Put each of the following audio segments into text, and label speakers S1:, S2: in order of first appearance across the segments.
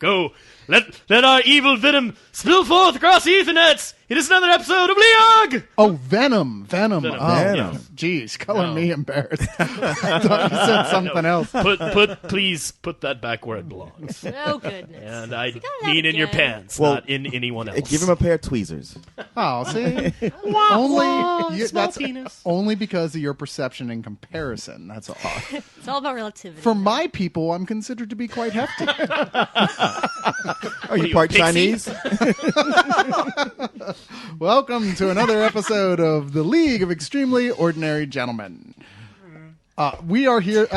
S1: Go. Let our evil venom spill forth across the Ethernets. It is another episode of Leog.
S2: Oh, Venom. Oh,
S3: Venom.
S2: Jeez, color me embarrassed. I thought you said something else.
S1: Please put that back where it belongs.
S4: Oh, goodness.
S1: And I mean in your pants,
S3: Well,
S1: not in anyone else.
S3: Give him a pair of tweezers.
S2: Oh, see? That's
S1: penis.
S2: only because of your perception and comparison. That's all.
S4: It's all about relativity.
S2: For my people, I'm considered to be quite hefty.
S3: Are you
S1: you,
S3: part
S1: pixie?
S3: Chinese?
S2: Welcome to another episode of the League of Extremely Ordinary Gentlemen. We are here.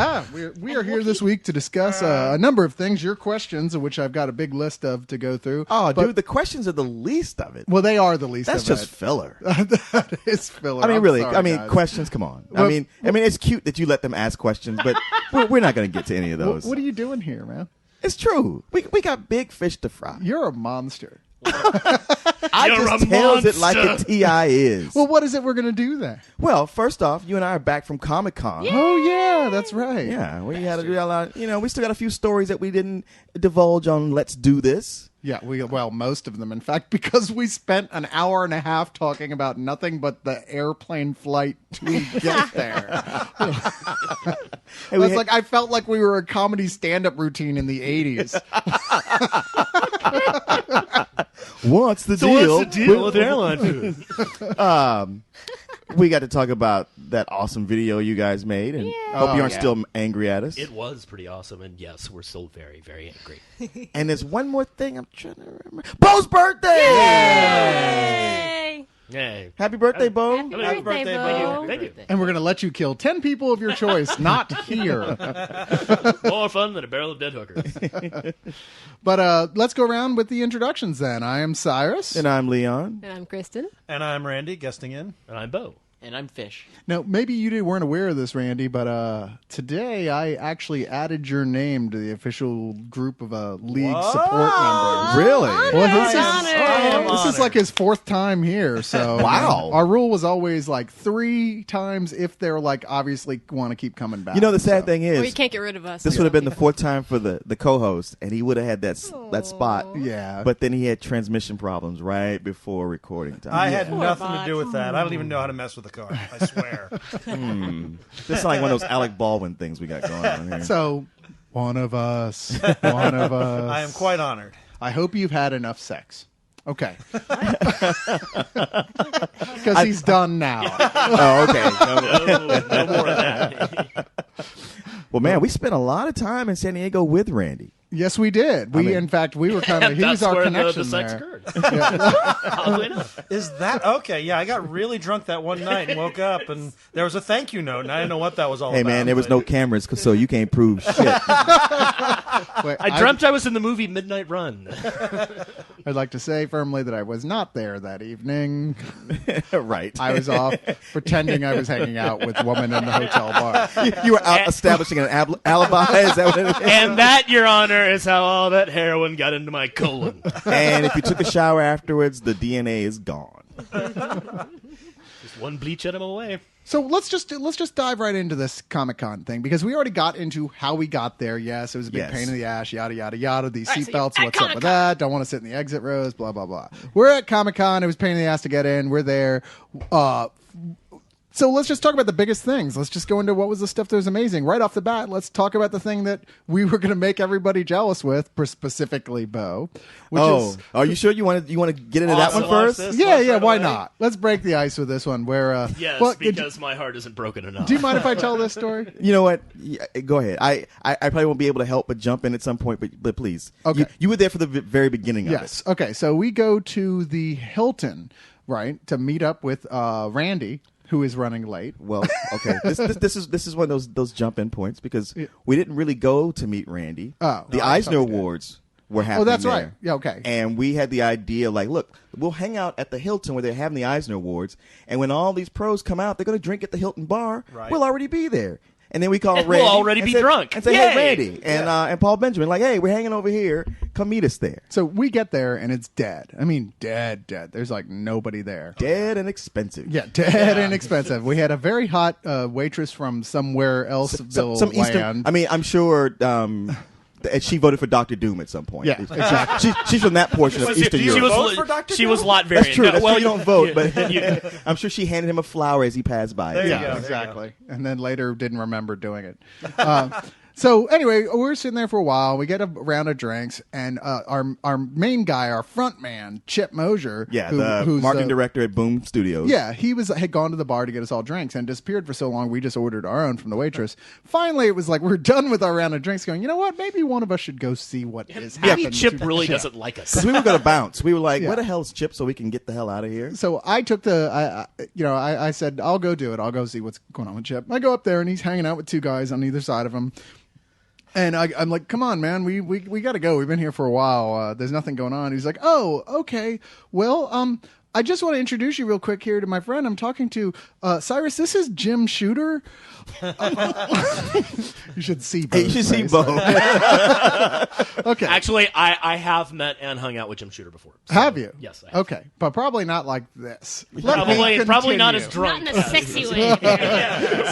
S2: We are here this week to discuss a number of things. Your questions, of which I've got a big list of to go through.
S3: Oh, dude, the questions are the least of it.
S2: Well, they are the least.
S3: That's
S2: of
S3: just
S2: it.
S3: filler.
S2: That is filler.
S3: I mean,
S2: I'm
S3: really.
S2: sorry,
S3: I mean,
S2: guys.
S3: questions. Come on.
S2: Well-
S3: I mean, it's cute that you let them ask questions, but we're not going to get to any of those.
S2: What are you doing here, man?
S3: It's true. We got big fish to fry.
S2: You're a monster.
S3: I
S1: You're
S3: just
S1: a
S3: tells it like
S1: monster.
S3: a TI is.
S2: Well, what is it we're going to do then?
S3: Well, first off, you and I are back from Comic-Con.
S2: Oh, yeah, that's right.
S3: Yeah, we had to do a lot. We still got a few stories that we didn't divulge on Let's Do This.
S2: Yeah, most of them, in fact, because we spent an hour and a half talking about nothing but the airplane flight to get there. I felt like we were a comedy stand-up routine in the 80s.
S3: What's the
S1: So
S3: deal?
S1: what's the deal with airline food?
S3: We got to talk about that awesome video you guys made, and hope you aren't still angry at us.
S1: It was pretty awesome, and yes, we're still very, very angry.
S3: And there's one more thing I'm trying to remember. Bo's birthday!
S4: Yay!
S1: Yay.
S3: Happy birthday, Bo!
S4: Happy birthday, Bo.
S1: Thank you.
S2: And we're going to let you kill 10 people of your choice, not here.
S1: More fun than a barrel of dead hookers.
S2: But let's go around with the introductions then. I am Cyrus.
S3: And I'm Leon.
S4: And I'm Kristen.
S5: And I'm Randy, guesting in.
S1: And I'm Bo.
S6: And I'm Fish.
S2: Now, maybe you weren't aware of this, Randy, but today I actually added your name to the official group of League support members.
S3: Really?
S2: Well, this is
S5: honored.
S2: like his fourth time here, so
S3: Wow.
S2: Our rule was always like 3 times if they're like obviously want to keep coming back.
S3: The sad thing
S4: Well, you
S3: is,
S4: can't get rid of us.
S3: this would have been the 4th time for the co-host, and he would have had that spot.
S2: Yeah.
S3: But then he had transmission problems right before recording time.
S5: I had
S4: Poor
S5: nothing
S4: bot.
S5: to do with that. I don't even know how to mess with the car. I swear.
S3: This is like one of those Alec Baldwin things we got going on here.
S2: So, one of us.
S5: I am quite honored.
S2: I hope you've had enough sex. Okay. Because he's done now.
S3: Oh, okay.
S1: No more of that.
S3: Well, man, we spent a lot of time in San Diego with Randy.
S2: Yes, we did. In fact, we were kind of, he was
S1: That's
S2: our
S1: where
S2: connection
S1: the sex
S2: there.
S1: occurred. Oddly enough.
S5: Is that okay? Yeah, I got really drunk that one night and woke up, and there was a thank you note, and I didn't know what that was all
S3: Hey,
S5: about.
S3: man, there was
S5: but-
S3: no cameras, so you can't prove shit.
S2: Wait,
S1: I dreamt I was in the movie Midnight Run.
S2: I'd like to say firmly that I was not there that evening.
S3: Right.
S2: I was off pretending I was hanging out with women in the hotel bar.
S3: You were out establishing an alibi. Is that what it is?
S1: And that, Your Honor, is how all that heroin got into my colon.
S3: And if you took a shower afterwards, the DNA is gone.
S1: Just one bleach enema away.
S2: So let's just dive right into this Comic-Con thing because we already got into how we got there. Yes, it was a big
S3: Yes.
S2: pain in the ass, yada yada yada. These
S4: All right, so
S2: seatbelts,
S4: you're at
S2: what's up with that? Don't want to sit in the exit rows, blah blah blah. We're at Comic-Con. It was a pain in the ass to get in. We're there. So let's just talk about the biggest things. Let's just go into what was the stuff that was amazing. Right off the bat, let's talk about the thing that we were going to make everybody jealous with, specifically Bo. Which is,
S3: Are you sure you want to get into that one
S1: Awesome.
S3: first?
S1: This
S2: yeah,
S1: one right
S2: why
S1: away?
S2: not? Let's break the ice with this one. Where,
S1: Yes,
S2: well,
S1: because my heart isn't broken enough.
S2: do you mind if I tell this story?
S3: You know what? Yeah, go ahead. I probably won't be able to help but jump in at some point, but please.
S2: Okay.
S3: You were there for the very beginning of
S2: Yes. Okay. So we go to the Hilton, right, to meet up with Randy, who is running late.
S3: it. Well, okay. This is one of those jump in points because we didn't really go to meet Randy.
S2: Oh.
S3: The
S2: No, I
S3: Eisner
S2: thought we did.
S3: Awards were happening.
S2: Oh, that's
S3: there.
S2: right. Yeah. Okay.
S3: And we had the idea, like, look, we'll hang out at the Hilton where they're having the Eisner Awards, and when all these pros come out, they're going to drink at the Hilton bar.
S5: Right.
S3: We'll already be there. And then we call
S1: And
S3: Randy.
S1: we'll already
S3: and
S1: be
S3: say-
S1: drunk.
S3: And say,
S1: Yay!
S3: hey, Randy. And Paul Benjamin, like, hey, we're hanging over here. Come meet us there.
S2: So we get there and it's dead. I mean, dead. There's like nobody there.
S3: Dead and expensive.
S2: Yeah, dead and expensive. We had a very hot waitress from somewhere else.
S3: Some Eastern. I mean, I'm sure and she voted for Dr. Doom at some point.
S2: Yeah, exactly.
S3: She's from that portion of Eastern
S1: she
S3: Europe.
S1: was
S5: Vote for Dr.
S1: she was
S5: Doom?
S1: Latvian.
S3: That's true.
S1: No,
S3: That's
S1: well,
S3: true. You don't vote,
S1: you-
S3: but I'm sure she handed him a flower as he passed by.
S5: There you
S2: Yeah,
S5: go, there you
S2: exactly. And then later didn't remember doing it. So anyway, we're sitting there for a while. We get a round of drinks, and our main guy, our front man, Chip Mosier,
S3: Yeah,
S2: who's
S3: the marketing director at Boom Studios.
S2: Yeah, he had gone to the bar to get us all drinks and disappeared for so long. We just ordered our own from the waitress. Finally, it was like we're done with our round of drinks. Going, you know what? Maybe one of us should go see what is happening.
S1: Maybe Chip
S2: to
S1: really
S2: Chip.
S1: doesn't like us.
S3: Because we were going to bounce. We were like,
S2: Yeah.
S3: where the hell is Chip so we can get the hell out of here?
S2: So I took I said, I'll go do it. I'll go see what's going on with Chip. I go up there and he's hanging out with two guys on either side of him. And I'm like, come on, man, we got to go. We've been here for a while. There's nothing going on. He's like, oh, okay. Well, I just want to introduce you real quick here to my friend I'm talking to. Cyrus, this is Jim Shooter. You should see both.
S3: You should see both.
S2: Okay.
S1: Actually, I have met and hung out with Jim Shooter before. So,
S2: Have you?
S1: Yes, I have.
S2: Okay. But probably not like this. Let me
S1: Probably not
S2: continue.
S1: as
S4: Not
S1: drunk.
S4: in a sexy way.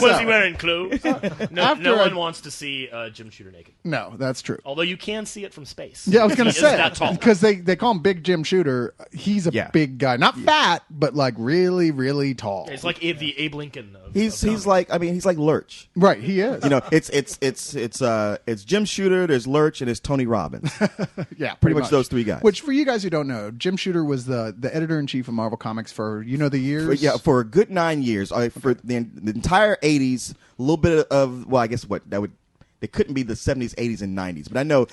S1: Was he wearing clothes? No
S2: After
S1: one
S2: I-
S1: wants to see Jim Shooter naked.
S2: No, that's true.
S1: Although you can see it from space.
S2: Yeah, I was going to
S1: He
S2: say
S1: is that tall.
S2: because they call him Big Jim Shooter. He's a
S3: Yeah.
S2: big guy, not fat, but like really, really tall.
S1: It's like the Abe Lincoln. Of
S3: He's
S1: comedy.
S3: like, I mean, he's like Lurch.
S2: Right, he is.
S3: You know, it's Jim Shooter, there's Lurch, and there's Tony Robbins.
S2: Yeah,
S3: pretty much those three guys.
S2: Which, for you guys who don't know, Jim Shooter was the editor in chief of Marvel Comics for the years.
S3: For a good 9 years, for the entire 80s, a little bit of, well, I guess it couldn't be the 70s, 80s, and 90s. But I know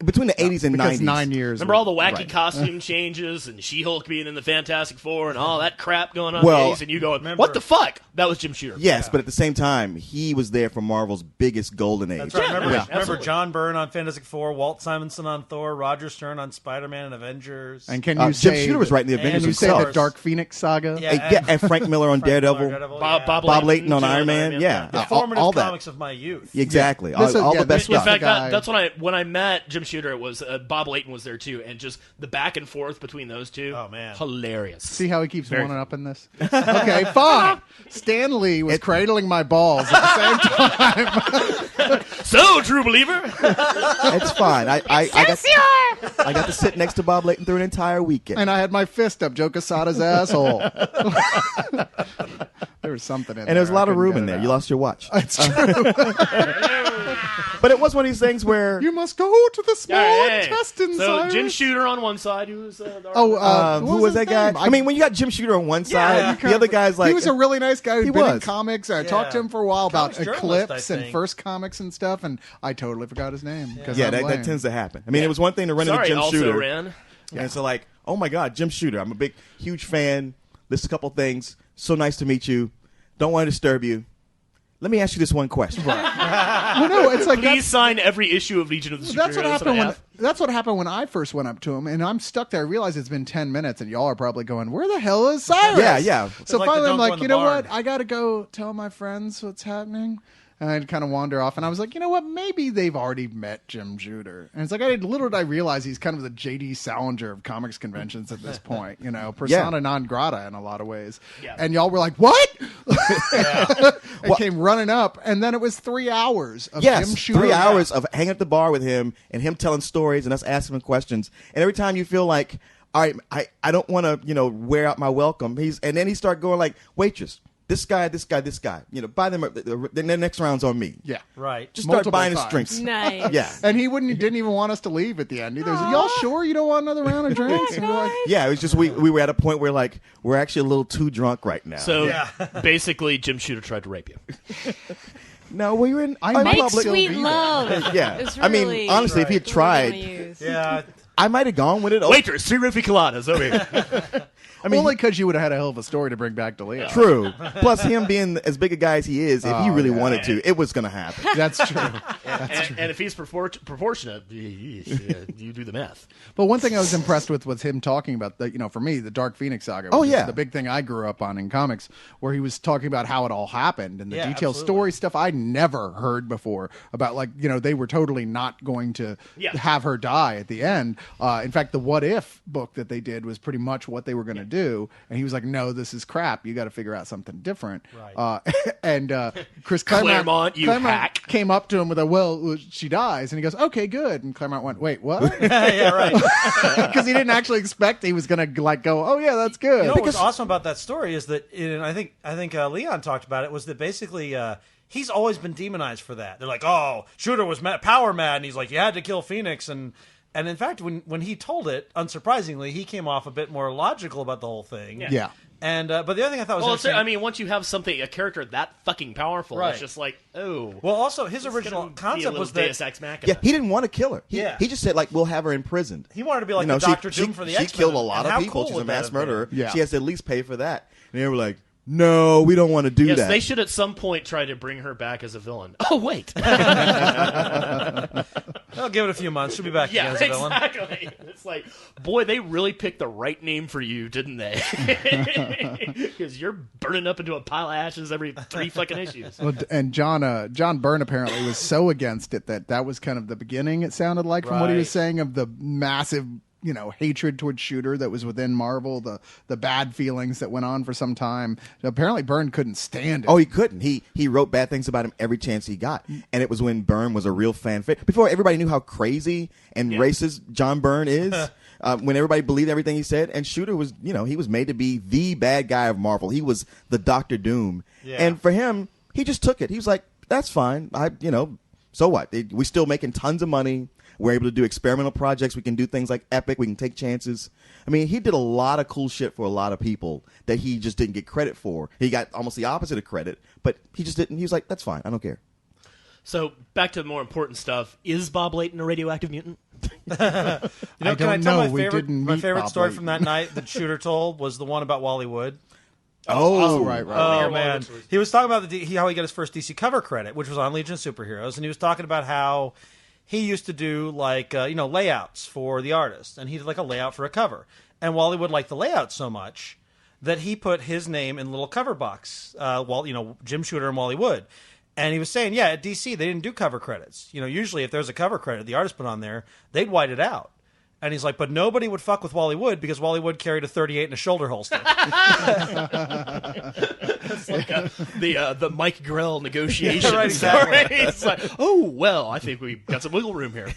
S3: between the 80s and
S2: because
S3: 90s.
S2: 9 years.
S1: Remember all the wacky
S3: Right.
S1: costume changes and She-Hulk being in the Fantastic Four and all that crap going on
S3: Well,
S1: in the 80s, and you go, what the fuck? That was Jim Shooter.
S3: Yes, but at the same time, he was there for Marvel's biggest golden age.
S5: That's right. Remember,
S1: Yeah,
S5: remember
S1: absolutely.
S5: John Byrne on Fantastic Four, Walt Simonson on Thor, Roger Stern on Spider-Man and Avengers.
S2: And can
S3: Jim
S2: you say
S3: Shooter was writing the
S5: and
S3: Avengers
S2: Can you say
S3: himself.
S2: the Dark Phoenix saga?
S5: Yeah.
S3: And Frank Miller on
S5: Frank Miller,
S3: Daredevil.
S1: Bob
S3: Bob Layton on
S1: Jim
S3: Iron Man. Yeah.
S5: The
S3: all
S5: formative
S3: that.
S5: comics of my youth.
S3: Exactly.
S2: This is-
S3: all
S2: yeah,
S3: the best
S2: this was
S1: In
S3: stuff.
S1: fact,
S2: guy-
S1: that's when I met Jim Shooter. It was Bob Layton was there too, and just the back and forth between those two.
S5: Oh, man.
S1: hilarious!
S2: See how he keeps
S1: Very-
S2: one up in this? Okay, fine. Stan Lee was cradling my balls at the same time.
S1: So, true believer.
S3: It's fine. I got to sit next to Bob Layton through an entire weekend.
S2: And I had my fist up Joe Quesada's asshole. There was something in there.
S3: And there was a lot
S2: I
S3: of
S2: couldn't
S3: room
S2: get
S3: in
S2: it
S3: there.
S2: out.
S3: You lost your watch.
S2: It's true.
S3: But it was one of these things where
S2: You must go to the small
S1: Hey,
S2: intestines.
S1: so
S2: Cyrus.
S1: Jim Shooter on one side, who was the
S2: Oh,
S3: who
S2: what
S3: was
S2: his
S3: that guy?
S2: name?
S3: I mean, when you got Jim Shooter on one side, the other guy's like
S2: he was a really nice guy who'd
S3: He
S2: been in
S3: was.
S2: comics. I talked to him for a while about
S5: Comics journalist,
S2: Eclipse
S5: I
S2: and
S5: think.
S2: First Comics and stuff, and I totally forgot his name.
S3: yeah, that tends to happen. I mean, it was one thing to run
S1: Sorry,
S3: into Jim
S1: also
S3: Shooter,
S1: ran.
S3: and so like, oh my God, Jim Shooter! I'm a huge fan. List a couple things. So nice to meet you. Don't want to disturb you. Let me ask you this one question.
S2: Well, no, it's like
S1: Please sign every issue of Legion of the Superheroes.
S2: that's what
S1: that I
S2: happened when
S1: have.
S2: that's what happened when I first went up to him, and I'm stuck there. I realize it's been 10 minutes, and y'all are probably going, "Where the hell is Cyrus?"
S3: Yeah, yeah.
S2: So
S5: like the
S2: finally, I'm
S5: dunk
S2: like,
S5: on the
S2: you know
S5: barn.
S2: what? I got to go tell my friends what's happening. And I'd kind of wander off, and I was like, you know what? Maybe they've already met Jim Shooter. And it's like, little did I realize he's kind of the J.D. Salinger of comics conventions at this point, persona non grata in a lot of ways.
S1: Yeah.
S2: And y'all were like, what? And came running up, and then it was 3 hours of
S3: Yes,
S2: Jim Shooter.
S3: 3 hours of hanging at the bar with him and him telling stories and us asking him questions. And every time you feel like, all right, I don't want to, wear out my welcome. And then he started going like, waitress, this guy. Buy them. Then the next round's on me.
S2: Yeah.
S5: Right.
S3: Just start
S2: Multiple
S3: buying his
S2: times.
S3: drinks.
S4: Nice.
S3: Yeah.
S2: And he didn't even want us to leave at the end either. He said, y'all sure you don't want another round of drinks? And we're like,
S3: Yeah, it was just we were at a point where like we're actually a little too drunk right now.
S1: So basically, Jim Shooter tried to rape you.
S3: no, we were in
S2: might
S4: Make
S2: still
S4: sweet
S2: be there.
S4: love.
S3: Yeah.
S4: It's
S3: I mean,
S4: really
S3: honestly, if he had
S4: the word I wanna
S3: tried,
S4: use.
S5: Yeah.
S3: I might have gone with it.
S1: Waitress, 3 roofie coladas over here.
S3: I mean,
S2: only because you would have had a hell of a story to bring back to Leo.
S3: true. Plus, him being as big a guy as he is, if he really wanted to, it was going to happen.
S2: That's true.
S1: And if he's proportionate, you do the math.
S2: But one thing I was impressed with was him talking about for me, the Dark Phoenix saga.
S3: Oh,
S2: which is
S3: yeah.
S2: the big thing I grew up on in comics, where he was talking about how it all happened and the
S5: Yeah,
S2: detailed
S5: absolutely.
S2: story stuff I'd never heard before about. They were totally not going to
S1: Yeah.
S2: have her die at the end. In fact, the What If book that they did was pretty much what they were going to do. And he was like, no, this is crap. You got to figure out something different.
S5: Right.
S2: And Chris
S1: Claremont, you hack.
S2: came up to him with a, well, she dies. And he goes, okay, good. And Claremont went, wait, what?
S5: Yeah, right.
S2: Because he didn't actually expect he was going to like go, oh, yeah, that's good.
S5: You know what's awesome about that story is that, and I think Leon talked about it, was that basically he's always been demonized for that. They're like, oh, Shooter was power mad, and he's like, you had to kill Phoenix, and in fact, when he told it, unsurprisingly, he came off a bit more logical about the whole thing.
S2: Yeah.
S5: And but the other thing I thought was
S1: Well,
S5: interesting,
S1: I mean, once you have a character that fucking powerful,
S5: Right.
S1: it's just like, oh.
S5: well, also his
S1: it's
S5: original
S1: gonna be a
S5: concept
S1: little
S5: was
S1: Deus
S5: that
S1: Ex Machina.
S3: Yeah, he didn't want to kill her.
S5: Yeah.
S3: He just said, like, we'll have her imprisoned.
S5: he wanted to be like
S3: You know,
S5: the Doctor Doom for the
S3: she
S5: X-Men.
S3: killed a lot
S5: And
S3: of
S5: how
S3: people.
S5: cool
S3: She's a
S5: would that
S3: mass
S5: have been?
S3: murderer.
S2: Yeah.
S3: She has to at least pay for that. And they were like, no, we don't want to do
S1: Yes,
S3: that.
S1: they should at some point try to bring her back as a villain. Oh, wait.
S5: I'll give it a few months. She'll be back
S1: Yeah,
S5: again as a villain.
S1: exactly. It's like, boy, they really picked the right name for you, didn't they? Because you're burning up into a pile of ashes every 3 fucking issues.
S2: Well, and John Byrne apparently was so against it that was kind of the beginning, it sounded like, from what he was
S5: Right.
S2: saying, of the massive, hatred towards Shooter that was within Marvel, the bad feelings that went on for some time. Apparently Byrne couldn't stand it.
S3: Oh, he couldn't. He wrote bad things about him every chance he got. And it was when Byrne was a real fan favorite. Before everybody knew how crazy and racist John Byrne is, when everybody believed everything he said. And Shooter was, he was made to be the bad guy of Marvel. He was the Doctor Doom.
S5: Yeah.
S3: And for him, he just took it. He was like, that's fine. So what? We're still making tons of money. We're able to do experimental projects. We can do things like Epic. We can take chances. I mean, he did a lot of cool shit for a lot of people that he just didn't get credit for. He got almost the opposite of credit, but he just didn't. He was like, that's fine. I don't care.
S1: So, back to the more important stuff. Is Bob Layton a radioactive mutant?
S5: You know,
S2: I
S5: can I
S2: don't
S5: tell
S2: know. We didn't
S5: my
S2: meet
S5: favorite
S2: Bob
S5: story
S2: Layton.
S5: from that night that Shooter told was the one about Wally Wood.
S2: Oh, right.
S5: Oh man, he was talking about how he got his first DC cover credit, which was on Legion of Superheroes, and he was talking about how he used to do like layouts for the artist, and he did like a layout for a cover, and Wally Wood liked the layout so much that he put his name in a little cover box, Jim Shooter and Wally Wood. And he was saying, yeah, at DC they didn't do cover credits. Usually if there's a cover credit the artist put on there, they'd white it out. And he's like, but nobody would fuck with Wally Wood because Wally Wood carried a .38 in a shoulder holster.
S1: It's like the Mike Grell negotiation
S5: Right, exactly.
S1: story. It's like, oh, well, I think we've got some wiggle room here.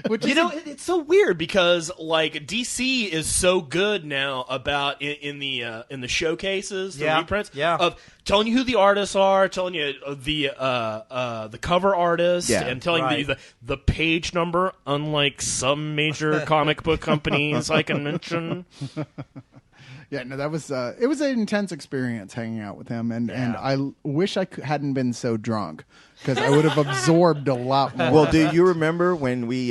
S2: Which
S1: It's so weird because like DC is so good now about in the showcases, the
S5: Yeah,
S1: reprints,
S5: yeah.
S1: of telling you who the artists are, telling you the cover artist,
S3: Yeah.
S1: and telling
S5: Right.
S1: you the page number. Unlike some major comic book companies I can mention.
S2: Yeah, no, that was it was an intense experience hanging out with him, and I wish I hadn't been so drunk because I would have absorbed a lot more.
S3: Well, do you remember when we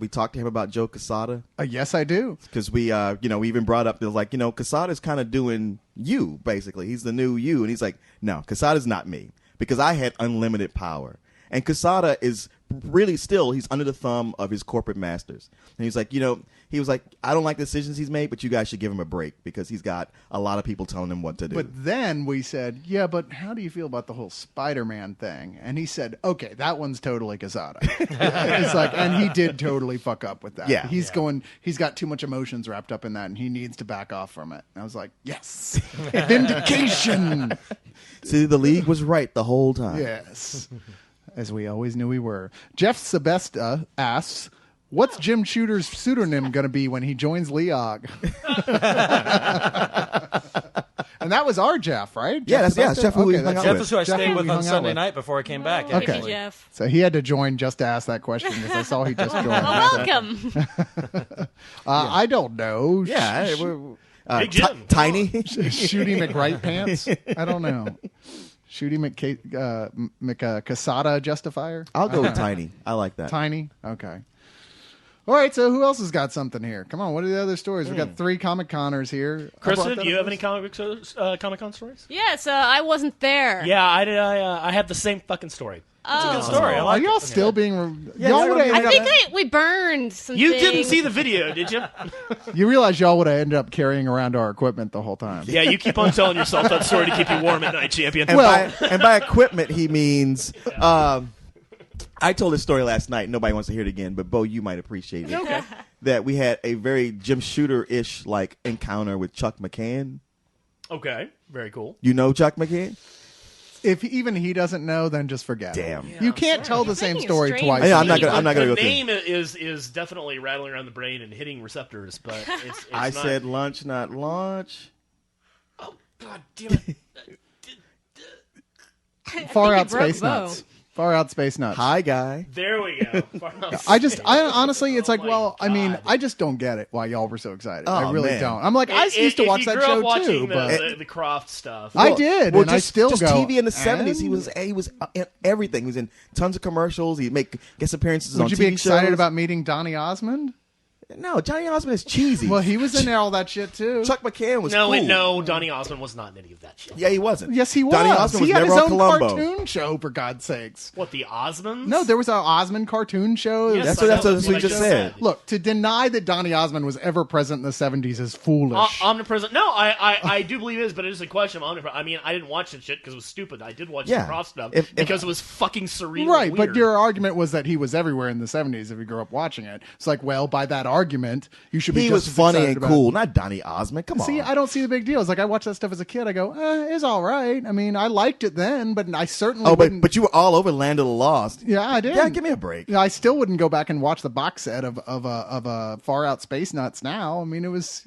S3: talked to him about Joe Quesada?
S2: Yes, I do.
S3: Because we even brought up, Quesada's kind of doing you, basically. He's the new you. And he's like, no, Quesada's not me because I had unlimited power. And Quesada is really still, he's under the thumb of his corporate masters. And he's like, he was like, I don't like the decisions he's made, but you guys should give him a break because he's got a lot of people telling him what to do.
S2: But then we said, yeah, but how do you feel about the whole Spider-Man thing? And he said, okay, that one's totally Quesada. It's like, and he did totally fuck up with that.
S3: Yeah.
S2: He's got too much emotions wrapped up in that, and he needs to back off from it. And I was like, yes, vindication.
S3: See, the league was right the whole time.
S2: Yes, as we always knew we were. Jeff Sebesta asks, what's Jim Shooter's pseudonym going to be when he joins Leog? And that was our Jeff, right?
S3: Yeah, that's
S2: Sebesta?
S3: Jeff who we
S2: Okay,
S3: hung
S2: that's
S3: out
S5: Jeff
S3: with.
S5: is who I
S2: Jeff
S5: stayed
S2: who
S5: with
S2: we
S5: on
S2: hung out
S5: Sunday
S2: with.
S5: night before I came back.
S2: Okay.
S4: Thank
S5: actually.
S4: you, Jeff.
S2: So he had to join just to ask that question because I saw he just joined.
S4: Welcome.
S2: I don't know.
S3: Yeah.
S1: Big Jim.
S3: Tiny.
S2: Shooty McRight Pants? I don't know. Shooty Casada Justifier?
S3: I'll go with Tiny. I like that.
S2: Tiny? Okay. All right, so who else has got something here? Come on, what are the other stories? We've got 3 Comic Conners here. I brought
S1: Kristen,
S2: that
S1: do you
S2: up
S1: have any
S2: first.
S1: Comic Con stories?
S4: Yes, I wasn't there.
S1: Yeah, I did. I had the same fucking story.
S5: It's a good story. I
S2: Are
S5: like
S2: y'all
S5: it.
S2: still being...
S3: Yeah,
S2: y'all
S3: yeah,
S2: would have
S4: I
S2: ended
S4: think
S2: up...
S4: we burned some
S1: You
S4: things.
S1: didn't see the video, did you?
S2: You realize y'all would have ended up carrying around our equipment the whole time.
S1: Yeah, you keep on telling yourself that story to keep you warm at night, champion.
S3: And,
S2: Well-
S3: by equipment, he means... I told this story last night. Nobody wants to hear it again, but Bo, you might appreciate it.
S1: Okay.
S3: that we had a very Jim Shooter-ish like encounter with Chuck McCann.
S1: Okay, very cool.
S3: You know Chuck McCann?
S2: If even he doesn't know, then just forget.
S3: Damn.
S2: You can't tell the same
S4: making it
S2: story
S4: strange.
S2: twice.
S3: Yeah, I'm not gonna
S1: The
S3: go through.
S1: name is definitely rattling around the brain and hitting receptors, but it's
S3: I
S1: not...
S3: said lunch, not launch.
S1: Oh, God damn it.
S2: Far
S4: think
S2: out
S4: it broke
S2: space
S4: Bo.
S2: nuts. Far out space nuts.
S3: Hi, guy.
S1: There we go.
S2: I honestly, it's like,
S1: Oh my
S2: well, I mean,
S1: God.
S2: I just don't get it why y'all were so excited. I
S3: Oh,
S2: really
S3: man.
S2: don't. I'm like, I used to watch that show too, but
S1: the Croft stuff.
S2: I did, and I still
S3: just
S2: go.
S3: TV in the '70s.
S2: and?
S3: He was in everything. He was in tons of commercials. He'd make guest appearances on
S2: Would you
S3: TV
S2: be excited
S3: shows.
S2: about meeting Donny Osmond?
S3: No, Johnny Osmond is cheesy.
S2: Well, he was in all that shit too.
S3: Chuck McCann was
S1: No,
S3: cool.
S1: no, Donny Osmond was not in any of that shit.
S3: Yeah, he wasn't.
S2: Yes, he was.
S3: Donny Osmond was
S2: he had
S3: never
S2: his
S3: on
S2: own
S3: Columbo.
S2: cartoon show, for God's sakes.
S1: What, the Osmonds?
S2: No, there was an Osmond cartoon show.
S1: Yes,
S3: That's
S1: I
S3: what
S1: know.
S3: we
S1: I
S3: just said.
S2: Look, to deny that Donny Osmond was ever present in the 70s is foolish.
S1: Omnipresent. No, I do believe it is, but it is a question of omnipresent. I mean, I didn't watch that shit because it was stupid. I did watch
S3: Yeah.
S1: the Croft stuff
S3: If-
S1: because it was fucking surreal.
S2: Right,
S1: and
S2: but
S1: weird.
S2: your argument was that he was everywhere in the 70s if you grew up watching it. It's like, well, by that argument, you should be
S3: He
S2: just
S3: was
S2: as
S3: funny
S2: excited
S3: and
S2: about-
S3: cool. Not Donny Osmond. Come
S2: See,
S3: on.
S2: I don't see the big deal. It's like I watched that stuff as a kid. I go, it's all right. I mean, I liked it then, but I certainly
S3: Oh,
S2: wouldn't.
S3: but you were all over Land of the Lost.
S2: yeah, I did.
S3: Yeah, give me a break.
S2: I still wouldn't go back and watch the box set of Far Out Space Nuts now. I mean, it was.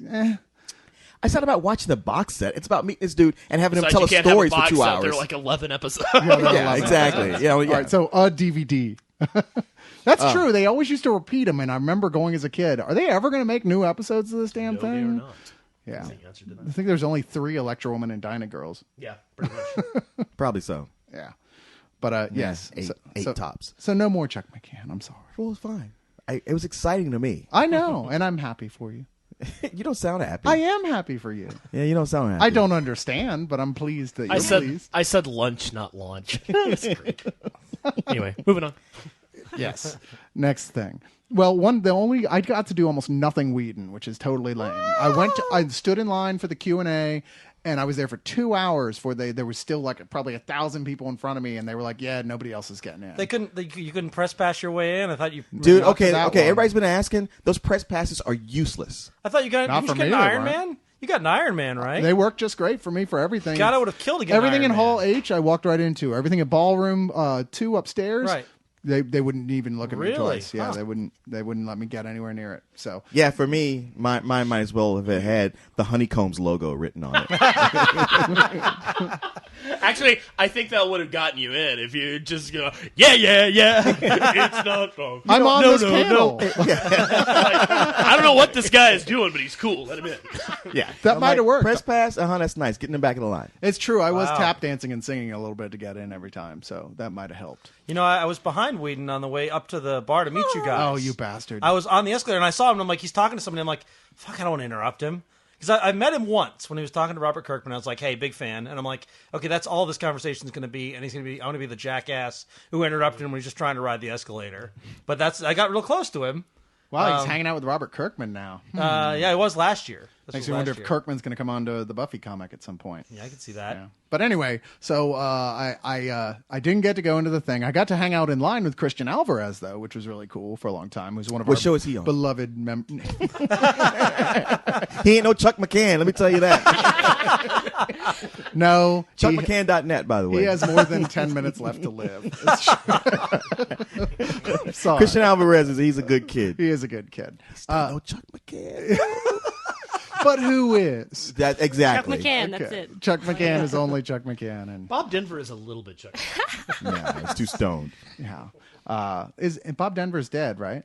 S3: It's not about watching the box set. It's about meeting this dude and having him
S1: Besides,
S3: tell
S1: you
S3: us
S1: can't have a
S3: stories for
S1: box
S3: 2
S1: set.
S3: hours.
S1: There are like 11 episodes.
S3: Yeah, exactly. Yeah,
S2: All right, so a DVD. That's true. They always used to repeat them, and I remember going as a kid. Are they ever going to make new episodes of this damn
S1: No, they are
S2: thing?
S1: not.
S2: Yeah.
S1: That's the answer to
S2: I
S1: that.
S2: think there's only 3 Electra Woman and Dyna Girls.
S1: Yeah, pretty much.
S3: Probably so.
S2: Yeah. But yes.
S3: Eight tops.
S2: So no more Chuck McCann. I'm sorry.
S3: Well, it's fine. It was exciting to me.
S2: I know, and I'm happy for you.
S3: You don't sound happy.
S2: I am happy for you.
S3: Yeah, you don't sound happy.
S2: I don't understand, but I'm pleased that you're pleased.
S1: I said lunch, not launch. That's great. Anyway, moving on.
S2: Yes. Next thing. Well, I got to do almost nothing Whedon, which is totally lame. I stood in line for the Q&A, and I was there for 2 hours there was still like probably 1,000 people in front of me, and they were like, yeah, nobody else is getting in.
S5: You couldn't press pass your way in. I thought you.
S3: Dude,
S2: Not for
S3: okay.
S2: that one.
S3: Everybody's been asking. Those press passes are useless.
S5: I thought you got.
S2: Not
S5: You
S2: for
S5: just
S2: me,
S5: got an
S2: they
S5: Iron
S2: weren't.
S5: Man. You got an Iron Man, right?
S2: They worked just great for me for everything.
S5: God, I would have killed to get
S2: Everything
S5: an
S2: in
S5: Iron
S2: Hall
S5: Man.
S2: H, I walked right into. Everything in Ballroom 2 upstairs.
S5: Right.
S2: They wouldn't even look at me
S5: Really?
S2: twice. Yeah,
S5: Huh.
S2: they wouldn't let me get anywhere near it. So
S3: Yeah, for me, mine might as well have had the Honeycombs logo written on it.
S1: Actually, I think that would have gotten you in if you just go, yeah. It's not wrong.
S2: I'm on
S1: no,
S2: this panel.
S1: Like, I don't know what this guy is doing, but he's cool. Let him in.
S3: Yeah,
S2: That might have worked.
S3: Press pass, that's nice. Get in the back of the line.
S2: It's true. I was
S5: Wow.
S2: tap dancing and singing a little bit to get in every time, so that might have helped.
S5: You know, I was behind Whedon on the way up to the bar to meet you guys.
S2: Oh, you bastard!
S5: I was on the escalator and I saw him. And I'm like, he's talking to somebody. I'm like, fuck, I don't want to interrupt him. Because I met him once when he was talking to Robert Kirkman. I was like, hey, big fan. And I'm like, okay, that's all this conversation is going to be. And I want to be the jackass who interrupted him when he's just trying to ride the escalator. But I got real close to him.
S2: Wow, he's hanging out with Robert Kirkman now.
S5: Yeah, it was last year. This
S2: Makes
S5: was
S2: me wonder
S5: last
S2: if
S5: year.
S2: Kirkman's going to come on to the Buffy comic at some point.
S5: Yeah, I can see that.
S2: Yeah. But anyway, so I didn't get to go into the thing. I got to hang out in line with Christian Alvarez though, which was really cool for a long time. He was one of
S3: What
S2: our
S3: show is he on?
S2: beloved
S3: He ain't no Chuck McCann, let me tell you that.
S2: No,
S3: ChuckMcCann.net, by the way.
S2: he has more than 10 minutes left to live. Sorry.
S3: Christian Alvarez he's a good kid.
S2: He is a good kid.
S3: No Chuck McCann.
S2: But who is?
S3: That
S4: Chuck
S3: exactly.
S4: McCann, that's
S2: Okay.
S4: it.
S2: Chuck McCann is only Chuck McCann, and
S1: Bob Denver is a little bit Chuck.
S3: Yeah, he's too stoned.
S2: yeah. And Bob Denver's dead, right?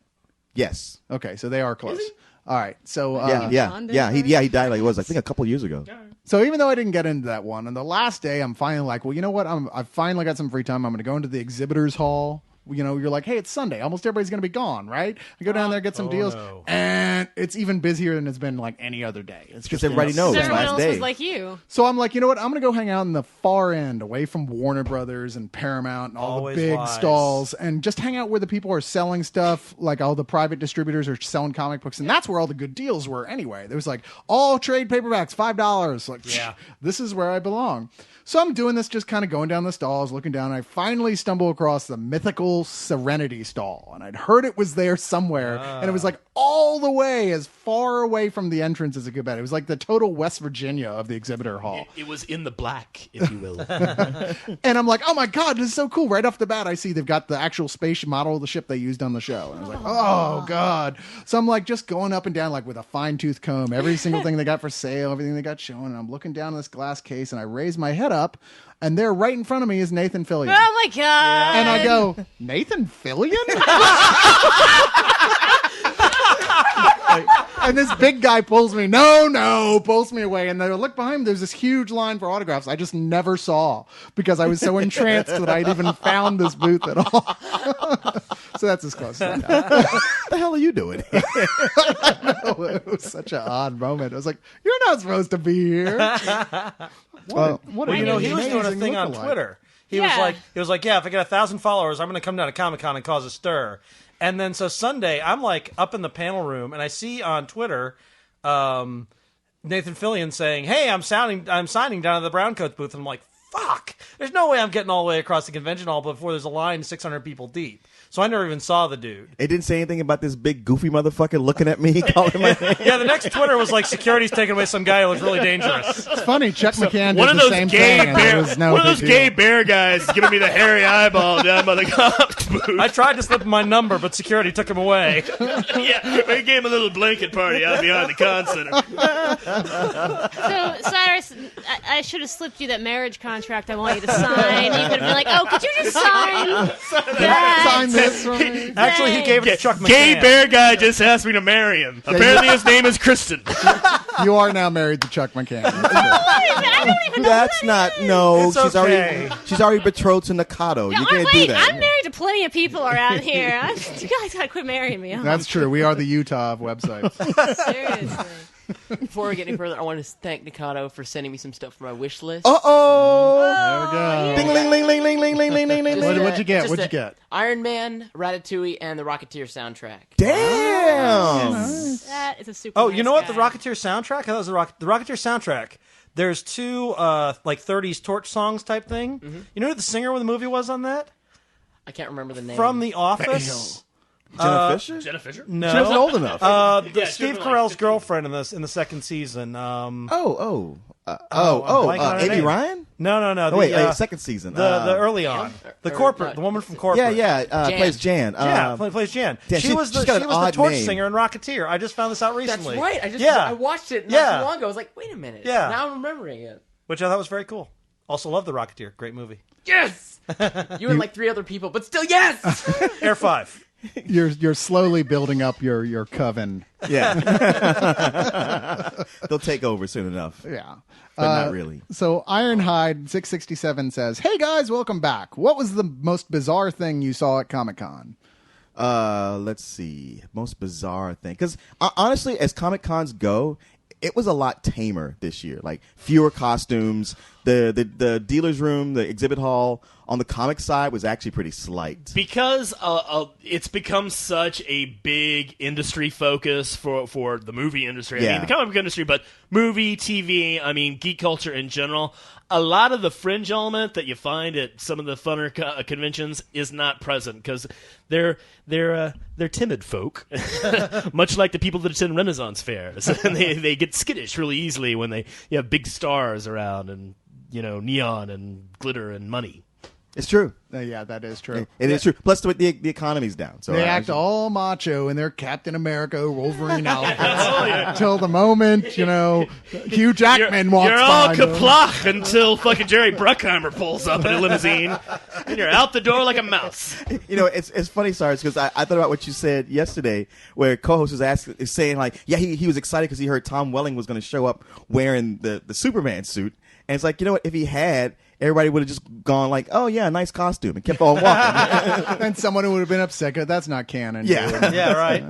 S3: Yes.
S2: Okay, so they are close. All right, so
S4: John
S3: Yeah.
S4: Denver?
S3: He died like it was I think a couple years ago.
S2: So even though I didn't get into that one, on the last day, I'm finally like, well, you know what? I've finally got some free time. I'm going to go into the exhibitors hall. You know, you're like, hey, it's Sunday. Almost everybody's going to be gone, right? I go down there, get some deals,
S5: no.
S2: and it's even busier than it's been like any other day. It's
S3: Because
S2: just
S3: everybody knows
S4: So
S3: it's
S4: everyone
S3: last
S4: else
S3: day.
S4: was like you.
S2: So I'm like, you know what? I'm going to go hang out in the far end, away from Warner Brothers and Paramount and all
S5: Always
S2: the big
S5: wise.
S2: stalls, and just hang out where the people are selling stuff, like all the private distributors are selling comic books, and that's where all the good deals were anyway. There was like, all trade paperbacks, $5. Like,
S5: Yeah.
S2: this is where I belong. So I'm doing this, just kind of going down the stalls, looking down, and I finally stumble across the mythical local Serenity stall, and I'd heard it was there somewhere, and it was like all the way as far away from the entrance as it could be. It was like the total West Virginia of the exhibitor hall.
S1: It was in the black, if you will.
S2: And I'm like, oh my God, this is so cool. Right off the bat, I see they've got the actual space model of the ship they used on the show. And I was like, oh God. So I'm like just going up and down like with a fine tooth comb, every single thing they got for sale, everything they got shown. And I'm looking down at this glass case and I raise my head up, and there right in front of me is Nathan Fillion.
S4: Oh my god!
S2: And I go, Nathan Fillion? And this big guy pulls me, pulls me away. And I look behind me, there's this huge line for autographs I just never saw because I was so entranced that I'd even found this booth at all. So that's as close as I got.
S3: What the hell are you doing?
S2: It was such an odd moment. I was like, you're not supposed to be here. What
S5: Well,
S2: he
S5: he was doing a thing on Twitter. He was like, yeah, if I get 1,000 followers, I'm going to come down to Comic-Con and cause a stir. And then so Sunday, I'm like up in the panel room, and I see on Twitter Nathan Fillion saying, "Hey, I'm signing down at the Browncoats booth." And I'm like, "Fuck! There's no way I'm getting all the way across the convention hall before there's a line 600 people deep." So I never even saw the dude.
S3: It didn't say anything about this big goofy motherfucker looking at me, calling my name.
S5: Yeah, the next Twitter was like, "Security's taking away some guy who looks really dangerous."
S2: It's funny, Chuck McCann
S1: One
S2: did
S1: of
S2: the
S1: those
S2: same
S1: gay
S2: thing. And
S1: bear,
S2: it was no
S1: one of
S2: big
S1: those
S2: deal.
S1: gay bear guys giving me the hairy eyeball down by the comics booth.
S5: I tried to slip him my number, but security took him away.
S1: Yeah, we gave him a little blanket party out behind the con center.
S4: So, Cyrus, I should have slipped you that marriage contract I want you to sign. You could have been like, oh, could you just sign that?
S2: Sign this for me.
S5: Actually, he gave it to Chuck McCann.
S1: Gay bear guy just asked me to marry him. Apparently his name is Kristen.
S2: You are now married to Chuck McCann.
S4: I don't even know
S3: That's
S4: who
S3: not
S4: that is.
S3: no.
S5: It's okay.
S3: She's already betrothed to Nakato.
S4: No,
S3: You can't do
S4: wait,
S3: that.
S4: I'm married to plenty of people around here. You guys gotta quit marrying me.
S2: That's true. We are the Utah of websites.
S4: Seriously.
S6: Before we get any further, I want to thank Nikado for sending me some stuff for my wish list.
S3: Uh oh.
S2: There we go.
S3: Ding ling ling ling ling ling ling ling ling ling.
S6: Just,
S2: What'd you get?
S6: just
S2: What'd you get?
S6: Iron Man, Ratatouille, and the Rocketeer soundtrack.
S3: Damn.
S4: That is a super.
S5: Oh,
S4: nice
S5: you know what?
S4: guy.
S5: The Rocketeer soundtrack? I thought it was the Rocketeer soundtrack. There's two like 30s torch songs type thing. You know who the singer of the movie was on that?
S6: I can't remember the name.
S5: From The Office.
S3: Jenna Fisher?
S1: Jenna Fisher?
S5: No.
S3: She wasn't old enough.
S1: Yeah,
S5: Steve
S1: she was like
S5: Carell's
S1: 15.
S5: girlfriend in the second season.
S3: Amy
S5: blanking on her
S3: Ryan?
S5: No.
S3: Oh, wait, second season.
S5: the early on. The corporate, the woman from corporate.
S3: Yeah.
S6: Jan.
S3: Plays Jan.
S5: Plays Jan.
S3: Damn,
S5: she
S3: she-
S5: was the
S3: she's got an odd
S5: torch
S3: name.
S5: singer in Rocketeer. I just found this out
S6: That's
S5: recently.
S6: right. I watched it not
S5: Yeah.
S6: too long ago. I was like, wait a minute.
S5: Yeah.
S6: Now I'm remembering it.
S5: Which I thought was very cool. Also love The Rocketeer. Great movie.
S6: Yes! You and like 3 other people, but still yes!
S5: Air 5.
S2: You're slowly building up your coven.
S3: Yeah. They'll take over soon enough.
S2: Yeah.
S3: But not really.
S2: So Ironhide 667 says, "Hey guys, welcome back. What was the most bizarre thing you saw at Comic-Con?"
S3: Let's see. Most bizarre thing. Because honestly, as Comic Cons go, it was a lot tamer this year. Like fewer costumes. The dealer's room, the exhibit hall on the comic side was actually pretty slight.
S1: Because it's become such a big industry focus for the movie industry. I
S3: Yeah.
S1: mean, the comic book industry, but movie, TV, I mean, geek culture in general. A lot of the fringe element that you find at some of the funner conventions is not present because they're timid folk, much like the people that attend Renaissance fairs, and they get skittish really easily when they have big stars around and neon and glitter and money.
S3: It's true.
S2: Yeah, that is true.
S3: It is true. Plus, the economy's down. So
S2: They
S3: I
S2: act
S3: actually-
S2: all macho in their Captain America, Wolverine outfits until the moment, Hugh Jackman walks
S1: You're all
S2: behind them.
S1: kaplach until fucking Jerry Bruckheimer pulls up in a limousine, and you're out the door like a mouse.
S3: It's funny, Cyrus, because I thought about what you said yesterday, where co-host is saying like, yeah, he was excited because he heard Tom Welling was going to show up wearing the Superman suit, and it's like, if he had, everybody would have just gone like, oh yeah, nice costume, and kept on walking.
S2: And someone would have been upset 'cause that's not canon.
S3: Yeah.
S2: dude.
S5: Yeah, right.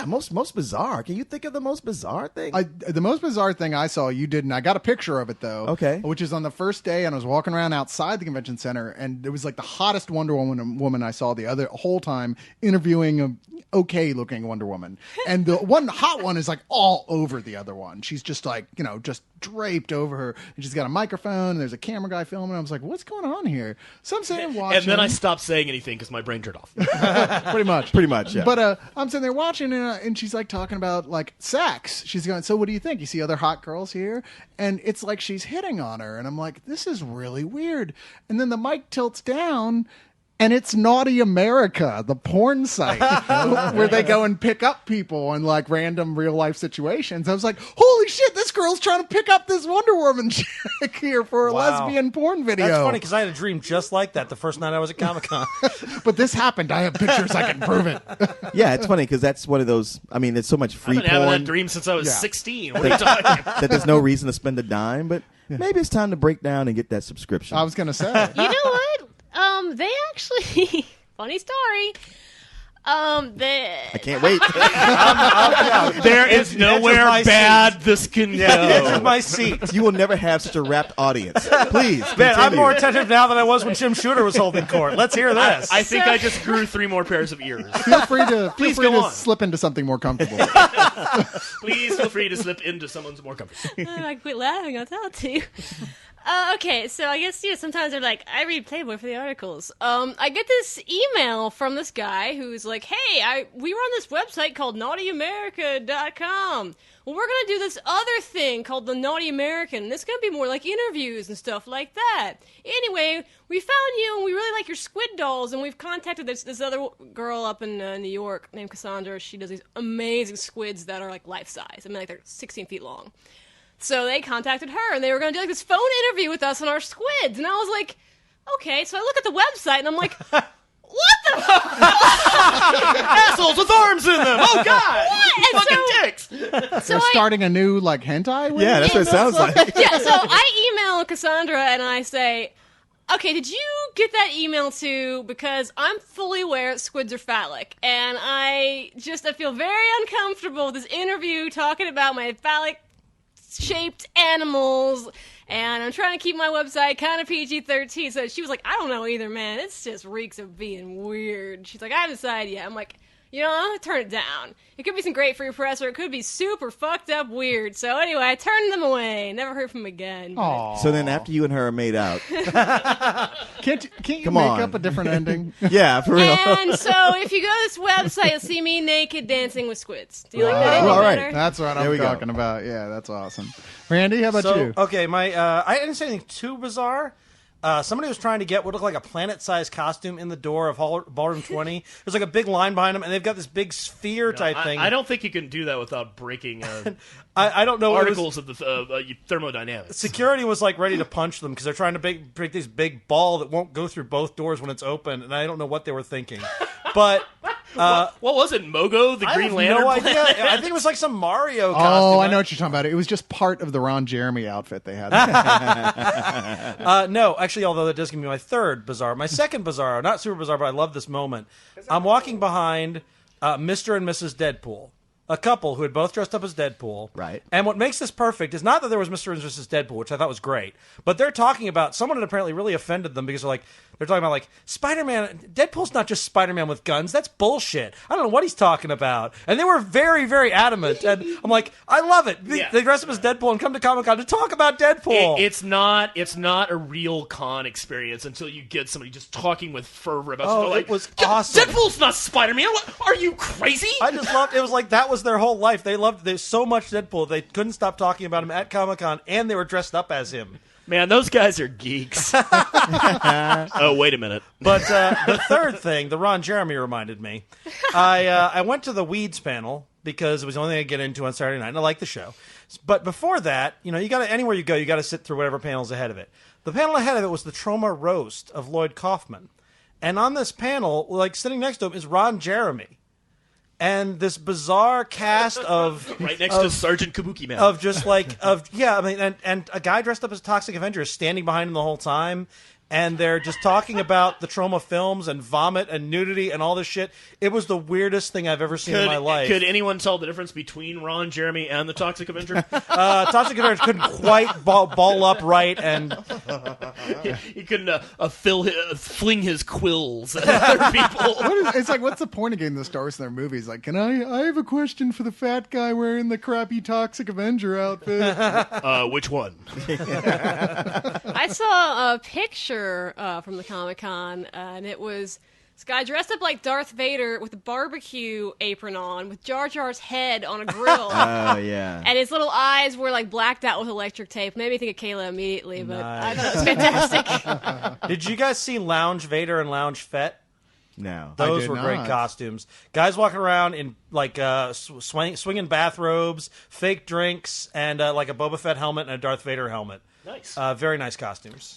S3: Most bizarre. Can you think of the most bizarre thing?
S2: The most bizarre thing I saw, you didn't. I got a picture of it though.
S3: Okay.
S2: Which is on the first day, and I was walking around outside the convention center, and it was like the hottest Wonder Woman I saw the whole time, interviewing a okay-looking Wonder Woman, and the one hot one is like all over the other one. She's just like just draped over her, and she's got a microphone, and there's a camera guy filming. I was like, what's going on here? So I'm sitting there watching.
S1: And then I stopped saying anything because my brain turned off.
S2: Pretty much,
S3: yeah.
S2: But I'm sitting there watching, and she's like talking about like sex. She's going, so what do you think? You see other hot girls here? And it's like she's hitting on her, and I'm like, this is really weird. And then the mic tilts down, and it's Naughty America, the porn site, where they go and pick up people in like random real life situations. I was like, holy shit, this girl's trying to pick up this Wonder Woman chick here for a
S5: Wow.
S2: lesbian porn video.
S5: That's funny because I had a dream just like that the first night I was at Comic-Con.
S2: But this happened. I have pictures. I can prove it.
S3: Yeah, it's funny because that's one of those. I mean, there's so much free
S1: I've been having
S3: porn
S1: that dream since I was
S2: Yeah.
S1: 16. What are you talking about?
S3: that there's no reason to spend a dime. But maybe it's time to break down and get that subscription.
S2: I was going to say.
S4: You know what? They actually funny story.
S3: I can't wait.
S1: There is
S5: Edge of
S1: nowhere
S5: my
S1: bad this can
S5: The edge
S1: go.
S5: of my seat.
S3: You will never have such a rapt audience. Please,
S5: Man, I'm
S3: continue.
S5: more attentive now than I was when Jim Shooter was holding court. Let's hear this.
S1: I think I just grew 3 more pairs of ears.
S2: Feel free to,
S1: Please go on.
S2: slip into something more comfortable.
S1: Please feel free to slip into someone's more comfortable.
S4: I quit laughing. I'll tell it to you. Okay, so I guess sometimes they're like, I read Playboy for the articles. I get this email from this guy who's like, hey, we run this website called NaughtyAmerica.com. Well, we're gonna do this other thing called the Naughty American, and it's gonna be more like interviews and stuff like that. Anyway, we found you, and we really like your squid dolls, and we've contacted this other girl up in New York named Cassandra. She does these amazing squids that are like life size. I mean, like they're 16 feet long. So they contacted her, and they were going to do like this phone interview with us on our squids. And I was like, okay. So I look at the website, and I'm like, what the
S1: Assholes with arms in them! Oh, God!
S4: What?
S1: Fucking
S4: And
S1: dicks!
S2: They're starting a new like hentai. Wing?
S3: Yeah, that's what it sounds like.
S4: yeah, so I email Cassandra, and I say, okay, did you get that email too? Because I'm fully aware that squids are phallic, and I feel very uncomfortable with this interview talking about my phallic-shaped animals, and I'm trying to keep my website kind of PG-13. So she was like, I don't know either, man. It's just reeks of being weird. She's like, I haven't decided yet. I'm like, I'm going to turn it down. It could be some great free press, or it could be super fucked up weird. So anyway, I turned them away. Never heard from them again.
S2: Aw.
S3: So then, after you and her are made out,
S2: Can't you
S3: Come
S2: make
S3: on.
S2: up a different ending?
S3: yeah, for real.
S4: And so if you go to this website, you'll see me naked dancing with squids. Do you like that
S3: Wow.
S4: any
S3: All right.
S4: better?
S2: That's what
S3: There
S2: I'm
S3: we go.
S2: talking about. Yeah, that's awesome. Randy, how about
S5: So,
S2: you?
S5: okay, I didn't say anything too bizarre. Somebody was trying to get what looked like a planet-sized costume in the door of Ballroom 20. There's like a big line behind them, and they've got this big sphere type thing.
S1: I don't think you can do that without breaking
S5: I don't know.
S1: articles of the thermodynamics.
S5: Security was like ready to punch them because they're trying to break this big ball that won't go through both doors when it's open, and I don't know what they were thinking. But
S1: What was it, Mogo, the
S5: I
S1: Green
S5: have
S1: Lantern?
S5: no idea.
S1: planet?
S5: I think it was like some Mario costume.
S2: Oh, I know what you're talking about. It was just part of the Ron Jeremy outfit they had.
S5: No, actually, although that does give me my third bizarre. My second bizarre, not super bizarre, but I love this moment. I'm walking behind Mr. and Mrs. Deadpool, a couple who had both dressed up as Deadpool.
S3: Right.
S5: And what makes this perfect is not that there was Mr. and Mrs. Deadpool, which I thought was great, but they're talking about someone had apparently really offended them because they're talking about like Spider-Man. Deadpool's not just Spider-Man with guns. That's bullshit. I don't know what he's talking about. And they were very, very adamant. And I'm like, I love it.
S1: Yeah.
S5: They dress up as Deadpool and come to Comic-Con to talk about Deadpool.
S1: It's not a real con experience until you get somebody just talking with fervor about
S5: Oh,
S1: something like,
S5: it was awesome.
S1: Deadpool's not Spider-Man. What, are you crazy?
S5: I just loved it. Was like that was their whole life. They loved so much Deadpool. They couldn't stop talking about him at Comic-Con, and they were dressed up as him.
S1: Man, those guys are geeks. Oh, wait a minute.
S5: But the third thing, the Ron Jeremy reminded me. I went to the Weeds panel because it was the only thing I could get into on Saturday night, and I like the show. But before that, you got to anywhere you go, you got to sit through whatever panel's ahead of it. The panel ahead of it was the Troma roast of Lloyd Kaufman, and on this panel, like sitting next to him, is Ron Jeremy. And this bizarre cast of
S1: Right next to Sergeant Kabuki Man.
S5: of just like and a guy dressed up as Toxic Avenger is standing behind him the whole time, and they're just talking about the Troma films and vomit and nudity and all this shit. It was the weirdest thing I've ever seen in my life.
S1: Could anyone tell the difference between Ron Jeremy and the Toxic Avenger?
S5: Toxic Avenger couldn't quite ball up right, and
S1: He couldn't fling his quills at other people.
S2: It's like, what's the point of getting the stars in their movies? Like, I have a question for the fat guy wearing the crappy Toxic Avenger outfit.
S1: Which one?
S4: I saw a picture from the Comic-Con, and it was this guy dressed up like Darth Vader with a barbecue apron on, with Jar Jar's head on a grill.
S3: Oh, yeah.
S4: And his little eyes were like blacked out with electric tape. Made me think of Kayla immediately, but I thought it was fantastic.
S5: did you guys see Lounge Vader and Lounge Fett?
S3: No.
S5: Those
S2: did
S5: were
S2: not.
S5: great costumes. Guys walking around in like swinging bathrobes, fake drinks, and like a Boba Fett helmet and a Darth Vader helmet.
S1: Nice.
S5: Very nice costumes.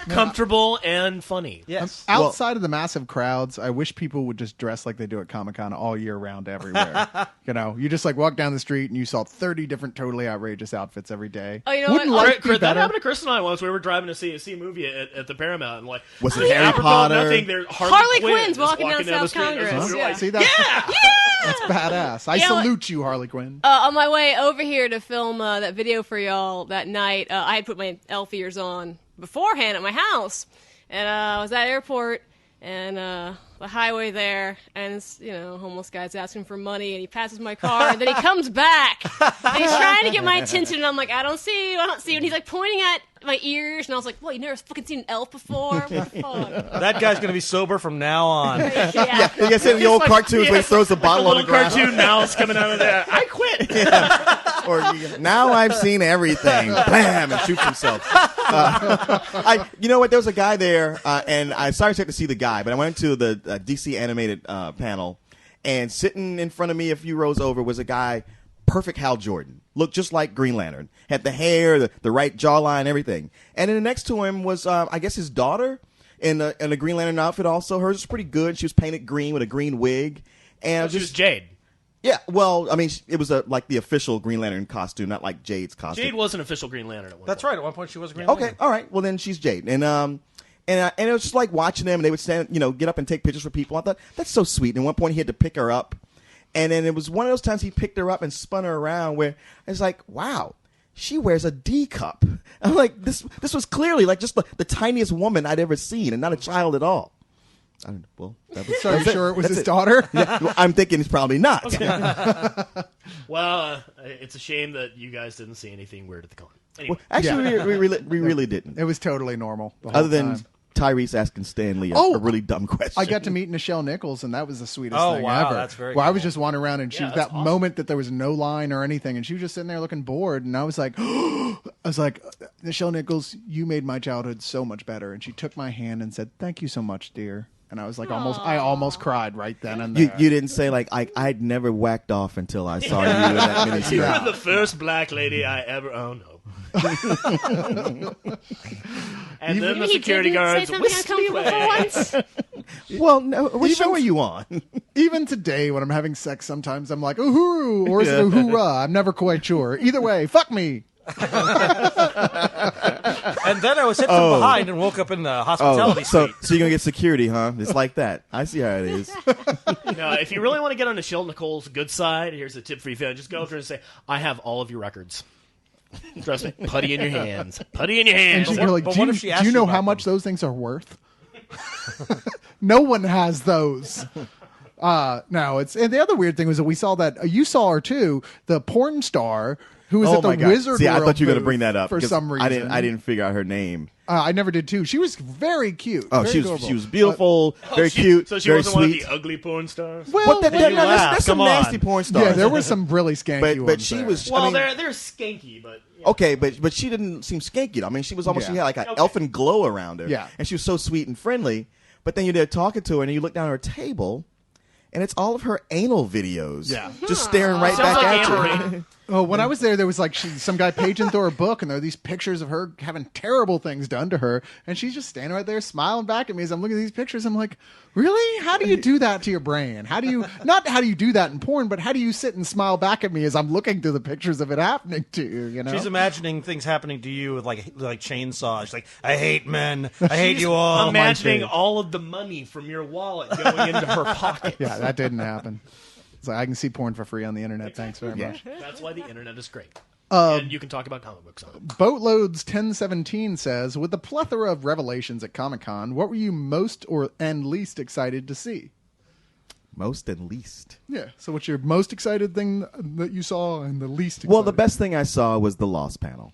S1: Comfortable and funny.
S5: Yes.
S2: Outside of the massive crowds, I wish people would just dress like they do at Comic-Con all year round everywhere. You just like walk down the street and you saw 30 different totally outrageous outfits every day.
S4: Oh, you know
S2: Wouldn't
S4: what?
S2: life be
S1: That
S2: better?
S1: happened to Chris and I once. We were driving to see a movie at the Paramount, and like,
S3: Was it Harry
S1: apropos of
S3: Potter?
S1: Nothing, there,
S4: Harley
S1: Quinn
S4: Quinn's
S1: is
S4: walking down
S1: the
S4: South
S1: street, and
S4: Congress.
S1: we were
S4: Yeah.
S1: like,
S2: See that? That's badass. I
S4: You know what?
S2: salute you, Harley Quinn.
S4: On my way over here to film that video for y'all that night, I had put my elf ears on beforehand at my house, and I was at airport, and the highway there, and this, homeless guy's asking for money, and he passes my car, and then he comes back, and he's trying to get my attention, and I'm like, I don't see you, and he's like pointing at my ears, and I was like, what, you never fucking seen an elf before? What the fuck?
S5: That guy's going to be sober from now on.
S4: Yeah.
S3: You guys see the old cartoons where he throws the bottle on the
S1: little
S3: ground?
S1: cartoon mouse coming out of there. I quit.
S3: Or now I've seen everything. Blam! And shoots himself. You know what? There was a guy there, and I sorry to see the guy, but I went to the DC animated panel, and sitting in front of me a few rows over was a guy, perfect Hal Jordan, looked just like Green Lantern, had the hair, the right jawline, everything. And then next to him was, I guess, his daughter in a Green Lantern outfit. Also, hers was pretty good. She was painted green with a green wig, and
S1: She was Jade.
S3: yeah. Well, I mean, it was like the official Green Lantern costume, not like Jade's costume.
S1: Jade was an official Green Lantern at one
S5: That's
S1: point.
S5: right. At one point, she was a Green
S3: Okay,
S5: Lantern.
S3: all right. Well, then she's Jade, and it was just like watching them, and they would stand, get up and take pictures for people. I thought that's so sweet. And at one point, he had to pick her up, and then it was one of those times he picked her up and spun her around, where it's like, wow, she wears a D cup. I'm like, this was clearly like just the tiniest woman I'd ever seen, and not a child at all. Well, that was,
S2: So are you
S3: that's
S2: sure it was
S3: That's
S2: his daughter?
S3: Well, I'm thinking it's probably not.
S1: Well, it's a shame that you guys didn't see anything weird at the con. Anyway.
S3: Well, actually, we really didn't.
S2: It was totally normal. The whole
S3: Other than
S2: time.
S3: Tyrese asking Stanley
S2: Oh,
S3: a really dumb question.
S2: I got to meet Nichelle Nichols, and that was the sweetest
S5: Oh,
S2: thing
S5: wow,
S2: ever.
S5: that's very
S2: Well, I was
S5: cool.
S2: just wandering around, and she
S1: Yeah,
S2: was
S1: that's
S2: that
S1: awesome.
S2: moment that there was no line or anything, and she was just sitting there looking bored, and I was like, Nichelle Nichols, you made my childhood so much better. And she took my hand and said, "Thank you so much, dear." And I was like, I almost cried right then and there.
S3: You didn't say like I'd never whacked off until I saw you in that mini
S1: You
S3: skirt.
S1: were the first black lady I ever. Oh no. And then the
S4: He
S1: security
S4: didn't
S1: guards
S4: say something
S1: whisked me
S4: uncomfortable for
S1: away.
S4: once.
S3: Well, no, what show are you on?
S2: Even today, when I'm having sex, sometimes I'm like, "Uhuru," or is it "Uhura"? I'm never quite sure. Either way, fuck me.
S5: And then I was hit from behind and woke up in the hospitality
S3: so
S5: suite.
S3: you're gonna get security, huh? It's like that. I see how it is.
S1: No, if you really want to get on Nichelle Nichols' good side, here's a tip for you. Just go up to her and say, "I have all of your records." Trust me, putty in your hands. Putty in your
S2: And
S1: hands.
S2: she'd go like,
S5: but
S2: "Do
S5: what
S2: you,
S5: if she
S2: do
S5: asked
S2: you
S5: you
S2: know
S5: about
S2: how much those things are worth?" No one has those. No, it's and the other weird thing was that we saw that you saw her too, the porn star who was
S3: Oh
S2: at the
S3: my God.
S2: Wizard
S3: See, I
S2: World
S3: thought you were gonna
S2: booth
S3: bring that up
S2: for
S3: because
S2: some reason.
S3: I didn't figure out her name.
S2: I never did too. She was very cute.
S3: Oh,
S2: very
S3: she was
S2: adorable.
S3: beautiful, very cute,
S1: So she
S3: very
S1: wasn't
S3: sweet.
S1: one of the ugly porn stars.
S2: Well,
S3: What the,
S2: yeah,
S5: you
S3: no,
S5: laugh?
S3: there's some
S5: Come on.
S3: nasty porn stars.
S2: yeah, there were some really skanky
S3: but
S2: ones
S3: she
S2: there.
S3: was.
S1: Well,
S3: I mean,
S1: they're skanky, but yeah.
S3: okay, but she didn't seem skanky. I mean, she was almost
S2: Yeah.
S3: she had like an
S1: Okay.
S3: elfin glow around her.
S2: Yeah.
S3: and she was so sweet and friendly. But then you're there talking to her, and you look down at her table, and it's all of her anal videos.
S2: Yeah.
S3: just staring right
S1: Sounds
S3: back
S1: like
S3: at
S1: Anne
S3: you.
S1: Marie.
S2: Oh, when I was there was like some guy paging through her book, and there are these pictures of her having terrible things done to her, and she's just standing right there smiling back at me as I'm looking at these pictures. I'm like, really? How do you do that to your brain? How do you do that in porn, but how do you sit and smile back at me as I'm looking through the pictures of it happening to you? You know,
S5: She's imagining things happening to you with like chainsaws. She's like, I hate men. I hate you all.
S1: Imagining all of the money from your wallet going into her pocket.
S2: yeah, that didn't happen. So I can see porn for free on the internet. Thanks very much.
S1: That's why the internet is great. And you can talk about comic books on it.
S2: Boatloads 1017 says, with the plethora of revelations at Comic-Con, what were you most and least excited to see?
S3: Most and least.
S2: Yeah. So what's your most excited thing that you saw and the least excited?
S3: Well, the best thing I saw was the Lost panel.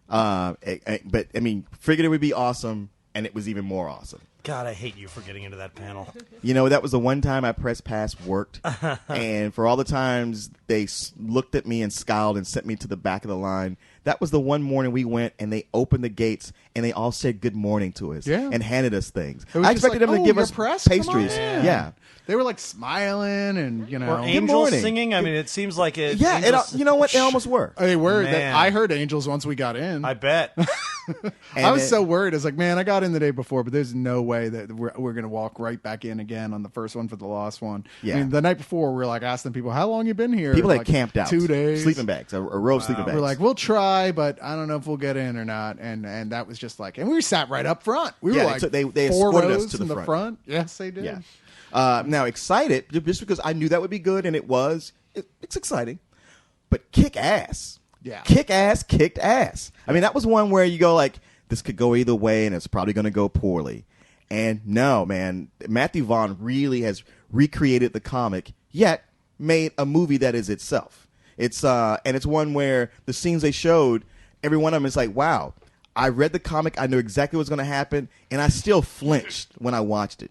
S3: But, I mean, figured it would be awesome, and it was even more awesome.
S5: God, I hate you for getting into that panel.
S3: You know, that was the one time I press pass worked, and for all the times they looked at me and scowled and sent me to the back of the line, that was the one morning we went and they opened the gates and they all said good morning to us and handed us things. I expected them to give us
S2: press?
S3: pastries. Yeah.
S2: They were like smiling and, you know.
S5: Were angels singing? I mean, it seems like it.
S3: Yeah, you know what? They almost were.
S2: They were.
S5: Man.
S2: I heard angels once we got in.
S5: I bet.
S2: I was so worried. I was like, man, I got in the day before, but there's no way that we're going to walk right back in again on the first one for the lost one.
S3: Yeah.
S2: I mean, the night before, we were like asking people, how long you been here?
S3: People
S2: like,
S3: camped out.
S2: 2 days.
S3: Sleeping bags, a row of sleeping bags.
S2: We're like, we'll try, but I don't know if we'll get in or not. And that was just like, and we sat right up front. We were like
S3: they
S2: 4
S3: escorted
S2: rows
S3: us to
S2: in
S3: the
S2: the
S3: front.
S2: Yes, they did.
S3: Yeah. Now, excited, just because I knew that would be good, and it was. It's exciting. But kick ass.
S2: Yeah.
S3: Kick ass, kicked ass. I mean, that was one where you go like, this could go either way, and it's probably going to go poorly. And no, man, Matthew Vaughn really has recreated the comic, yet made a movie that is itself. It's and it's one where the scenes they showed, every one of them is like, wow, I read the comic, I knew exactly what was going to happen, and I still flinched when I watched it.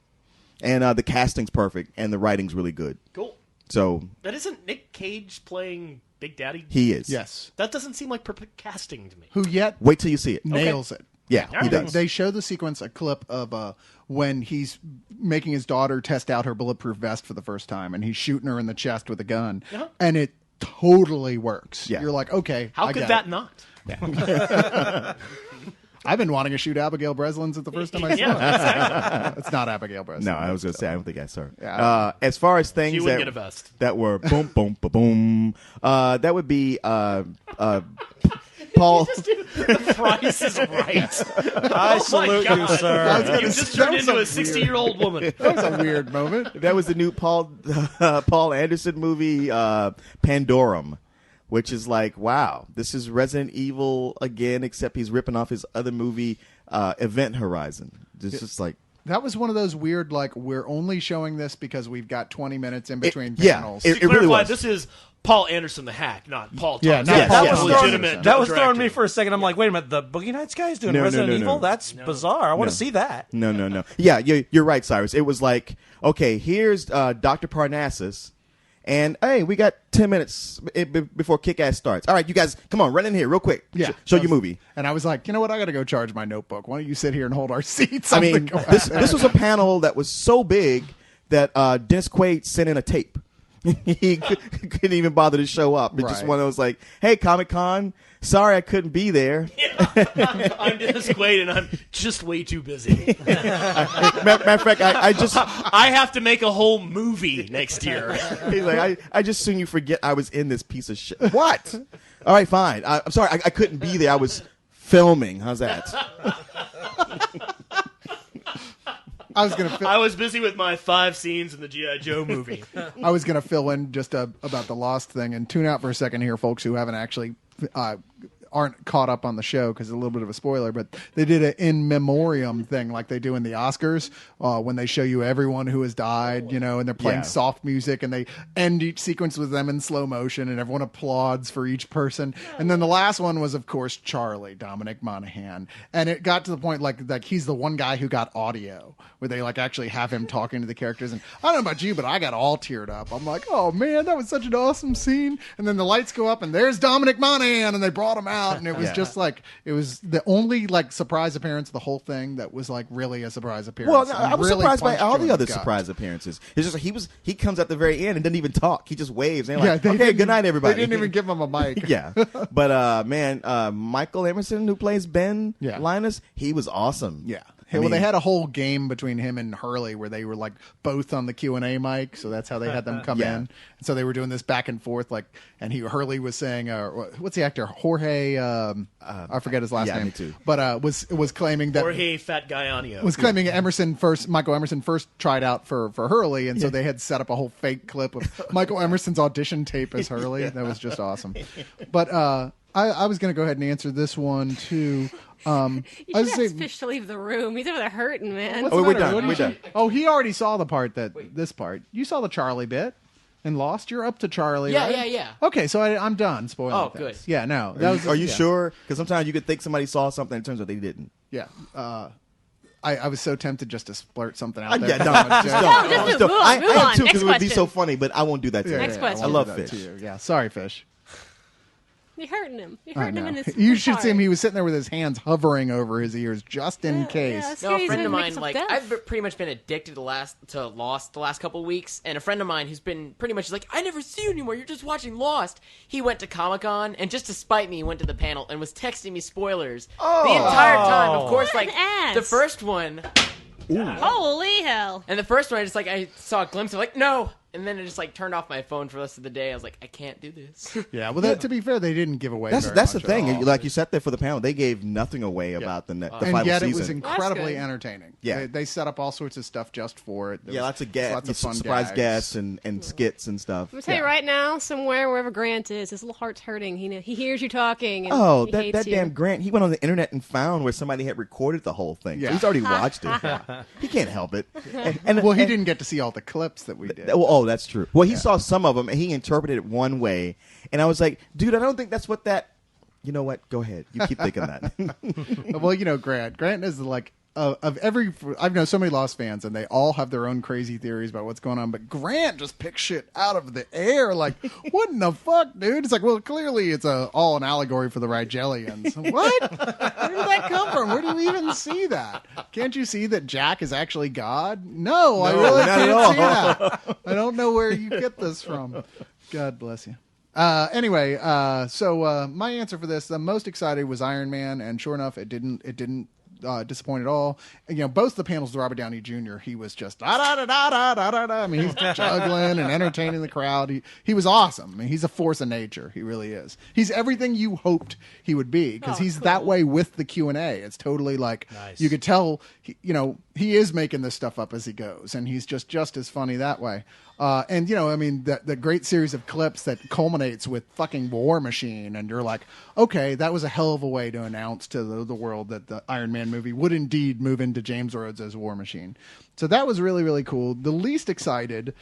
S3: And the casting's perfect, and the writing's really good.
S1: Cool.
S3: So
S1: But isn't Nick Cage playing Big Daddy?
S3: he is.
S2: Yes.
S1: That doesn't seem like perfect casting to me.
S2: Who yet
S3: Wait till you see it.
S2: nails it.
S3: Yeah,
S1: All
S3: he
S1: right.
S3: does.
S2: They show the sequence, a clip of when he's making his daughter test out her bulletproof vest for the first time, and he's shooting her in the chest with a gun, and it totally works.
S3: Yeah.
S2: You're like, okay,
S1: How
S2: I
S1: could
S2: get
S1: that
S2: it.
S1: not?
S2: I've been wanting to shoot Abigail Breslin since the first time I saw
S1: Yeah,
S2: it. It's not Abigail Breslin.
S3: No, I was going to say, I don't think I saw her.
S2: Yeah.
S3: As far as things
S1: You wouldn't get a vest.
S3: that were boom, boom, ba boom, that would be Paul.
S1: The price is right.
S5: I salute you,
S1: God.
S5: sir.
S1: You just turned into a 60-year-old woman.
S2: That was a weird moment.
S3: That was the new Paul Anderson movie, Pandorum, which is like, wow, this is Resident Evil again, except he's ripping off his other movie, Event Horizon. It's just like.
S2: That was one of those weird, like, we're only showing this because we've got 20 minutes in between
S3: yeah,
S2: panels.
S3: it
S1: To clarify,
S3: really was.
S1: this is Paul Anderson the hack, not Paul
S2: Yeah,
S1: Thomas.
S2: not
S1: That's
S2: Paul
S1: a
S2: Anderson.
S1: legitimate
S5: That was throwing
S1: director.
S5: me for a second. I'm like, wait a minute, the Boogie Nights guy is doing
S3: No, no,
S5: Resident
S3: no,
S5: Evil?
S3: no.
S5: That's bizarre. I want to see that.
S3: No. Yeah, you're right, Cyrus. It was like, okay, here's Dr. Parnassus, and hey, we got 10 minutes before Kick-Ass starts. All right, you guys, come on, run in here real quick.
S2: Yeah.
S3: Show your movie.
S2: And I was like, you know what? I got to go charge my notebook. Why don't you sit here and hold our seats?
S3: I
S2: I'm
S3: mean,
S2: gonna go
S3: this
S2: out.
S3: was a panel that was so big that Dennis Quaid sent in a tape. He couldn't even bother to show up. It's just
S2: Right.
S3: one of those like, hey, Comic-Con, sorry I couldn't be there.
S1: I'm Dennis Quaid, and I'm just way too busy.
S3: Matter of fact, I just...
S1: I have to make a whole movie next year.
S3: He's like, I just soon you forget I was in this piece of shit. What? All right, fine. I'm sorry, I couldn't be there. I was filming. How's that?
S2: I was gonna.
S1: I was busy with my 5 scenes in the G.I. Joe movie.
S2: I was gonna fill in just about the Lost thing and tune out for a second here, folks who haven't actually aren't caught up on the show because it's a little bit of a spoiler. But they did an in memoriam thing like they do in the Oscars when they show you everyone who has died, you know, and they're playing
S3: Yeah.
S2: soft music and they end each sequence with them in slow motion and everyone applauds for each person. And then the last one was, of course, Charlie, Dominic Monaghan, and it got to the point like he's the one guy who got audio where they like actually have him talking to the characters. And I don't know about you, but I got all teared up. I'm like, oh man, that was such an awesome scene. And then the lights go up and there's Dominic Monaghan and they brought him out. out, and it was just like it was the only like surprise appearance of the whole thing that was like really a surprise appearance.
S3: Well, no,
S2: and
S3: I was
S2: really
S3: surprised by
S2: punched
S3: all
S2: you in
S3: the other
S2: gut.
S3: surprise appearances. It's just like he comes at the very end and doesn't even talk. He just waves. And
S2: Yeah,
S3: like,
S2: they
S3: okay,
S2: didn't-
S3: good night, everybody.
S2: They didn't even give him a mic.
S3: Yeah, but man, Michael Emerson, who plays Ben Linus, he was awesome.
S2: Yeah.
S3: I
S2: Well,
S3: mean,
S2: they had a whole game between him and Hurley where they were like both on the Q&A mic, so that's how they had them come
S3: Yeah.
S2: in. And so they were doing this back and forth, like, and Hurley was saying, what's the actor? Jorge, I forget his last
S3: yeah,
S2: name.
S3: me too.
S2: But was claiming that
S1: Jorge Fat Guyonio.
S2: was claiming Michael Emerson first tried out for Hurley, and so they had set up a whole fake clip of Michael Emerson's audition tape as Hurley. That was just awesome. But I was going to go ahead and answer this one too.
S4: You
S2: I
S4: should
S2: was
S4: ask
S2: saying-
S4: Fish to leave the room. He's over there hurting, man.
S2: What's
S3: Oh,
S2: the
S3: we're
S2: matter?
S3: done.
S2: What
S3: We're
S2: did you-
S3: done.
S2: Oh, he already saw the part this part. You saw the Charlie bit and Lost. You're up to Charlie.
S6: Yeah,
S2: right?
S6: yeah.
S2: Okay, so I'm done spoiling.
S6: Oh,
S2: things.
S6: good.
S2: Yeah, no. That was,
S3: Are you
S2: yeah.
S3: sure? Because sometimes you could think somebody saw something, and it turns out they didn't.
S2: Yeah. I was so tempted just to splurt something out there.
S3: Yeah, no,
S2: Just-
S3: just
S4: No, just
S3: Just
S4: move
S3: don't.
S4: on,
S3: I
S4: move
S3: am
S4: on.
S3: too,
S4: Next
S3: because it would be
S4: question.
S3: so funny, but I won't do that to
S2: Yeah,
S3: you.
S4: Next
S2: yeah,
S4: question.
S2: I
S3: I love
S2: won't do that
S3: fish.
S2: to you. Yeah, sorry, Fish.
S4: You're hurting him. You're
S2: I
S4: hurting him
S2: know.
S4: in his
S2: You should see him.
S4: heart.
S2: He was sitting there with his hands hovering over his ears just in case.
S4: Yeah, it's
S6: No, a
S4: scary.
S6: friend
S4: He's
S6: of
S4: gonna
S6: mine,
S4: make
S6: like
S4: himself
S6: I've
S4: deaf.
S6: pretty much been addicted to Lost the last couple weeks, and a friend of mine who's been pretty much like, I never see you anymore. You're just watching Lost. He went to Comic-Con, and just to spite me, went to the panel and was texting me spoilers the entire time. Of course,
S4: What
S6: like
S4: an ass.
S6: the first one,
S4: Holy hell!
S6: and the first one, I just like I saw a glimpse of like no, and then I just like turned off my phone for the rest of the day. I was like, I can't do this.
S2: Yeah, well, to be fair, they didn't give away.
S3: That's
S2: very
S3: the
S2: much at
S3: thing.
S2: all.
S3: Like you sat there for the panel, they gave nothing away about the
S2: and
S3: final
S2: yet
S3: season.
S2: it was incredibly
S6: good.
S2: entertaining.
S3: Yeah.
S2: They set up all sorts of stuff just for it. There
S3: Yeah,
S2: was
S3: lots of gas,
S2: lots of fun
S3: surprise
S2: gags.
S3: guests and skits and stuff.
S4: I'm gonna tell you right now, somewhere wherever Grant is, his little heart's hurting. He hears you talking. And
S3: Oh,
S4: he
S3: that
S4: hates you.
S3: damn Grant! He went on the internet and found where somebody had recorded the whole thing. So
S2: Yeah.
S3: he's already watched it. He can't help it. And
S2: Well, he didn't get to see all the clips that we did.
S3: Well, oh, that's true. Well, he saw some of them and he interpreted it one way, and I was like, dude, I don't think that's what that. You know what? Go ahead. You keep thinking that.
S2: Well, Grant is like of every. I've known so many Lost fans, and they all have their own crazy theories about what's going on. But Grant just picks shit out of the air. Like, what in the fuck, dude? It's like, well, clearly it's all an allegory for the Rigelians. What? Where did that come from? Where do you even see that? Can't you see that Jack is actually God? No, I really
S3: not at
S2: can't
S3: all.
S2: see that. I don't know where you get this from. God bless you. Anyway, so my answer for this, the most excited was Iron Man, and sure enough, it didn't disappoint at all. And, both the panels, Robert Downey Jr., he was just da da da da da da da. I mean, he's juggling and entertaining the crowd. He was awesome. I mean, he's a force of nature. He really is. He's everything you hoped he would be because he's that way with the Q&A. It's totally like you could tell. He is making this stuff up as he goes, and he's just as funny that way. And the great series of clips that culminates with fucking War Machine, and you're like, okay, that was a hell of a way to announce to the world that the Iron Man movie would indeed move into James Rhodes as War Machine. So that was really, really cool. The least excited,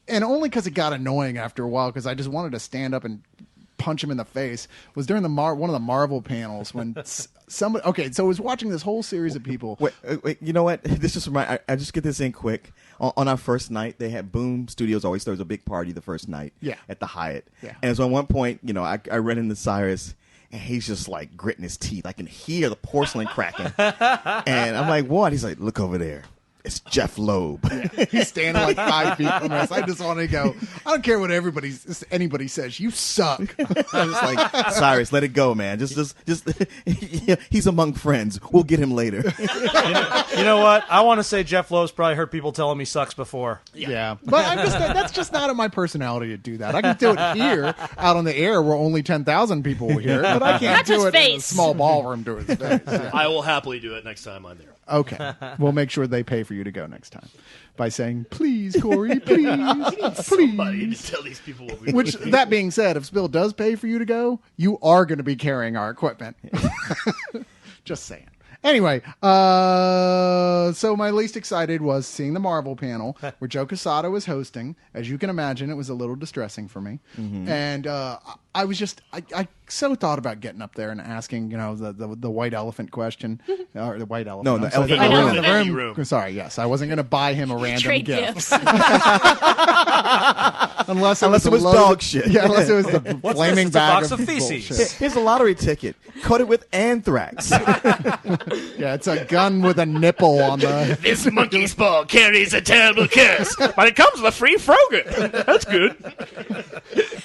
S2: and only because it got annoying after a while, because I just wanted to stand up and punch him in the face, was during one of the Marvel panels when somebody. Okay, so I was watching this whole series of people.
S3: Wait, you know what? This is I just get this in quick. On our first night, they had Boom Studios always throws a big party the first night at the Hyatt.
S2: Yeah.
S3: And so at one point, I ran into Cyrus, and he's just like gritting his teeth. I can hear the porcelain cracking. And I'm like, what? He's like, look over there. It's Jeff Loeb.
S2: He's standing like 5 feet from us. I just want to go, I don't care what anybody says. You suck.
S3: I was like, Cyrus, let it go, man. Just he's among friends. We'll get him later.
S5: You know what? I want to say Jeff Lowe's probably heard people tell him he sucks before.
S2: Yeah. But that's just not in my personality to do that. I can do it here out on the air where only 10,000 people will hear it, but I can't
S4: Not to
S2: do
S4: his
S2: it in a
S4: face.
S2: small ballroom to his face. Yeah.
S1: I will happily do it next time I'm there.
S2: Okay. We'll make sure they pay for you to go next time by saying, please, Corey, please,
S1: Somebody
S2: please.
S1: to tell these people what we
S2: Which, that being said, if Spill does pay for you to go, you are going to be carrying our equipment. Just saying. Anyway, so my least excited was seeing the Marvel panel where Joe Quesada was hosting. As you can imagine, it was a little distressing for me. And I I was just I so thought about getting up there and asking, the white elephant question, or the white elephant.
S3: No,
S2: I'm
S3: the
S2: sorry,
S3: elephant
S1: in the room.
S2: Sorry, yes, I wasn't going to buy him a random
S4: Trade
S2: gift
S4: gifts.
S2: unless
S3: it was
S2: a load
S3: dog
S2: of-
S3: shit.
S2: Yeah, unless it was the
S5: What's
S2: flaming
S5: this? It's a
S2: bag
S5: box of feces.
S2: bullshit.
S3: Here's a lottery ticket coated with anthrax.
S2: Yeah, it's a gun with a nipple on the.
S1: This monkey's paw carries a terrible curse, but it comes with a free Frogan. That's good.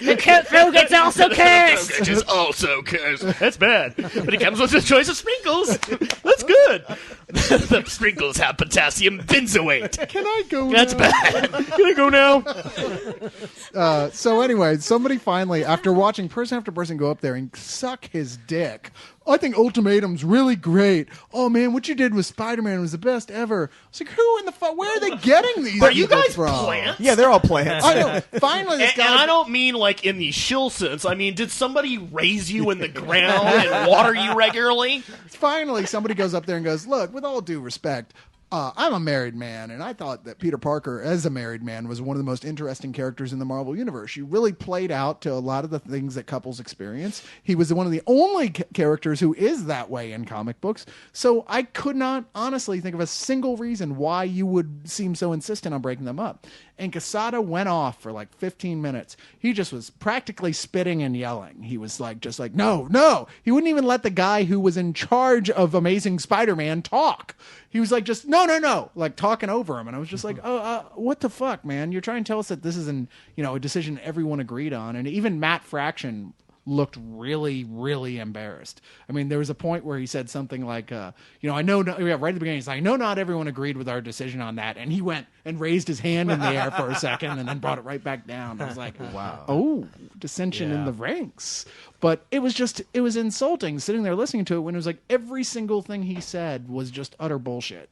S4: The Kurt Frogan's also cursed.
S1: It is also cursed. That's bad. But it comes with a choice of sprinkles. That's good. The sprinkles have potassium benzoate.
S2: Can I go?
S1: That's
S2: now?
S1: bad. Can I go now?
S2: So anyway, somebody finally, after watching person after person go up there and suck his dick, I think Ultimatum's really great. Oh man, what you did with Spider-Man was the best ever. I was like, who in the fuck? Where are they getting these?
S1: Are you
S2: people
S1: guys
S2: from?
S1: plants?
S3: Yeah, they're all plants.
S2: I know. Finally, this
S1: And I
S2: guy.
S1: don't mean like in the shill sense. I mean, did somebody raise you in the ground and water you regularly?
S2: Finally, somebody goes up there and goes, "Look, with all due respect, I'm a married man, and I thought that Peter Parker, as a married man, was one of the most interesting characters in the Marvel Universe. You really played out to a lot of the things that couples experience. He was one of the only characters who is that way in comic books. So I could not honestly think of a single reason why you would seem so insistent on breaking them up." And Quesada went off for like 15 minutes. He just was practically spitting and yelling. He was just like, no. He wouldn't even let the guy who was in charge of Amazing Spider-Man talk. He was like, just no, like talking over him. And I was just like, what the fuck, man? You're trying to tell us that this is a decision everyone agreed on. And even Matt Fraction looked really, really embarrassed. I mean, there was a point where he said something like, I know, right at the beginning, he's like, I know not everyone agreed with our decision on that. And he went and raised his hand in the air for a second and then brought it right back down. I was like, wow. Oh, dissension in the ranks. But it was insulting sitting there listening to it when it was like every single thing he said was just utter bullshit.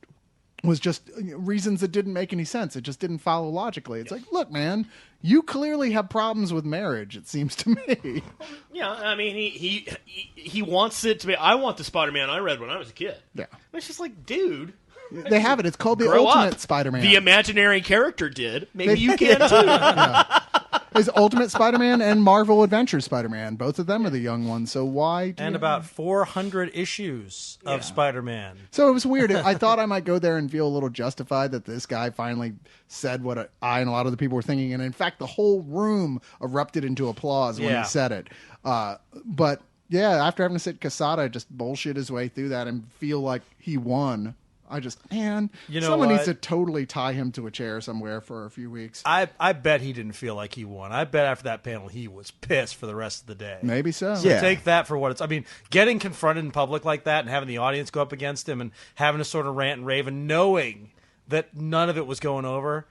S2: Was just reasons that didn't make any sense. It just didn't follow logically. It's like, look, man, you clearly have problems with marriage, it seems to me.
S1: Yeah, I mean, he wants it to be. I want the Spider-Man I read when I was a kid.
S2: Yeah.
S1: It's just like, dude,
S2: They have it. It's called the
S1: grow
S2: Ultimate
S1: up.
S2: Spider-Man.
S1: The imaginary character did. Maybe you can too.
S2: There's Ultimate Spider-Man and Marvel Adventure Spider-Man. Both of them are the young ones. So why?
S5: And about 400 issues of Spider-Man.
S2: So it was weird. I thought I might go there and feel a little justified that this guy finally said what I and a lot of the people were thinking. And in fact, the whole room erupted into applause when
S5: Yeah.
S2: he said it. But yeah, after having to sit Quesada just bullshit his way through that and feel like he won, someone
S5: what?
S2: needs to totally tie him to a chair somewhere for a few weeks.
S5: I bet he didn't feel like he won. I bet after that panel he was pissed for the rest of the day.
S2: Maybe so.
S3: Yeah.
S5: Take that for what it's. I mean, getting confronted in public like that and having the audience go up against him and having to sort of rant and rave and knowing that none of it was going over.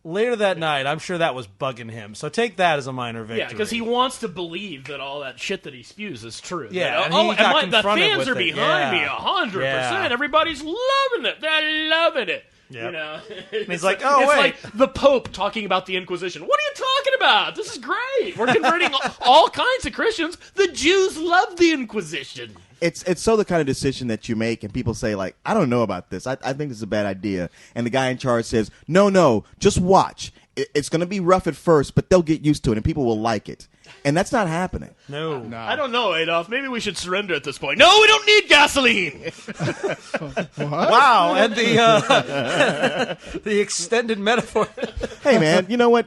S5: Later that night, I'm sure that was bugging him. So take that as a minor victory.
S1: Yeah, because he wants to believe that all that shit that he spews is true.
S5: Yeah,
S1: That,
S5: and he got
S1: the
S5: confronted
S1: fans
S5: with
S1: are
S5: it.
S1: behind
S5: Yeah.
S1: me 100%.
S5: Yeah.
S1: Everybody's loving it. They're loving it.
S5: Yep.
S1: You know,
S5: he's like, oh,
S1: it's
S5: wait.
S1: like the Pope talking about the Inquisition. What are you talking about? This is great. We're converting all kinds of Christians. The Jews love the Inquisition.
S3: It's so the kind of decision that you make, and people say like, I don't know about this. I think this is a bad idea. And the guy in charge says, no, just watch. It's going to be rough at first, but they'll get used to it, and people will like it. And that's not happening.
S5: no.
S1: I don't know, Adolf. Maybe we should surrender at this point. No, we don't need gasoline.
S5: Wow, and the the extended metaphor.
S3: Hey, man, you know what?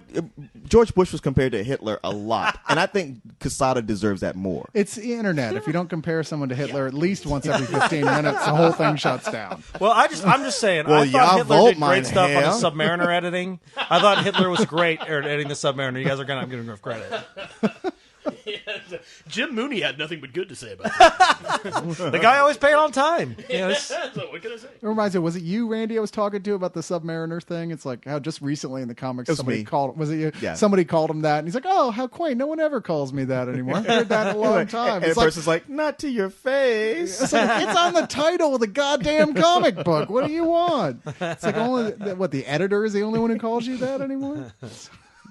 S3: George Bush was compared to Hitler a lot, and I think Quesada deserves that more.
S2: It's the internet. If you don't compare someone to Hitler at least once every 15 minutes, the whole thing shuts down.
S5: Well, I'm just saying.
S3: Well,
S5: I thought
S3: ja,
S5: Hitler
S3: wollt,
S5: did great
S3: mein
S5: stuff on the
S3: Herr.
S5: Submariner editing. I thought Hitler was great at editing the Submariner. You guys are I'm giving him credit.
S1: Jim Mooney had nothing but good to say about that.
S5: The guy always paid on time. You know, it's-
S1: So what can I say?
S2: It reminds me, was it you, Randy, I was talking to about the Submariner thing? It's like how just recently in the comics
S3: was
S2: somebody
S3: me.
S2: called, was it you?
S3: Yeah.
S2: Somebody called him that, and he's like, oh, how quaint. No one ever calls me that anymore. I've heard that in a long time.
S3: And
S2: It's
S3: the
S2: like,
S3: person's like, not to your face.
S2: it's on the title of the goddamn comic book. What do you want? It's like only, the editor is the only one who calls you that anymore?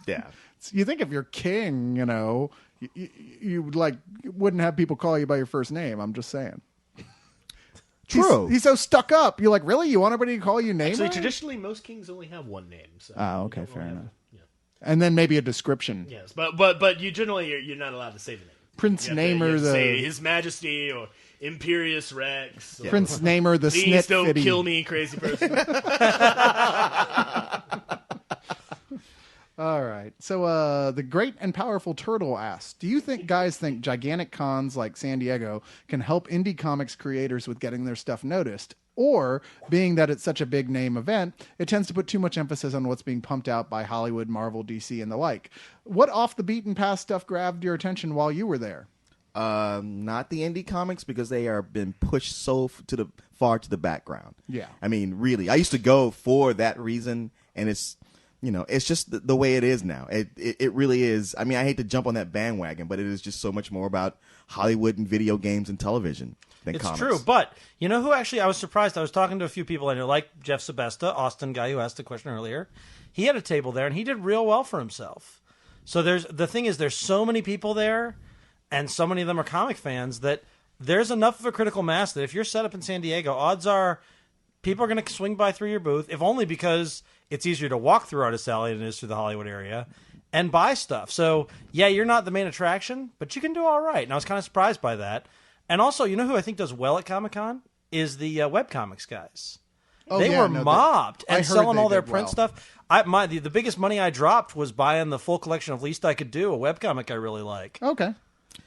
S3: Yeah.
S2: You think if you're king, you wouldn't have people call you by your first name. I'm just saying.
S3: True.
S2: He's so stuck up. You're like, really? You want everybody to call you name?
S1: Actually, traditionally, most kings only have one name. So
S2: Okay, fair enough. And then maybe a description.
S1: Yes, but you generally you're not allowed to say the name.
S2: Prince
S1: You have to
S2: Namer
S1: say
S2: the
S1: His Majesty or Imperious Rex. Or,
S2: Prince Namer the
S1: Please
S2: snit
S1: don't
S2: fitty.
S1: kill me, crazy person.
S2: All right. So the great and powerful turtle asks, do you guys think gigantic cons like San Diego can help indie comics creators with getting their stuff noticed? Or, being that it's such a big name event, it tends to put too much emphasis on what's being pumped out by Hollywood, Marvel, DC, and the like. What off the beaten path stuff grabbed your attention while you were there?
S3: Not the indie comics, because they are been pushed so far to the background.
S2: Yeah.
S3: I mean, really, I used to go for that reason, and it's it's just the way it is now. It really is. I mean, I hate to jump on that bandwagon, but it is just so much more about Hollywood and video games and television than
S5: It's
S3: comics.
S5: true, but you know who actually I was surprised. I was talking to a few people I know, like Jeff Sebesta, Austin guy who asked the question earlier. He had a table there, and he did real well for himself. So there's so many people there, and so many of them are comic fans that there's enough of a critical mass that if you're set up in San Diego, odds are people are going to swing by through your booth, if only because it's easier to walk through Artist Alley than it is through the Hollywood area, and buy stuff. So, yeah, you're not the main attraction, but you can do all right. And I was kind of surprised by that. And also, you know who I think does well at Comic-Con? Is the webcomics guys.
S2: Oh,
S5: They
S2: yeah,
S5: were
S2: no,
S5: mobbed
S2: I
S5: and
S2: heard
S5: selling
S2: they
S5: all their
S2: did
S5: print
S2: well.
S5: stuff. The biggest money I dropped was buying the full collection of Least I Could Do, a webcomic I really like.
S2: Okay.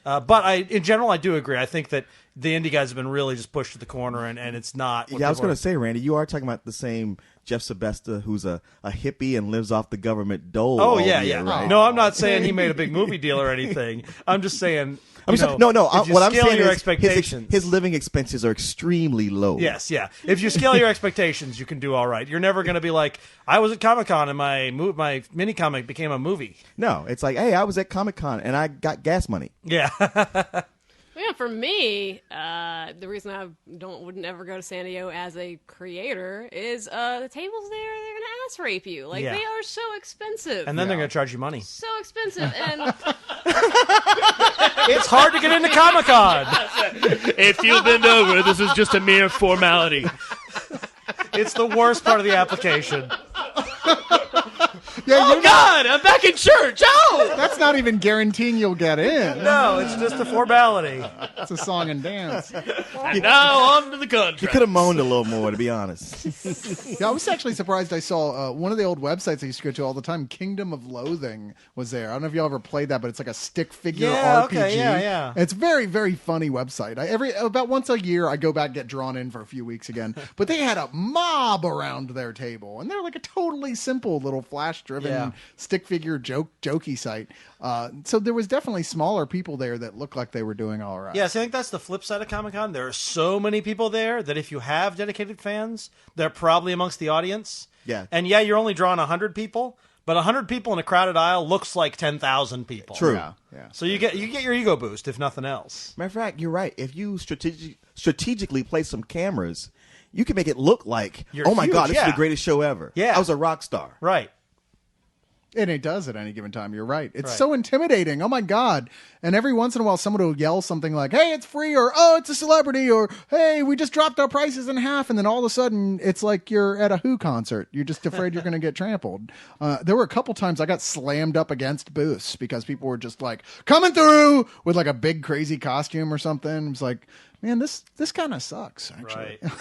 S5: But in general, I do agree. I think that the indie guys have been really just pushed to the corner, and it's not.
S3: Yeah, I was going to say, Randy, you are talking about the same Jeff Sebesta, who's a hippie and lives off the government dole.
S5: Oh
S3: all
S5: yeah,
S3: year,
S5: yeah.
S3: right?
S5: No, I'm not saying he made a big movie deal or anything. I'm just saying.
S3: I'm
S5: you know,
S3: no.
S5: if you
S3: What I'm
S5: scale
S3: saying
S5: your
S3: is
S5: expectations.
S3: his living expenses are extremely low.
S5: Yes, yeah. If you scale your expectations, you can do all right. You're never going to be like, I was at Comic-Con and my mini comic became a movie.
S3: No, it's like, hey, I was at Comic-Con and I got gas money.
S5: Yeah.
S4: Yeah, for me, the reason I wouldn't ever go to San Diego as a creator is the tables there—they're gonna ass rape you. Like
S5: Yeah.
S4: they are so expensive,
S5: And then they're going to charge you money.
S4: so expensive, and
S5: It's hard to get into Comic-Con.
S1: If you bend over, this is just a mere formality.
S5: It's the worst part of the application.
S2: Yeah,
S1: Oh, God, I'm back in church. Oh!
S2: that's not even guaranteeing you'll get in.
S5: No, it's just a formality.
S2: It's a song and dance.
S1: And now on to the contract.
S3: You could have moaned a little more, to be honest.
S2: Yeah, I was actually surprised I saw one of the old websites I used to go to all the time, Kingdom of Loathing, was there. I don't know if y'all ever played that, but it's like a stick figure
S5: Yeah,
S2: RPG.
S5: okay, yeah.
S2: It's a very, very funny website. About once a year, I go back, get drawn in for a few weeks again. But they had a mob around their table, and they're like a totally simple little flash-driven
S5: Yeah.
S2: stick figure jokey site. So there was definitely smaller people there that looked like they were doing all right.
S5: Yes, I think that's the flip side of Comic-Con. There are so many people there that if you have dedicated fans, they're probably amongst the audience.
S3: Yeah.
S5: And yeah, you're only drawing 100 people, but 100 people in a crowded aisle looks like 10,000 people.
S3: True.
S2: Yeah, yeah.
S5: So you get your ego boost, if nothing else.
S3: Matter of fact, you're right. If you strategically place some cameras, you can make it look like,
S5: You're
S3: oh my
S5: huge,
S3: God, this is
S5: yeah.
S3: the greatest show ever.
S5: Yeah.
S3: I was a rock star.
S5: Right.
S2: And it does at any given time. You're right. It's
S5: Right.
S2: so intimidating. Oh my God. And every once in a while, someone will yell something like, hey, it's free, or oh, it's a celebrity, or hey, we just dropped our prices in half. And then all of a sudden, it's like you're at a Who concert. You're just afraid you're going to get trampled. There were a couple times I got slammed up against booths because people were just like coming through with like a big crazy costume or something. It's like, man, this kind of sucks, actually.
S5: Right.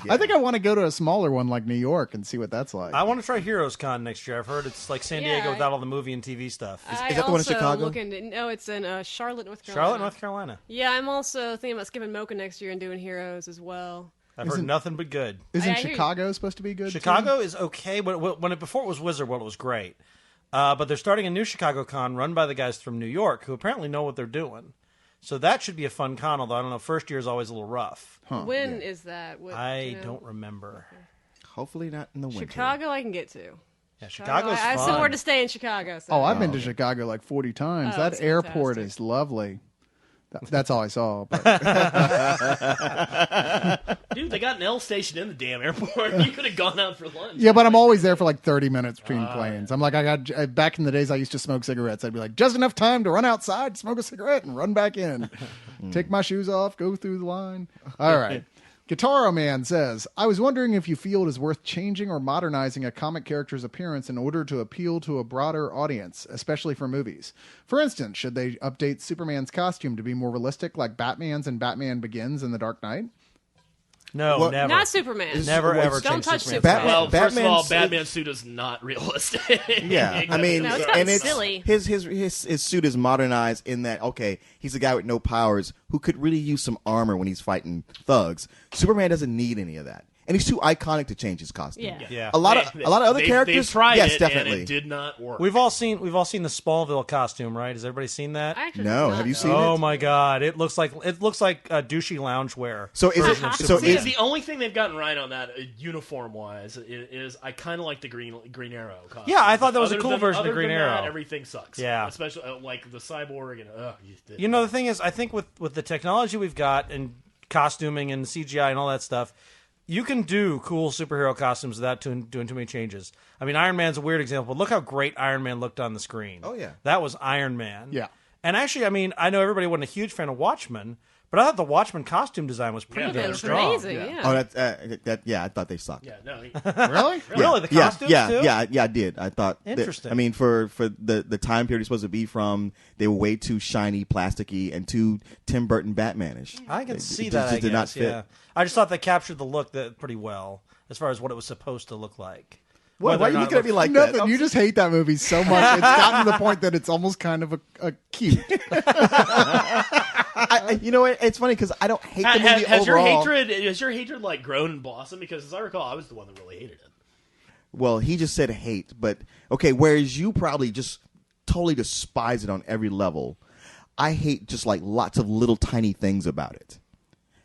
S2: I think I want to go to a smaller one like New York and see what that's like.
S5: I want to try Heroes Con next year. I've heard it's like San Diego
S4: Yeah,
S5: without all the movie and TV stuff.
S4: I
S3: that the one in
S4: also
S3: Chicago?
S4: no, it's in Charlotte, North Carolina.
S5: Charlotte, North Carolina.
S4: Yeah, I'm also thinking about skipping Mocha next year and doing Heroes as well.
S5: I've heard nothing but good.
S2: Isn't
S4: I hear you.
S2: Chicago supposed to be good? too?
S5: Chicago is okay. Before it was Wizard World, it was great. But they're starting a new Chicago Con run by the guys from New York who apparently know what they're doing. So that should be a fun con, although I don't know, first year is always a little rough.
S4: When is that?
S5: I don't remember.
S3: Hopefully not in the winter.
S4: Chicago, I can get to.
S5: Yeah, Chicago's
S4: I have
S5: fun.
S4: somewhere to stay in Chicago. So.
S2: Oh, I've been to Chicago like 40 times.
S4: Oh,
S2: That
S4: it's
S2: airport
S4: fantastic.
S2: is lovely. That's all I saw. But
S1: Dude, they got an L station in the damn airport. You could have gone out for lunch.
S2: yeah, but I'm always there for like 30 minutes between planes. I'm like, back in the days I used to smoke cigarettes. I'd be like, just enough time to run outside, smoke a cigarette, and run back in. Take my shoes off, go through the line. All right. Guitar Man says, I was wondering if you feel it is worth changing or modernizing a comic character's appearance in order to appeal to a broader audience, especially for movies. For instance, should they update Superman's costume to be more realistic like Batman's in Batman Begins and The Dark Knight?
S5: No,
S3: Well,
S5: never.
S4: Not Superman.
S5: Never ever
S4: Don't
S5: change
S4: touch
S5: Superman.
S4: Superman.
S1: Well, first of all,
S3: Batman's-
S1: Batman's suit is not realistic.
S3: Yeah, I mean,
S4: No, it's kinda
S3: and it's
S4: silly.
S3: his suit is modernized in that okay, he's a guy with no powers who could really use some armor when he's fighting thugs. Superman doesn't need any of that, and he's too iconic to change his costume.
S4: Yeah.
S5: Yeah.
S3: A lot of other
S1: they
S3: characters,
S1: tried
S3: yes,
S1: it,
S3: definitely.
S1: and it did not work.
S5: We've all seen the Smallville costume, right? Has everybody seen that?
S4: I actually
S3: No,
S4: did not
S3: have you
S4: know.
S3: seen
S5: Oh
S3: it?
S5: my god, it looks like douchey loungewear.
S3: So is it?
S5: version of
S3: So
S5: Superman.
S3: is
S1: the only thing they've gotten right on that, uniform wise, is I kind of like the Green Arrow costume.
S5: Yeah, I thought that was a
S1: Other
S5: cool
S1: than-
S5: version of
S1: other
S5: Green
S1: than
S5: Arrow.
S1: that, everything sucks.
S5: Yeah.
S1: especially like the cyborg and
S5: You know, the thing is, I think with the technology we've got and costuming and CGI and all that stuff, you can do cool superhero costumes without doing too many changes. I mean, Iron Man's a weird example, but look how great Iron Man looked on the screen.
S3: Oh, yeah.
S5: That was Iron Man.
S2: Yeah.
S5: And actually, I mean, I know everybody wasn't a huge fan of Watchmen, but I thought the Watchmen costume design was pretty
S1: Yeah,
S5: damn
S4: That was
S5: strong.
S4: amazing, yeah.
S3: oh that yeah, I thought they sucked.
S1: yeah, no,
S2: Really?
S5: Really? The costumes,
S3: yeah,
S5: too?
S3: yeah, I did. I thought that-
S5: Interesting.
S3: I mean, for the time period it's supposed to be from, they were way too shiny, plasticky, and too Tim Burton Batmanish.
S5: I can
S3: It
S5: see
S3: just-
S5: that, I
S3: just did
S5: guess,
S3: not fit.
S5: yeah. I just thought they captured the look that pretty well, as far as what it was supposed to look like.
S3: What?
S5: Whether
S3: Why
S5: or
S3: are you
S5: not
S3: looking
S5: it
S3: at me
S5: looks-
S3: like
S2: Nothing.
S3: that?
S2: You just hate that movie so much. It's gotten to the point that it's almost kind of a cute.
S3: You know what? It's funny because I don't hate the movie
S1: has your
S3: overall.
S1: hatred like grown and blossomed? Because as I recall, I was the one that really hated it.
S3: Well, he just said hate, but okay. Whereas you probably just totally despise it on every level. I hate just like lots of little tiny things about it.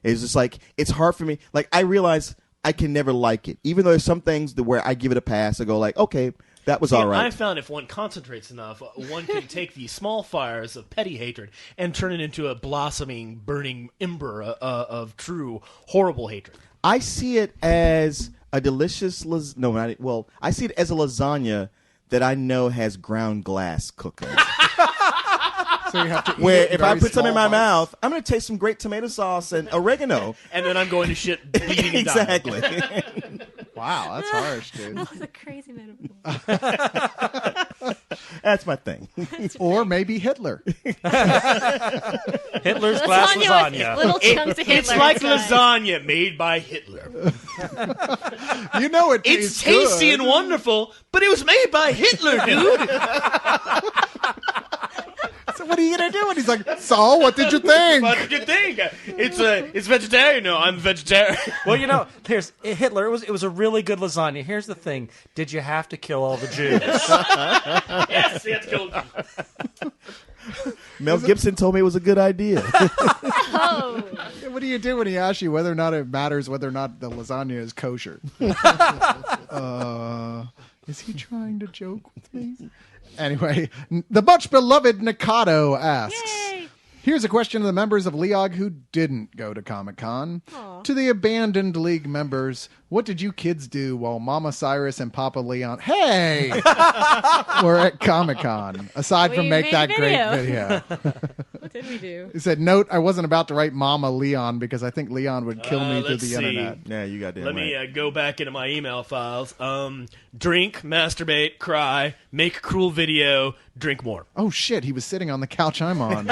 S3: It's just like it's hard for me. Like I realize I can never like it, even though there's some things that where I give it a pass. I go like, okay, that was all right.
S1: I found if one concentrates enough, one can take the small fires of petty hatred and turn it into a blossoming, burning ember of true horrible hatred.
S3: I see it as a delicious I see it as a lasagna that I know has ground glass cooked in it.
S2: So you have to eat
S3: Where
S2: it in
S3: if I
S2: very
S3: put some in
S2: small
S3: my
S2: bites.
S3: mouth, I'm going to taste some great tomato sauce and oregano.
S1: And then I'm going to shit bleeding and dying.
S3: Exactly.
S2: Wow, that's harsh, dude.
S4: That was a crazy metaphor.
S3: That's my thing.
S2: Or maybe Hitler.
S5: Hitler's glass
S4: with
S5: lasagna.
S4: little chunks of Hitler
S1: It's like
S4: inside.
S1: lasagna made by Hitler.
S2: You know it
S1: It's
S2: tastes
S1: tasty
S2: good.
S1: and wonderful, but it was made by Hitler, dude.
S2: So what are you gonna do? And he's like, so what did you think?
S1: What did you think? It's vegetarian. No, I'm vegetarian.
S5: Well, you know, there's Hitler. It was a really good lasagna. Here's the thing: did you have to kill all the Jews?
S1: Yes, it's killed.
S3: Mel Gibson told me it was a good idea.
S4: Oh,
S2: What do you do when he asks you whether or not it matters whether or not the lasagna is kosher? Is he trying to joke with me? Anyway, the much beloved Nikado asks.
S4: yay!
S2: Here's a question to the members of Leog who didn't go to Comic-Con.
S4: Aw.
S2: To the abandoned League members, what did you kids do while Mama Cyrus and Papa Leon, hey, were at Comic-Con? Aside from
S4: We
S2: make
S4: made
S2: that
S4: a
S2: great
S4: video.
S2: video.
S4: What did we do?
S2: He said, note, I wasn't about to write Mama Leon because I think Leon would kill me through
S1: let's
S2: the
S1: see.
S2: internet.
S3: Yeah, you got that.
S1: Let me go back into my email files. Drink, masturbate, cry, make a cruel video, drink more.
S2: Oh, shit, he was sitting on the couch I'm on.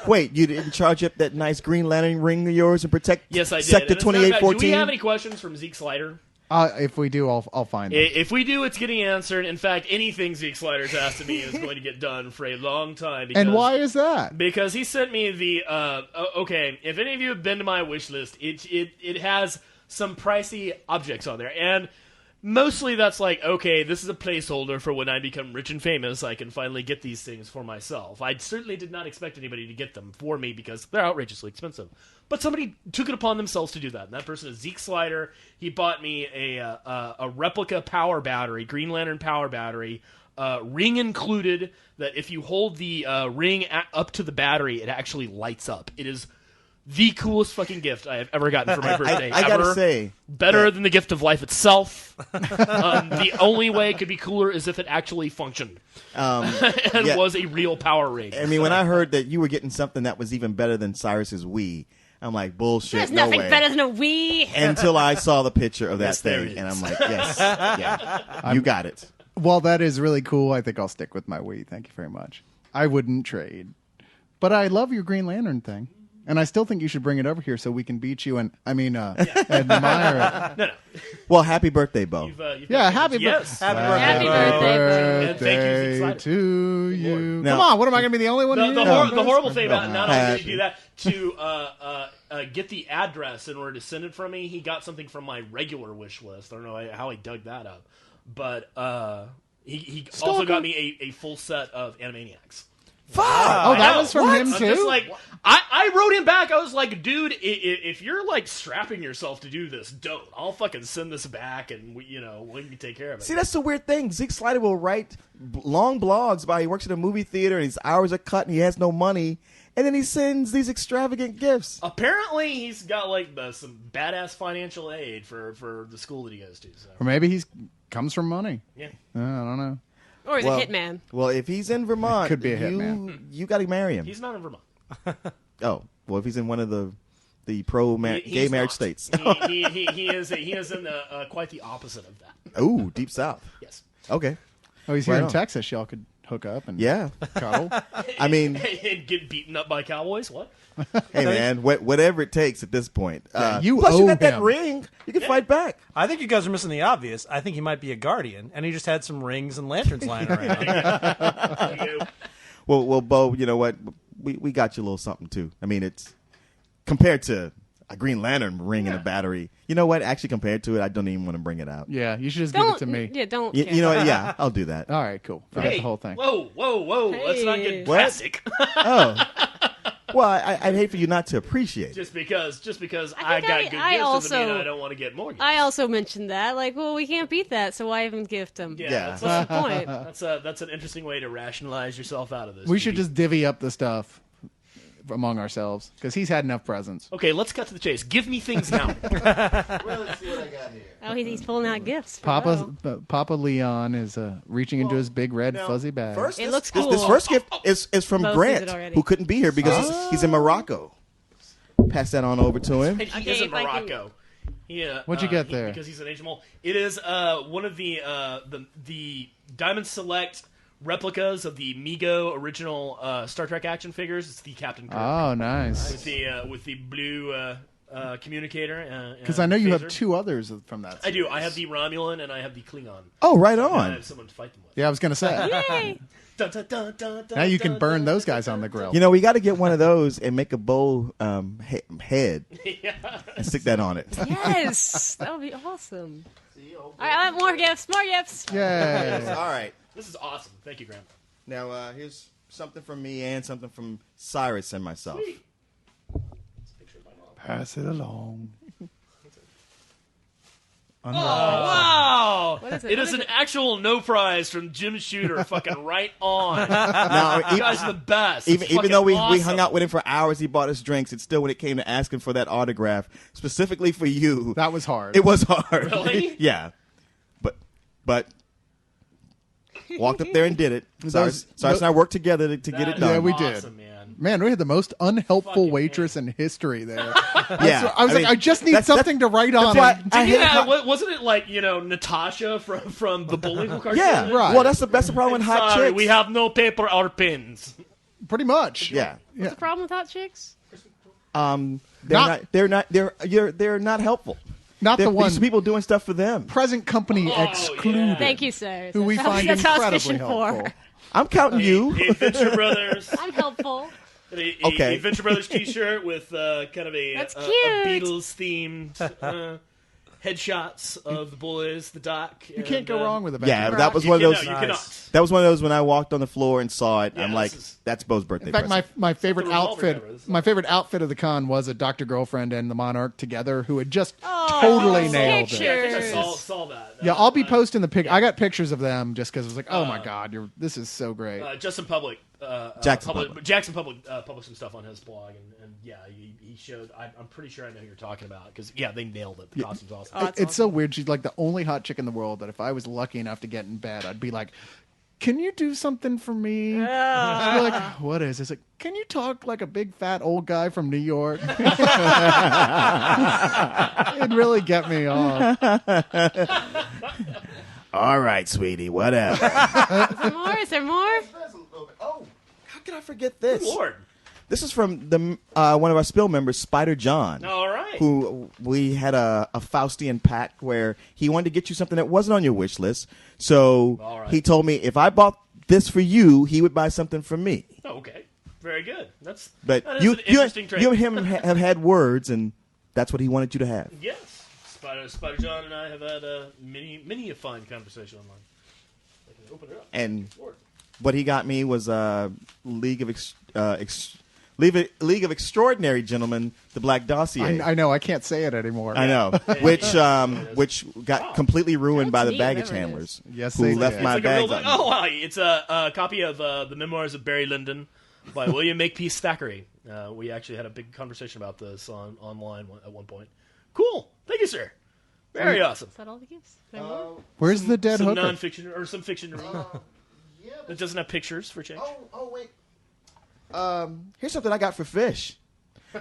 S3: Wait, you didn't charge up that nice Green Lantern ring of yours and protect
S1: Yes, I did.
S3: Sector
S1: And it's not bad.
S3: 2814?
S1: Do we have any questions from Zeke Slider?
S2: If we do, I'll find it.
S1: If we do, it's getting answered. In fact, anything Zeke Slider's asked of me is going to get done for a long time. Because,
S2: And why is that?
S1: Because he sent me the okay. If any of you have been to my wish list, it has some pricey objects on there, and mostly that's like, okay, this is a placeholder for when I become rich and famous. I can finally get these things for myself. I certainly did not expect anybody to get them for me because they're outrageously expensive. But somebody took it upon themselves to do that, and that person is Zeke Slider. He bought me a replica power battery, Green Lantern power battery, ring included. That if you hold the ring up to the battery, it actually lights up. It is the coolest fucking gift I have ever gotten for my birthday.
S3: I gotta
S1: ever.
S3: say,
S1: Better than the gift of life itself. The only way it could be cooler is if it actually functioned and
S3: yeah.
S1: was a real power ring.
S3: I mean, when I heard that you were getting something that was even better than Cyrus's Wii, I'm like, bullshit.
S4: There's
S3: No
S4: nothing
S3: way.
S4: better than a Wii.
S3: Until I saw the picture of that
S1: Yes, there
S3: thing,
S1: it
S3: and
S1: is.
S3: I'm like, yes, yeah, you got it.
S2: Well, that is really cool. I think I'll stick with my Wii. Thank you very much. I wouldn't trade. But I love your Green Lantern thing. And I still think you should bring it over here so we can beat you and, admire it.
S1: No.
S3: Well, happy birthday, Bo.
S1: You've
S2: Yeah,
S1: got-
S2: happy
S1: yes.
S5: Happy
S4: Happy birthday,
S1: And thank you, he's excited.
S2: to you.
S3: Now-
S2: Come on, what am I going to be the only one
S1: The,
S2: here?
S1: the horrible thing about not only did he
S3: Happy.
S1: do that to get the address in order to send it from me, he got something from my regular wish list. I don't know how he dug that up, but he also got me a full set of Animaniacs.
S2: Oh,
S1: I
S2: that
S1: know.
S2: was from
S1: What?
S2: him
S1: I'm
S2: too?
S1: just like, I wrote him back. I was like, dude, if you're like strapping yourself to do this, don't. I'll fucking send this back, and we can take care of it.
S3: See, that's the weird thing. Zeke Slider will write long blogs about he works at a movie theater and his hours are cut and he has no money, and then he sends these extravagant gifts.
S1: Apparently, he's got like some badass financial aid for the school that he goes to. So.
S2: Or maybe he's comes from money.
S1: Yeah.
S2: I don't know.
S4: Or he's
S3: Well-
S4: a hitman.
S3: Well, if he's in Vermont,
S2: Could be a hitman.
S3: You got to marry him.
S1: He's not in Vermont.
S3: Oh, well, if he's in one of the pro
S1: He-
S3: gay
S1: he's
S3: marriage
S1: not.
S3: states.
S1: He is in quite the opposite of that.
S3: Ooh, deep south.
S1: Yes.
S3: Okay.
S2: Oh, he's here
S3: Right
S2: in
S3: on.
S2: Texas. Y'all could hook up and
S3: Yeah.
S2: cuddle.
S3: I mean,
S1: And get beaten up by cowboys. What?
S3: hey man, whatever it takes at this point.
S2: you
S3: plus,
S2: owe
S3: you got that
S2: him.
S3: ring. You can fight back.
S5: I think you guys are missing the obvious. I think he might be a guardian, and he just had some rings and lanterns lying around.
S3: Well, Bo, you know what? We got you a little something too. I mean, it's compared to a Green Lantern ring and a battery. You know what? Actually, compared to it, I don't even want to bring it out.
S2: Yeah, you should just give
S4: Don't.
S2: it to me.
S4: Yeah, don't.
S3: You know what? Yeah, I'll do that.
S2: All right, cool. Forget
S1: Hey,
S2: the whole thing.
S1: Whoa! Let's not
S4: Hey.
S1: get
S3: What?
S1: drastic.
S3: Oh, well, I'd hate for you not to appreciate it.
S1: just because
S4: I
S1: I got
S4: think
S1: good
S4: I
S1: gifts doesn't
S4: also-
S1: mean I don't want to get more gifts.
S4: I also mentioned that. Like, well, we can't beat that, so why even gift him?
S3: Yeah.
S1: That's,
S4: What's the point?
S1: that's an interesting way to rationalize yourself out of this.
S2: We should
S1: GB.
S2: just divvy up the stuff among ourselves because he's had enough presents.
S1: Okay, let's cut to the chase. Give me things now.
S4: Oh, he's pulling out gifts.
S2: Papa Leon is reaching into his big red
S3: Now,
S2: fuzzy bag.
S3: First,
S4: It
S3: this,
S4: looks
S3: this-
S4: cool.
S3: This first gift is from
S4: Bo sees
S3: Grant,
S4: it already.
S3: who couldn't be here because he's in Morocco. Pass that on over to him.
S1: And he
S4: Okay,
S1: is in
S4: if I can-
S1: Morocco. Yeah,
S2: What'd you get there?
S1: Because he's an Asian mole. It is one of the Diamond Select replicas of the Mego original Star Trek action figures. It's the Captain Kirk
S2: Oh, nice.
S1: with the blue communicator.
S2: Because I know you have
S1: phaser.
S2: two others from that.
S1: I do. I have the Romulan and I have the Klingon.
S3: Oh, right
S1: And I
S3: on.
S1: have someone to fight them with.
S2: Yeah, I was gonna say.
S4: Yay!
S1: Dun, dun, dun, dun,
S2: Now you
S1: dun,
S2: can burn
S1: dun,
S2: those
S1: dun,
S2: guys
S1: dun,
S2: on the
S1: dun,
S2: grill.
S3: You know, we got to get one of those and make a bow head
S1: Yeah.
S3: and stick that on it.
S4: Yes, that would be awesome. All right, I want more gifts. More gifts.
S2: Yay!
S3: All right.
S1: This is awesome. Thank you, Graham.
S3: Now, here's something from me and something from Cyrus and myself.
S1: Sweet.
S2: Pass it along.
S1: Wow!
S4: What is it?
S1: It
S4: What
S1: is
S4: is
S1: an
S4: it?
S1: actual no prize from Jim Shooter. Fucking right on.
S3: Now,
S1: You guys are the best.
S3: even
S1: It's
S3: even though we
S1: fucking
S3: hung
S1: awesome.
S3: out with him for hours, he bought us drinks. It's still when it came to asking for that autograph specifically for you.
S2: That was hard.
S3: It was hard.
S1: Really?
S3: Yeah. But walked up there and did it. Cyrus and I worked together to get it
S1: That
S3: done.
S2: Yeah,
S1: is
S2: we did.
S1: awesome, man.
S2: Man, we had the most unhelpful
S1: Fucking
S2: waitress in history there.
S3: Yeah.
S2: I was like, I just need something to write on.
S3: why
S2: And-
S3: I hate
S1: Yeah,
S3: hot-
S1: wasn't it like Natasha from the Bullwinkle cartoon?
S3: Yeah,
S2: Right.
S3: Well, that's the problem with hot
S1: Sorry,
S3: chicks.
S1: we have no paper or pens.
S2: Pretty much.
S3: Yeah.
S4: What's the problem with hot chicks?
S3: They're not helpful.
S2: Not
S3: They're
S2: the one.
S3: these people doing stuff for them.
S2: Present company
S1: Oh,
S2: excluded.
S1: yeah.
S4: Thank you, sir.
S2: Who we
S4: That's
S2: find
S4: that's what I was
S2: incredibly
S4: fishing
S2: helpful.
S4: for.
S3: I'm counting you.
S1: A Venture Brothers.
S4: I'm helpful.
S3: Okay.
S1: A Venture Brothers T-shirt with kind of
S4: That's
S1: a
S4: cute.
S1: Beatles themed headshots of the boys, the doc.
S2: You can't go wrong with a
S3: Yeah,
S2: band.
S3: that was
S1: You
S3: one of
S1: cannot.
S3: those.
S1: You cannot.
S3: That was one of those when I walked on the floor and saw it.
S1: Yeah,
S3: I'm like,
S1: this is-
S3: that's Bo's birthday.
S2: In fact,
S3: present.
S2: my favorite
S1: the revolver
S2: outfit,
S1: cover. This is
S2: my favorite outfit of the con was a Dr. Girlfriend and the Monarch together, who had just
S4: Oh,
S2: totally
S4: those
S2: nailed
S4: pictures.
S2: it.
S1: Yeah, I think I saw that.
S2: Yeah, I'll be posting the pic. I got pictures of them just because I was like, oh my god, this is so great.
S1: Justin Public,
S3: Jackson Public.
S1: Jackson Public published some stuff on his blog, and yeah, he showed. I'm pretty sure I know who you're talking about because yeah, they nailed it. The costume's awesome.
S4: Oh, that's
S2: It's so weird. She's like the only hot chick in the world that if I was lucky enough to get in bed, I'd be like, can you do something for me? She'd be like, what is this? Like, can you talk like a big fat old guy from New York? It'd really get me off.
S3: All right, sweetie, whatever.
S4: Is there more?
S3: Oh, how could I forget this?
S1: Lord.
S3: This is from the one of our Spill members, Spider John.
S1: All right.
S3: Who we had a Faustian pact where he wanted to get you something that wasn't on your wish list. So
S1: All right.
S3: he told me if I bought this for you, he would buy something for me.
S1: Okay. Very good. That
S3: But
S1: is
S3: you,
S1: an interesting trait.
S3: you and him have had words, and that's what he wanted you to have.
S1: Yes. Spider John and I have had many a fine conversation online. I can open it up.
S3: And
S1: Lord.
S3: what he got me was League of Extraordinary Gentlemen, the Black Dossier.
S2: I know. I can't say it anymore.
S3: I know, which got completely ruined by the
S4: neat,
S3: baggage
S4: whatever it
S3: handlers.
S2: Yes,
S3: who
S2: they
S3: left
S2: did.
S3: my
S1: It's like a real
S3: bags.
S1: book. Oh, wow. It's a copy of the Memoirs of Barry Lyndon by William Makepeace Thackeray. We actually had a big conversation about this online at one point. Cool. Thank you, sir. Very awesome.
S4: Is that all the gifts? Is there more?
S2: Where's the dead
S1: Some
S2: hooker?
S1: nonfiction or some fiction to read. It doesn't have pictures for change.
S3: Oh, wait. Here's something I got for Fish,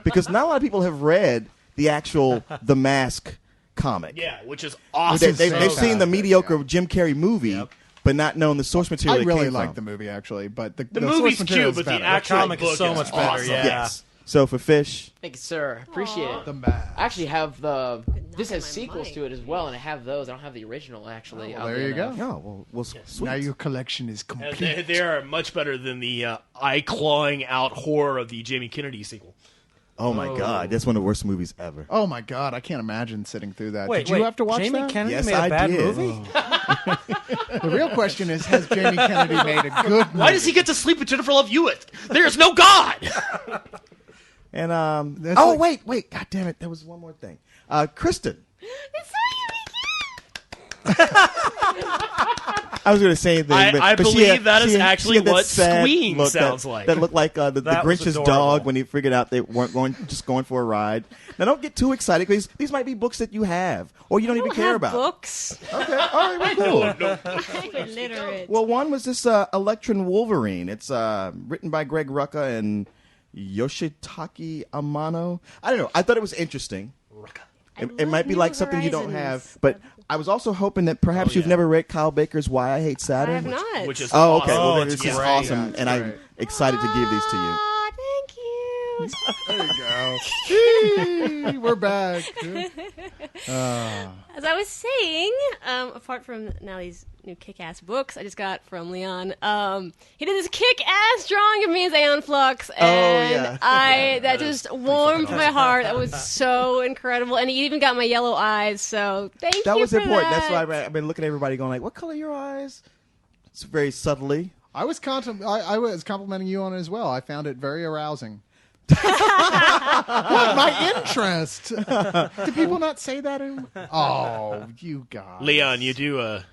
S3: because not a lot of people have read the actual The Mask comic.
S1: Yeah, which is awesome.
S3: They've
S2: so
S3: seen the
S2: bad,
S3: mediocre Jim Carrey movie, but not known the source material.
S2: I
S3: it
S2: really
S3: came
S2: like
S3: from.
S2: the movie, actually, but the
S1: movie's
S2: source material
S1: cute, but
S2: is
S1: the
S2: better.
S1: actual
S5: comic is
S1: book
S5: so much better,
S1: awesome.
S5: yeah.
S3: Yes. So for Fish,
S6: Thank you, sir. Appreciate it.
S2: The Mask.
S6: I actually have the. This has
S4: my
S6: sequels
S4: mic.
S6: to it as well, and I have those. I don't have the original actually.
S2: well, there you go.
S3: oh well, sweet.
S2: Now your collection is
S1: And
S2: complete.
S1: they are much better than the eye-clawing out horror of the Jamie Kennedy sequel.
S3: Oh my God, that's one of the worst movies ever.
S2: Oh my God, I can't imagine sitting through that.
S5: Wait,
S2: Did you have to watch
S5: Jamie
S2: that?
S5: Kennedy
S3: Yes,
S5: made a
S3: I
S5: bad
S3: did.
S5: movie?
S2: The real question is, has Jamie Kennedy made a good movie?
S1: Why does he get to sleep with Jennifer Love Hewitt? There is no God.
S3: And
S2: That's
S3: oh
S2: like-
S3: wait, God damn it, there was one more thing. Kristen,
S4: It's so
S3: I was going to say anything, but
S1: I
S3: but she
S1: believe
S3: had-
S1: that is
S3: she had-
S1: actually
S3: she had that
S1: what
S3: sad
S1: squeeing
S3: look
S1: sounds
S3: that,
S1: like.
S3: That looked like the
S5: That was
S3: Grinch's
S5: adorable.
S3: dog when he figured out they weren't going for a ride. Now don't get too excited because these might be books that you have or you don't even care about.
S4: Books.
S3: Okay, all right, well, cool.
S4: I'm illiterate.
S3: Well, one was this Electron Wolverine. It's written by Greg Rucka and Yoshitaki Amano. I don't know. I thought it was interesting. It might be
S4: New
S3: like something you don't
S4: Horizons.
S3: have, but I was also hoping that perhaps you've never read Kyle Baker's Why I Hate
S4: I
S3: Saturn.
S4: have not.
S1: Which is
S3: Oh, okay.
S1: awesome.
S3: Well,
S5: Oh,
S3: then
S5: it's
S3: this is
S5: great.
S3: awesome,
S2: Yeah,
S3: and
S2: it's
S3: I'm
S2: great.
S3: excited to give these to you.
S4: Aw, thank you.
S2: There you go. Hey, we're back.
S4: As I was saying, apart from now these new kick-ass books I just got from Leon, he did this kick-ass drawing of me as Aeon Flux, and
S3: yeah.
S4: that just warmed my heart. That was so incredible, and he even got my yellow eyes. So thank you.
S3: That was
S4: for
S3: important.
S4: That.
S3: That's why I've been looking at everybody going like, "What color are your eyes?" It's very subtly.
S2: I was complimenting you on it as well. I found it very arousing. What? My interest? Do people not say that? Oh, you guys.
S1: Leon, you do have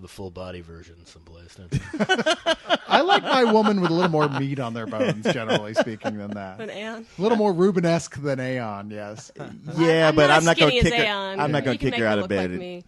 S1: the full body version someplace, don't you?
S2: I like my woman with a little more meat on their bones, generally speaking, than that.
S4: An Aeon.
S2: A little more Rubenesque than Aeon, yes.
S3: Yeah,
S4: I'm
S3: but
S4: not
S3: I'm not going to
S4: skinny as
S3: kick her.
S4: Aeon.
S3: I'm not going
S4: You
S3: to
S4: can
S3: kick
S4: make
S3: her out
S4: her
S3: of
S4: look
S3: bed.
S4: like me.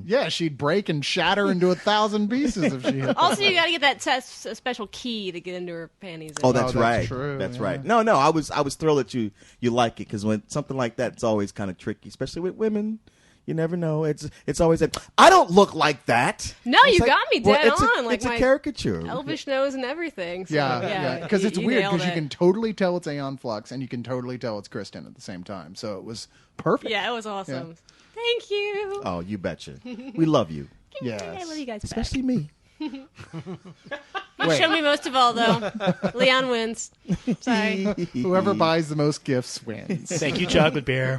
S2: Yeah, she'd break and shatter into 1,000 pieces if she hit
S4: Also, you got to get that a special key to get into her panties.
S3: Oh, that's
S2: that's
S3: right.
S2: true,
S3: That's
S2: yeah.
S3: right. No, I was thrilled that you like it because when something like that, it's always kind of tricky, especially with women. You never know. It's always that I don't look like that.
S4: No,
S3: It's
S4: you got me dead
S3: it's
S4: on,
S3: A,
S4: like
S3: it's a
S4: my
S3: caricature.
S4: elvish nose and everything. So,
S2: Yeah, because it's
S4: you
S2: weird
S4: nailed
S2: because you
S4: it.
S2: can totally tell it's Aeon Flux and you can totally tell it's Kristen at the same time. So it was perfect.
S4: Yeah, it was awesome. Thank you.
S3: Oh, you betcha. We love you,
S2: Yes.
S4: I love you guys. Back.
S3: especially me.
S4: You
S2: Wait.
S4: showed me most of all, though. Leon wins. Sorry.
S2: Whoever buys the most gifts wins.
S1: Thank you, Chocolate Bear.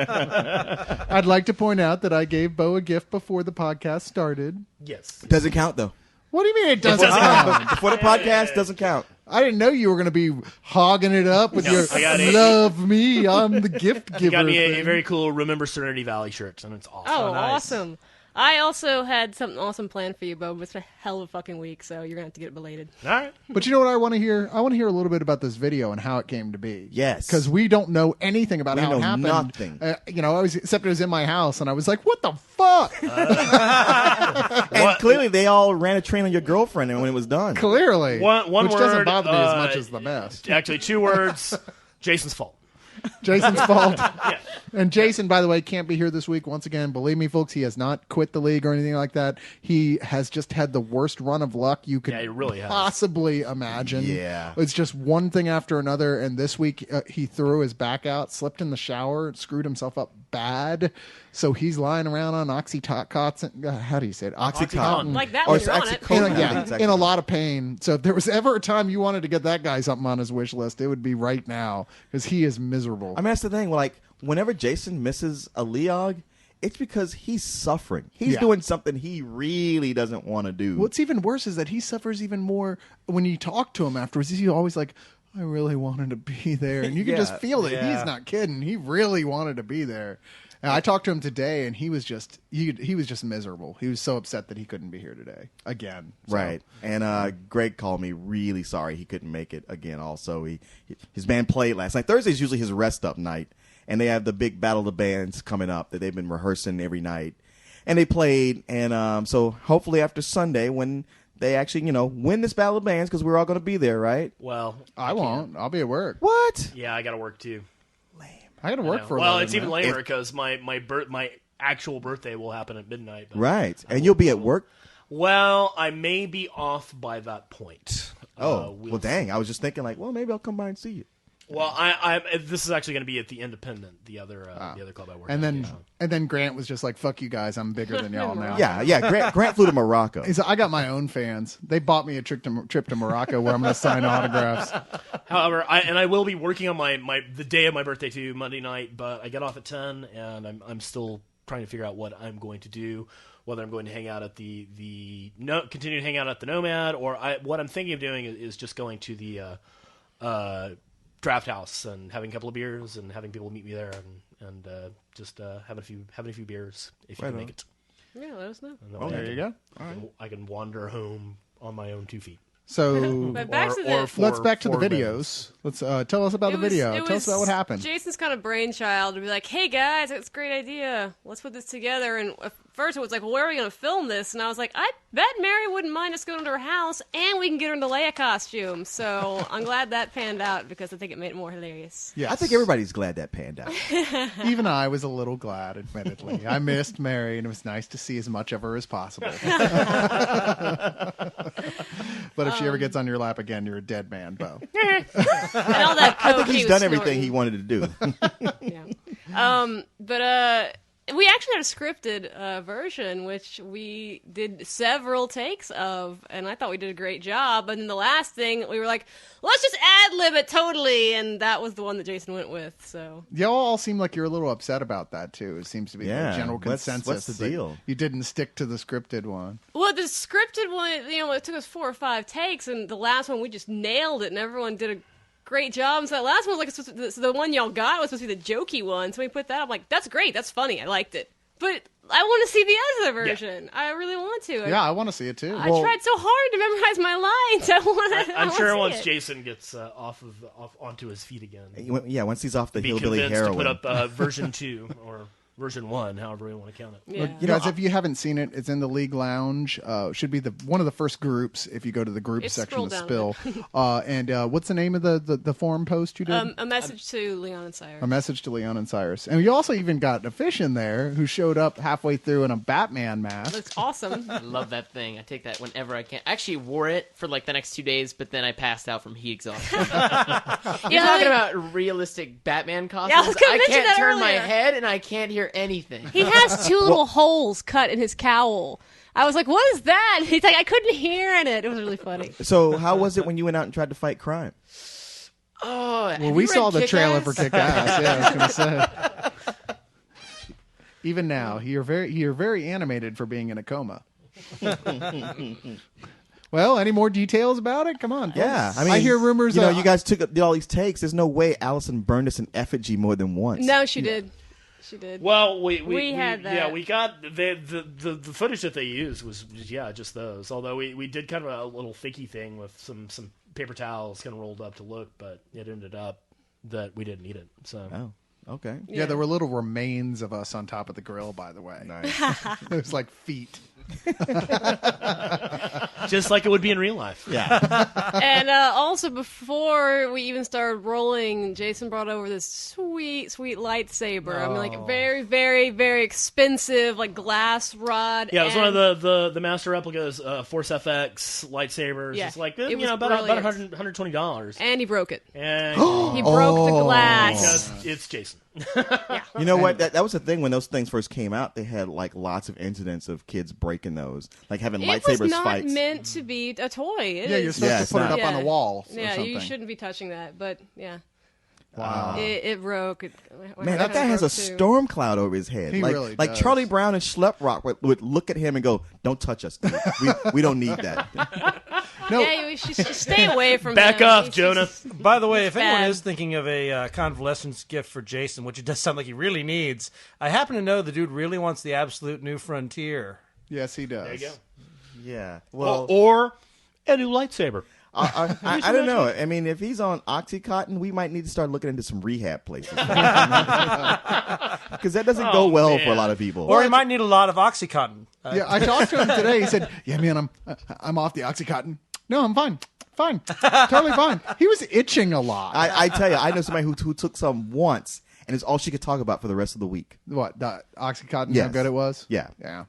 S2: I'd like to point out that I gave Bo a gift before the podcast started.
S1: Yes.
S3: Doesn't count though.
S2: What do you mean it doesn't count?
S3: Before the podcast doesn't count.
S2: I didn't know you were going to be hogging it up with
S1: No,
S2: your
S1: I got it.
S2: love me, I'm the gift giver.
S1: You got me a
S2: thing.
S1: very cool Remember Serenity Valley shirt, and it's awesome.
S4: Oh,
S5: nice.
S4: awesome. I also had something awesome planned for you, Bo. It's a hell of a fucking week, so you're going to have to get it belated.
S1: All right.
S2: But you know what I want to hear? I want to hear a little bit about this video and how it came to be.
S3: Yes.
S2: Because we don't know anything about
S3: We
S2: how it
S3: know
S2: happened.
S3: nothing.
S2: Except it was in my house, and I was like, what the fuck?
S3: And clearly, they all ran a train on your girlfriend when it was done.
S2: Clearly.
S1: One
S2: Which doesn't
S1: word,
S2: bother me as much as the best.
S1: Actually, 2 words. Jason's fault.
S2: Jason's fault.
S1: Yeah.
S2: And Jason, by the way, can't be here this week once again. Believe me, folks, he has not quit the league or anything like that. He has just had the worst run of luck you could
S1: Yeah, he really has.
S2: possibly imagine.
S3: Yeah.
S2: It's just one thing after another. And this week, he threw his back out, slipped in the shower, screwed himself up bad. So he's lying around on Oxycontin. How do you say it?
S3: Oxycontin.
S4: Like that
S3: Or
S4: when you're on it.
S3: Oxycontin.
S2: In a lot of pain. So if there was ever a time you wanted to get that guy something on his wish list, it would be right now because he is miserable.
S3: I mean, that's the thing. Like, whenever Jason misses a Leog, it's because he's suffering. He's
S2: Yeah.
S3: doing something he really doesn't want to do.
S2: What's even worse is that he suffers even more when you talk to him afterwards. He's always like, I really wanted to be there. And you can
S3: Yeah,
S2: just feel that
S5: yeah.
S2: he's not kidding. He really wanted to be there. And I talked to him today, and he was just miserable. He was so upset that he couldn't be here today again. So-
S3: Right. And Greg called me really sorry he couldn't make it again also. His band played last night. Thursday's usually his rest up night. And they have the big Battle of the Bands coming up that they've been rehearsing every night. And they played. And so hopefully after Sunday when they actually, win this Battle of the Bands, because we're all going to be there, right?
S1: Well,
S2: I won't. I'll be at work.
S3: What?
S1: yeah, I got to work too.
S2: I got to work for a
S1: Well,
S2: living,
S1: it's even
S2: man.
S1: later because my actual birthday will happen at midnight. But,
S3: Right. And you'll be at work?
S1: Well, I may be off by that point.
S3: Oh,
S1: We'll
S3: well, dang. I was just thinking, like, well, maybe I'll come by and see you.
S1: Well, this is actually going to be at the Independent, the other club I work
S2: And
S1: at.
S2: then, and then Grant was just like, fuck you guys. I'm bigger than y'all now.
S3: Yeah. Grant flew to Morocco.
S2: He said, I got my own fans. They bought me a trip to Morocco where I'm going to sign autographs.
S1: However, I will be working on the day of my birthday too, Monday night. But I get off at 10, and I'm still trying to figure out what I'm going to do. Whether I'm going to hang out at continue to hang out at the Nomad, or what I'm thinking of doing is just going to the Draft House and having a couple of beers and having people meet me there and just having a few beers if you
S3: Right
S1: can
S3: on.
S1: make it.
S4: Yeah, let us know.
S1: And that way
S2: There you go.
S1: I can wander home on my own 2 feet.
S2: So
S4: But back to
S1: or
S4: the...
S1: for
S2: let's back to the
S1: 4
S2: videos.
S1: minutes.
S2: Let's tell us about the video. Tell us about what happened.
S4: Jason's kind of brainchild to be like, hey guys, that's a great idea. Let's put this together. And at first it was like, well, where are we going to film this? And I was like, I bet Mary wouldn't mind us going to her house and we can get her in the Leia costume. So I'm glad that panned out because I think it made it more hilarious.
S2: Yes.
S3: I think everybody's glad that panned out.
S2: Even I was a little glad, admittedly. I missed Mary, and it was nice to see as much of her as possible. But if she ever gets on your lap again, you're a dead man, Bo.
S4: And all that
S3: I
S4: coke
S3: think
S4: he
S3: he's
S4: was
S3: done everything
S4: snorting.
S3: he wanted to do.
S4: Yeah. But we actually had a scripted version, which we did several takes of, and I thought we did a great job. And then the last thing, we were like, let's just ad-lib it totally, and that was the one that Jason went with, so...
S2: Y'all all seem like you're a little upset about that, too. It seems to be
S3: Yeah.
S2: the general
S3: What's
S2: consensus.
S3: the
S2: that
S3: deal?
S2: You didn't stick to the scripted one.
S4: Well, the scripted one, it took us 4 or 5 takes, and the last one we just nailed it, and everyone did a great job. So that last one was like the one y'all got was supposed to be the jokey one. So we put that up. Like, that's great, that's funny, I liked it. But I want to see the other version. I really want to.
S2: Yeah, I want to see it, too.
S4: I tried so hard to memorize my lines. I want to.
S1: I'm sure once
S4: it.
S1: Jason gets off onto his feet again,
S3: Yeah, once he's off the
S1: be
S3: hillbilly
S1: convinced
S3: heroin.
S1: to put up version 2 or version 1, however we want to count it.
S4: Yeah.
S2: You guys, if you haven't seen it, it's in the League Lounge. Should be one of the first groups if you go to the group
S4: It's
S2: section of
S4: scroll
S2: Spill.
S4: down
S2: And what's the name of the forum post you did?
S4: A message to Leon and Cyrus.
S2: A message to Leon and Cyrus. And you also even got a fish in there who showed up halfway through in a Batman mask.
S4: Looks awesome.
S6: I love that thing. I take that whenever I can. I actually wore it for like the next 2 days, but then I passed out from heat exhaustion. You're talking about realistic Batman costumes.
S4: I was gonna mention
S6: can't
S4: that
S6: turn my
S4: earlier.
S6: head and I can't hear anything.
S4: He has 2 little holes cut in his cowl. I was like, what is that? He's like, I couldn't hear in it. It was really funny.
S3: So how was it when you went out and tried to fight crime?
S6: Oh,
S2: Well, we saw the trailer for Kick-Ass. Yeah, I was going to say. Even now, you're very animated for being in a coma. Well, any more details about it? Come on. folks.
S3: Yeah, I mean,
S2: I hear rumors.
S3: You guys did all these takes. There's no way Allison burned us in effigy more than once.
S4: No, she did. She did.
S1: Well, we
S4: had that.
S1: Yeah, we got the footage that they used was just those. Although we did kind of a little fakey thing with some paper towels kind of rolled up to look, but it ended up that we didn't need it. So
S3: Oh, okay.
S2: Yeah, there were little remains of us on top of the grill, by the way.
S3: Nice.
S2: It was like feet.
S1: just like it would be in real life.
S3: Yeah.
S4: And also, before we even started rolling, Jason brought over this sweet lightsaber. I mean, like very, very, very expensive, like glass rod.
S1: Yeah, it was
S4: and
S1: one of the Master Replicas, Force FX lightsabers.
S4: Yeah,
S1: it's like
S4: it was
S1: about
S4: brilliant.
S1: $120.
S4: And he broke it.
S1: And
S4: He broke the glass.
S1: because it's Jason.
S3: You know what? That was the thing when those things first came out. They had like lots of incidents of kids breaking those, like having
S4: It
S3: lightsabers
S4: was not
S3: fights.
S4: meant to be a toy. It
S2: Yeah, you're
S4: is-
S2: supposed
S3: Yeah,
S2: to
S3: it's
S2: put it
S3: not.
S2: up on the wall or
S4: Yeah,
S2: something.
S4: you shouldn't be touching that. But yeah,
S3: Wow.
S4: it broke.
S3: Man, that guy has a storm cloud over his head.
S2: He
S3: like,
S2: really
S3: like
S2: does.
S3: Charlie Brown and Schlep Rock would look at him and go, "Don't touch us, dude. We don't need that."
S2: No,
S4: Yeah, you should just stay away from
S1: Back
S4: him.
S1: off,
S4: He's
S1: Jonah.
S4: just-
S5: By the way, if anyone
S4: bad.
S5: is thinking of a convalescence gift for Jason, which it does sound like he really needs, I happen to know the dude really wants the absolute new frontier.
S2: yes, he does.
S1: There you go.
S3: Yeah. Well,
S1: Or a new lightsaber.
S3: I don't know. I mean, if he's on OxyContin, we might need to start looking into some rehab places because that doesn't go well for a
S1: man.
S3: lot of people.
S5: Or he might need a lot of OxyContin.
S2: Yeah, I talked to him today. He said, "Yeah, man, I'm off the OxyContin. No, I'm fine, totally fine." He was itching a lot.
S3: I tell you, I know somebody who took some once, and it's all she could talk about for the rest of the week.
S2: What, the OxyContin? How
S3: Yes.
S2: good it was?
S3: Yeah.
S2: Yeah.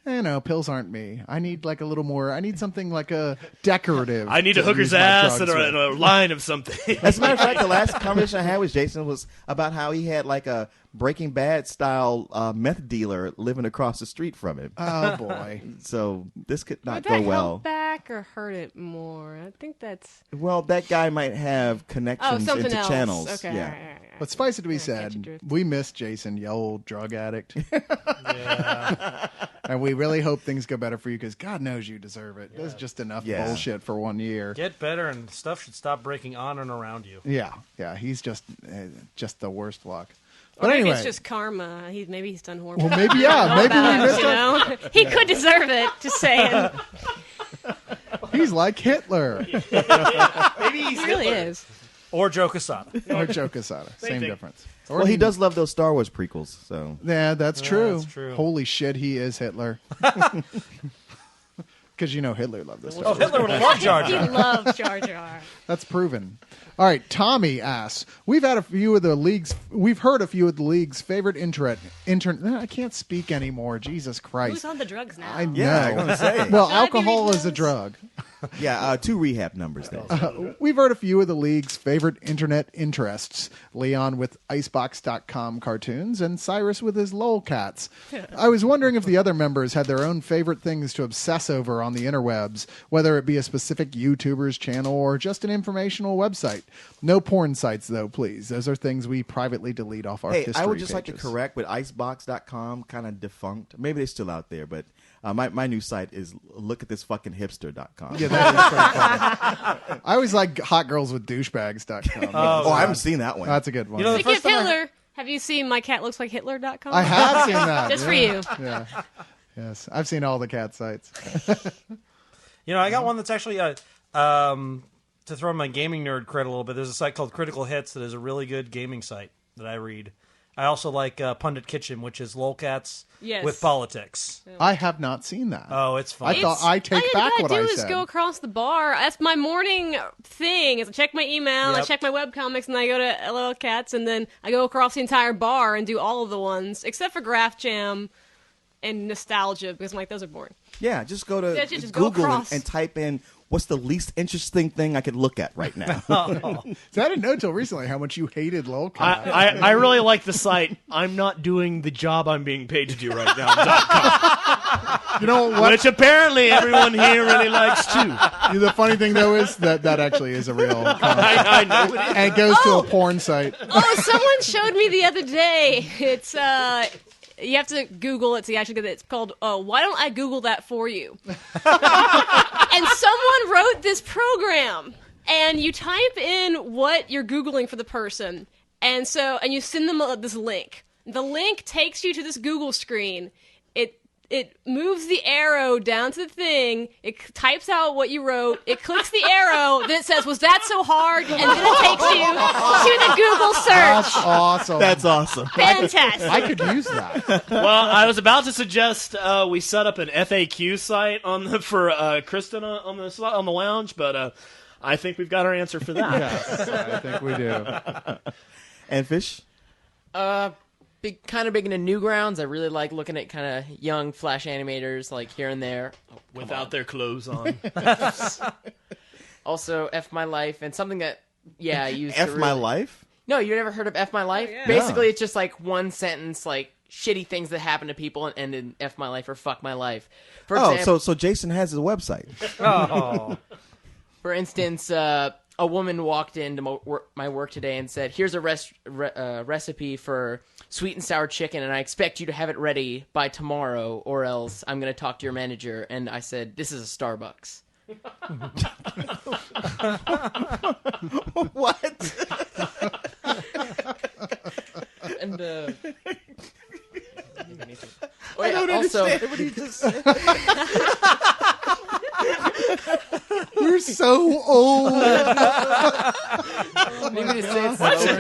S2: You know, pills aren't me. I need like a little more. I need something like a decorative.
S1: I need
S2: to
S1: a hooker's
S2: use my
S1: ass
S2: drugs
S1: and
S2: with.
S1: a line of something.
S3: As a matter of fact, the last conversation I had with Jason was about how he had like a Breaking Bad style meth dealer living across the street from him.
S2: Oh boy.
S3: So this could not
S4: Would
S3: go
S4: that
S3: well.
S4: help back or hurt it more? I think that's
S3: Well, that guy might have connections
S4: something
S3: into
S4: else.
S3: channels.
S4: Okay,
S3: Yeah.
S4: all right.
S2: But suffice it to be
S4: I get your
S2: said,
S4: drift.
S2: we miss Jason, you old drug addict. And we really hope things go better for you because God knows you deserve it. There's just enough
S3: Yeah.
S2: bullshit for 1 year.
S5: Get better, and stuff should stop breaking on and around you.
S2: Yeah, he's just the worst luck.
S4: Or
S2: But
S4: maybe
S2: anyway,
S4: it's just karma. Maybe he's done horrible.
S2: well, maybe maybe we missed
S4: you
S2: it.
S4: know, he could deserve it. Just saying,
S2: He's like Hitler
S1: Maybe he's
S4: he really
S1: Hitler.
S4: is.
S5: Or Joe Quesada.
S2: or Joe Quesada. Same
S1: thing.
S2: difference. Or
S3: Well, he does love those Star Wars prequels. So
S2: Yeah, that's true.
S5: that's true.
S2: Holy shit, he is Hitler. Because you know Hitler loved this
S5: Oh,
S2: stuff.
S5: Hitler would have loved Jar
S4: He
S5: Jar.
S4: loves Jar Jar.
S2: That's proven. All right, Tommy asks, we've heard a few of the league's favorite I can't speak anymore. Jesus Christ.
S4: Who's on the drugs now?
S2: I know.
S3: yeah, I'm gonna say.
S2: Well,
S4: Should I be
S2: alcohol
S4: reading
S2: is a
S4: those?
S2: drug.
S3: Yeah, 2 rehab numbers there.
S2: We've heard a few of the league's favorite internet interests. Leon with Icebox.com cartoons and Cyrus with his lolcats. I was wondering if the other members had their own favorite things to obsess over on the interwebs, whether it be a specific YouTuber's channel or just an informational website. No porn sites, though, please. Those are things we privately delete off our
S3: Hey,
S2: history
S3: I would just like to
S2: pages.
S3: correct with Icebox.com, kind of defunct. Maybe they're still out there, but my new site is lookathisfuckinghipster.com.
S2: Yeah, that is pretty funny. I always like hotgirlswithdouchebags.com.
S3: Oh, I haven't seen that one.
S2: That's a good one.
S5: You know, the
S4: Speaking of
S5: first time
S4: Hitler, have you seen My Cat Looks Like Hitler.com?
S2: I have seen that.
S4: Just for
S2: yeah.
S4: you.
S2: Yeah. Yes, I've seen all the cat sites.
S5: You know, I got one that's actually to throw my gaming nerd cred a little bit. There's a site called Critical Hits that is a really good gaming site that I read. I also like Pundit Kitchen, which is lolcats
S4: Yes.
S5: with politics.
S2: I have not seen that.
S5: Oh, it's fun.
S2: I thought I take
S4: all you
S2: back
S4: gotta
S2: what
S4: do
S2: I
S4: is
S2: said.
S4: go across the bar. That's my morning thing. Is I check my email, I
S5: Yep.
S4: check my webcomics, and I go to LOL Cats, and then I go across the entire bar and do all of the ones except for Graph Jam and Nostalgia because I'm like those are boring.
S3: Yeah, just go to
S4: Yeah, just go
S3: Google
S4: across.
S3: and type in what's the least interesting thing I could look at right now.
S2: So I didn't know until recently how much you hated lolcat.
S1: I really like the site. I'm not doing the job I'm being paid to do right now.
S2: You know what?
S1: Which apparently everyone here really likes too.
S2: The funny thing though is that actually is a real,
S1: I know.
S2: and it goes to a porn site.
S4: Oh, someone showed me the other day. It's you have to Google it so you actually get it. It's called Why Don't I Google That For You? And someone wrote this program, and you type in what you're Googling for the person, and you send them this link. The link takes you to this Google screen. It moves the arrow down to the thing. It types out what you wrote. It clicks the arrow. Then it says, "Was that so hard?" And then it takes you to the Google
S2: That's
S4: search.
S2: awesome.
S3: That's awesome.
S4: Fantastic.
S2: I could use that.
S1: Well, I was about to suggest we set up an FAQ site for Kristen on the lounge, but I think we've got our answer for that.
S2: Yes, I think we do.
S3: And Fish?
S6: Kind of big into Newgrounds. I really like looking at kind of young Flash animators, like here and there.
S1: Without their clothes on.
S6: Also, F My Life, and something that, I use
S3: F My Life?
S6: No, you never heard of F My Life?
S4: yeah.
S6: Basically, it's just like one sentence, like shitty things that happen to people, and end in F My Life or Fuck My Life. For example,
S3: So Jason has his website.
S5: Oh.
S6: For instance, a woman walked into my work today and said, "Here's a recipe for sweet and sour chicken, and I expect you to have it ready by tomorrow, or else I'm going to talk to your manager." And I said, "This is a Starbucks."
S3: What?
S6: And I don't understand what he just said.
S2: We're so old.
S6: Maybe to say it slower.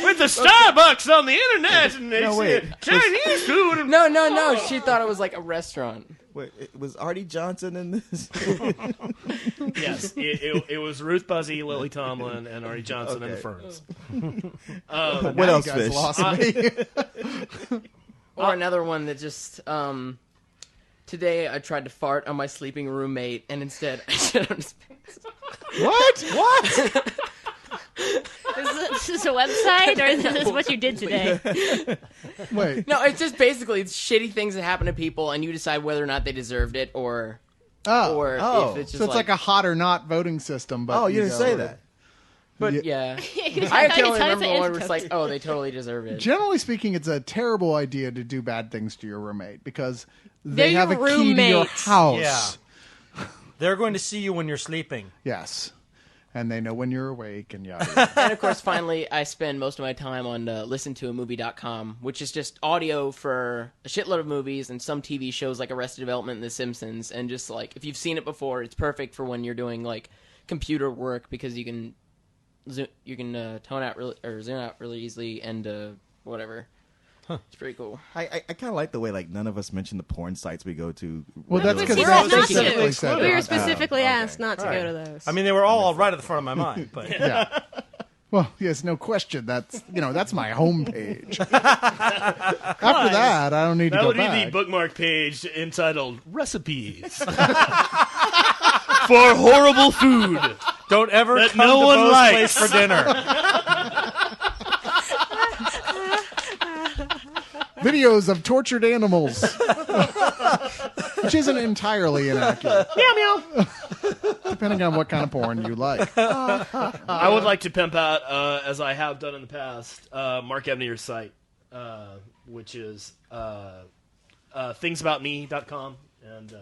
S1: With the Starbucks on the internet and they
S3: No, wait.
S1: Chinese food. And
S6: No. She thought it was like a restaurant.
S3: Wait, it was Artie Johnson in this?
S1: Yes, it was Ruth Buzzy, Lily Tomlin, and Artie Johnson and the Ferns.
S3: What
S2: Now
S3: else,
S2: you guys
S3: Fish?
S2: lost me.
S6: Or another one that just today I tried to fart on my sleeping roommate, and instead I shit on his pants.
S2: What?
S4: This is a website, or this is what you did today?
S2: Wait.
S6: No, it's just basically it's shitty things that happen to people, and you decide whether or not they deserved it, or if it's just
S2: So it's like a hot or not voting system. But
S3: Oh, you didn't
S2: go-
S3: say that.
S6: But yeah,
S4: I
S6: I can only remember one where it's like, oh, they totally deserve it.
S2: Generally speaking, it's a terrible idea to do bad things to your roommate because they
S4: They're
S2: have a
S4: your
S2: key to your
S4: roommates.
S2: house.
S5: Yeah. They're going to see you when you're sleeping.
S2: Yes. And they know when you're awake and yada. yada.
S6: And of course, finally, I spend most of my time on listentoamovie.com, which is just audio for a shitload of movies and some TV shows like Arrested Development and The Simpsons. And just like, if you've seen it before, it's perfect for when you're doing like computer work because you can tone out really, or zoom out really easily and whatever. It's pretty cool.
S3: I kind of like the way like none of us mention the porn sites we go to.
S2: Well, that's because
S4: We
S6: We're
S4: were
S6: all
S2: they
S6: not
S2: specifically
S6: to.
S2: said
S4: We were
S2: that.
S4: specifically
S3: okay.
S4: asked not to go to those.
S5: I mean, they were all right at the front of my mind. But
S2: Yeah. Well, yes, no question. That's my homepage. After that, I don't need to
S1: That
S2: go
S1: would be
S2: back.
S1: the bookmark page entitled "Recipes for Horrible Food."
S5: don't ever
S1: That
S5: come
S1: no
S5: to
S1: one
S5: Bo's
S1: likes.
S5: place for dinner.
S2: Videos of tortured animals, which isn't entirely inaccurate.
S1: Meow meow.
S2: Depending on what kind of porn you like.
S1: I would like to pimp out, as I have done in the past, Mark Evnier's site, which is thingsaboutme.com. And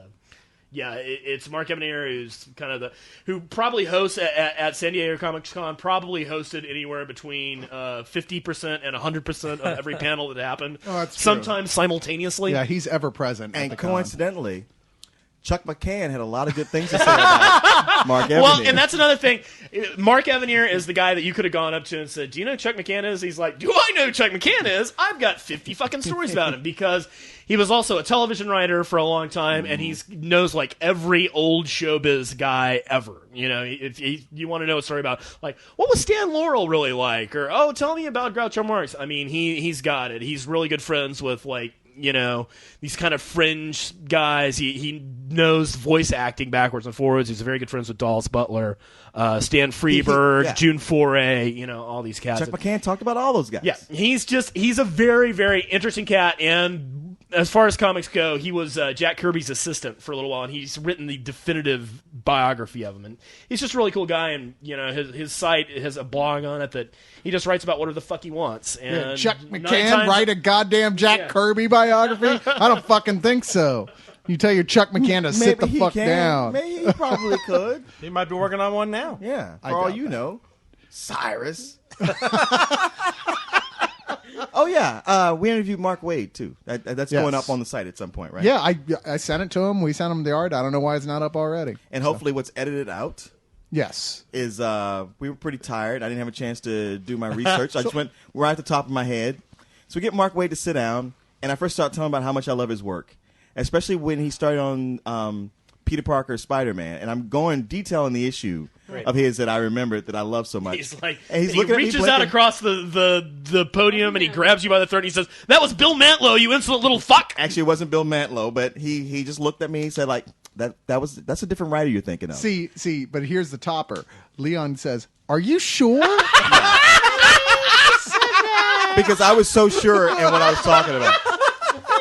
S1: it's Mark Evanier, who's kind of who probably hosts at San Diego Comic Con, probably hosted anywhere between 50% and 100% of every panel that happened.
S2: Oh, that's true.
S1: Sometimes simultaneously.
S2: Yeah, he's ever present. at
S3: And
S2: the con.
S3: coincidentally, Chuck McCann had a lot of good things to say about Mark Evanier.
S1: Well, and that's another thing. Mark Evanier is the guy that you could have gone up to and said, "Do you know who Chuck McCann is?" He's like, "Do I know who Chuck McCann is? I've got 50 fucking stories about him," because he was also a television writer for a long time, and he knows like every old showbiz guy ever. You know, if you want to know a story about like what was Stan Laurel really like, or oh, tell me about Groucho Marx. I mean, he's got it. He's really good friends with like, you know, these kind of fringe guys. He knows voice acting backwards and forwards. He's very good friends with Dallas Butler, Stan Freberg,
S3: yeah.
S1: June Foray, you know, all these cats.
S3: Chuck McCann talked about all those guys.
S1: Yeah, he's a very, very interesting cat, and as far as comics go, he was Jack Kirby's assistant for a little while, and he's written the definitive biography of him, and he's just a really cool guy, and you know, his site has a blog on it that he just writes about whatever the fuck he wants. And
S2: Yeah, Chuck
S1: 9
S2: McCann
S1: times-
S2: write a goddamn Jack Kirby biography? I don't fucking think so. You tell your Chuck McCann to sit the
S3: he
S2: fuck
S3: can.
S2: down.
S3: Maybe he probably could.
S5: He might be working on one now.
S3: Yeah,
S2: I
S3: for all
S2: doubt
S3: you
S2: that.
S3: know. Cyrus. Oh yeah, we interviewed Mark Waid too. That's
S2: Yes.
S3: going up on the site at some point, right?
S2: Yeah, I sent it to him. We sent him the art. I don't know why it's not up already.
S3: And hopefully, what's edited out
S2: Yes.
S3: is we were pretty tired. I didn't have a chance to do my research. I just went right at the top of my head. So we get Mark Waid to sit down, and I first start telling him about how much I love his work, especially when he started on Peter Parker's Spider-Man, and I'm going detailing the issue of his that I remembered that I love so much.
S1: He's like,
S3: and he's
S1: he
S3: looking at me
S1: reaches out
S3: blinking.
S1: across the podium and he grabs you by the throat and he says, "That was Bill Mantlo, you insolent little fuck."
S3: Actually, it wasn't Bill Mantlo, but he just looked at me and said like that's a different writer you're thinking of.
S2: See, but here's the topper. Leon says, "Are you sure?"
S3: Because I was so sure in what I was talking about.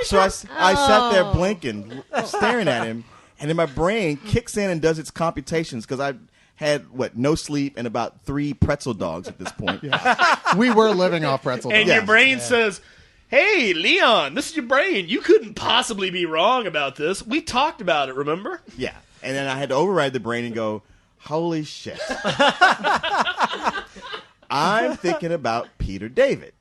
S3: So I sat there blinking, staring at him, and then my brain kicks in and does its computations because I had, no sleep and about 3 pretzel dogs at this point.
S2: We were living off pretzel
S1: And
S2: dogs.
S1: your brain says, "Hey, Leon, this is your brain. You couldn't possibly be wrong about this. We talked about it, remember?"
S3: Yeah. And then I had to override the brain and go, holy shit. I'm thinking about Peter David.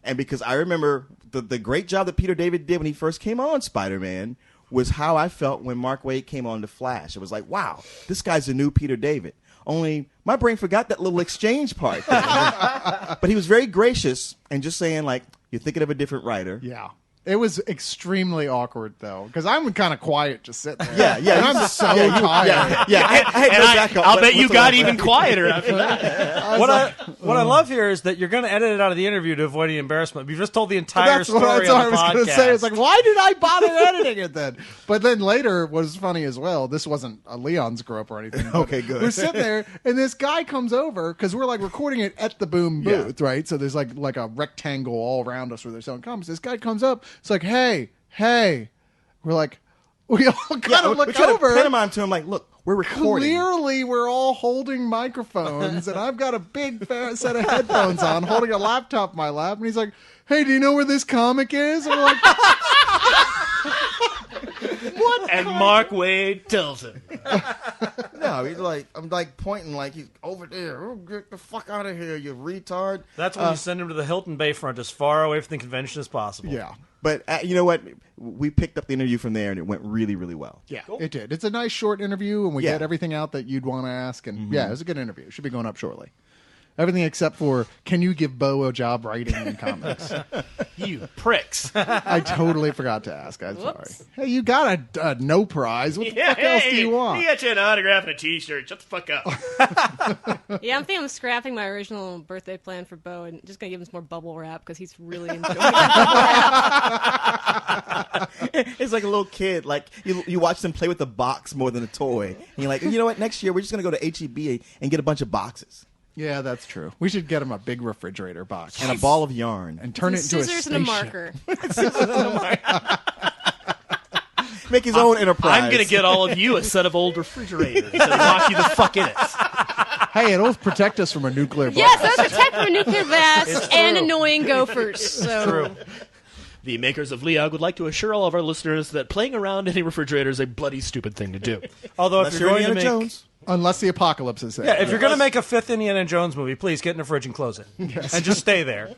S3: And because I remember the great job that Peter David did when he first came on Spider-Man was how I felt when Mark Waid came on The Flash. It was like, wow, this guy's the new Peter David. Only my brain forgot that little exchange part. But he was very gracious and just saying, like, you're thinking of a different writer.
S2: Yeah. It was extremely awkward, though, because I'm kind of quiet just sitting there.
S3: Yeah.
S2: And I'm so tired.
S3: Yeah. I had no backup.
S1: I'll bet you
S3: whatsoever.
S1: got even quieter after that.
S5: What I love here is that you're going to edit it out of the interview to avoid any embarrassment. You just told the entire
S2: That's
S5: story
S2: what I
S5: on the
S2: was going
S5: podcast.
S2: to say. It's like, why did I bother editing it then? But then later was funny as well. This wasn't a Leon's grow-up or anything. but
S3: Okay, good.
S2: We're sitting there, and this guy comes over, because we're like recording it at the Boom booth, right? So there's like a rectangle all around us where they're selling comics. This guy comes up, it's like, hey. We're like, we all kind of
S3: we
S2: look
S3: try to
S2: over.
S3: pantomime to him like, look, we're recording.
S2: Clearly, we're all holding microphones, and I've got a big set of headphones on, holding a laptop in my lap, and he's like, "Hey, do you know where this comic is?" And we're like, "What?"
S1: And Mark Waid tells him.
S3: No, he's like, I'm like pointing like he's over there. Oh, get the fuck out of here, you retard.
S5: That's when you send him to the Hilton Bayfront as far away from the convention as possible.
S2: Yeah,
S3: But you know what? We picked up the interview from there, and it went really, really well.
S2: yeah, it did. It's a nice short interview, and we
S3: Yeah.
S2: get everything out that you'd want to ask, and yeah, it was a good interview. It should be going up shortly. Everything except for, can you give Bo a job writing in comics?
S1: You pricks.
S2: I totally forgot to ask. I'm sorry.
S4: Whoops.
S2: Hey, you got a no prize. What the fuck else do you want?
S1: He got you an autograph and a T-shirt. Shut the fuck up.
S4: Yeah, I'm thinking of scrapping my original birthday plan for Bo and just gonna give him some more bubble wrap because he's really enjoying it.
S3: It's like a little kid. Like you watch them play with the box more than a toy. And you're like, you know what? Next year we're just gonna go to HEB and get a bunch of boxes
S2: Yeah, that's true. We should get him a big refrigerator box
S3: and a ball of yarn.
S2: and turn it into a
S4: Scissors and a
S2: spaceship.
S4: marker.
S3: Make his own enterprise.
S1: I'm going to get all of you a set of old refrigerators and lock you the fuck in it.
S2: Hey, it'll protect us from a nuclear blast.
S4: Yes, those protect from a nuclear blast and annoying gophers. So
S5: True.
S1: The makers of Leog would like to assure all of our listeners that playing around any refrigerator is a bloody stupid thing to do.
S5: Although
S3: Unless
S5: if
S3: you're
S5: you're going to
S3: Indiana
S5: make
S3: Jones.
S2: Unless the apocalypse is there.
S5: yeah, if you're going to make a 5th Indiana Jones movie, please get in the fridge and close it, and just stay there.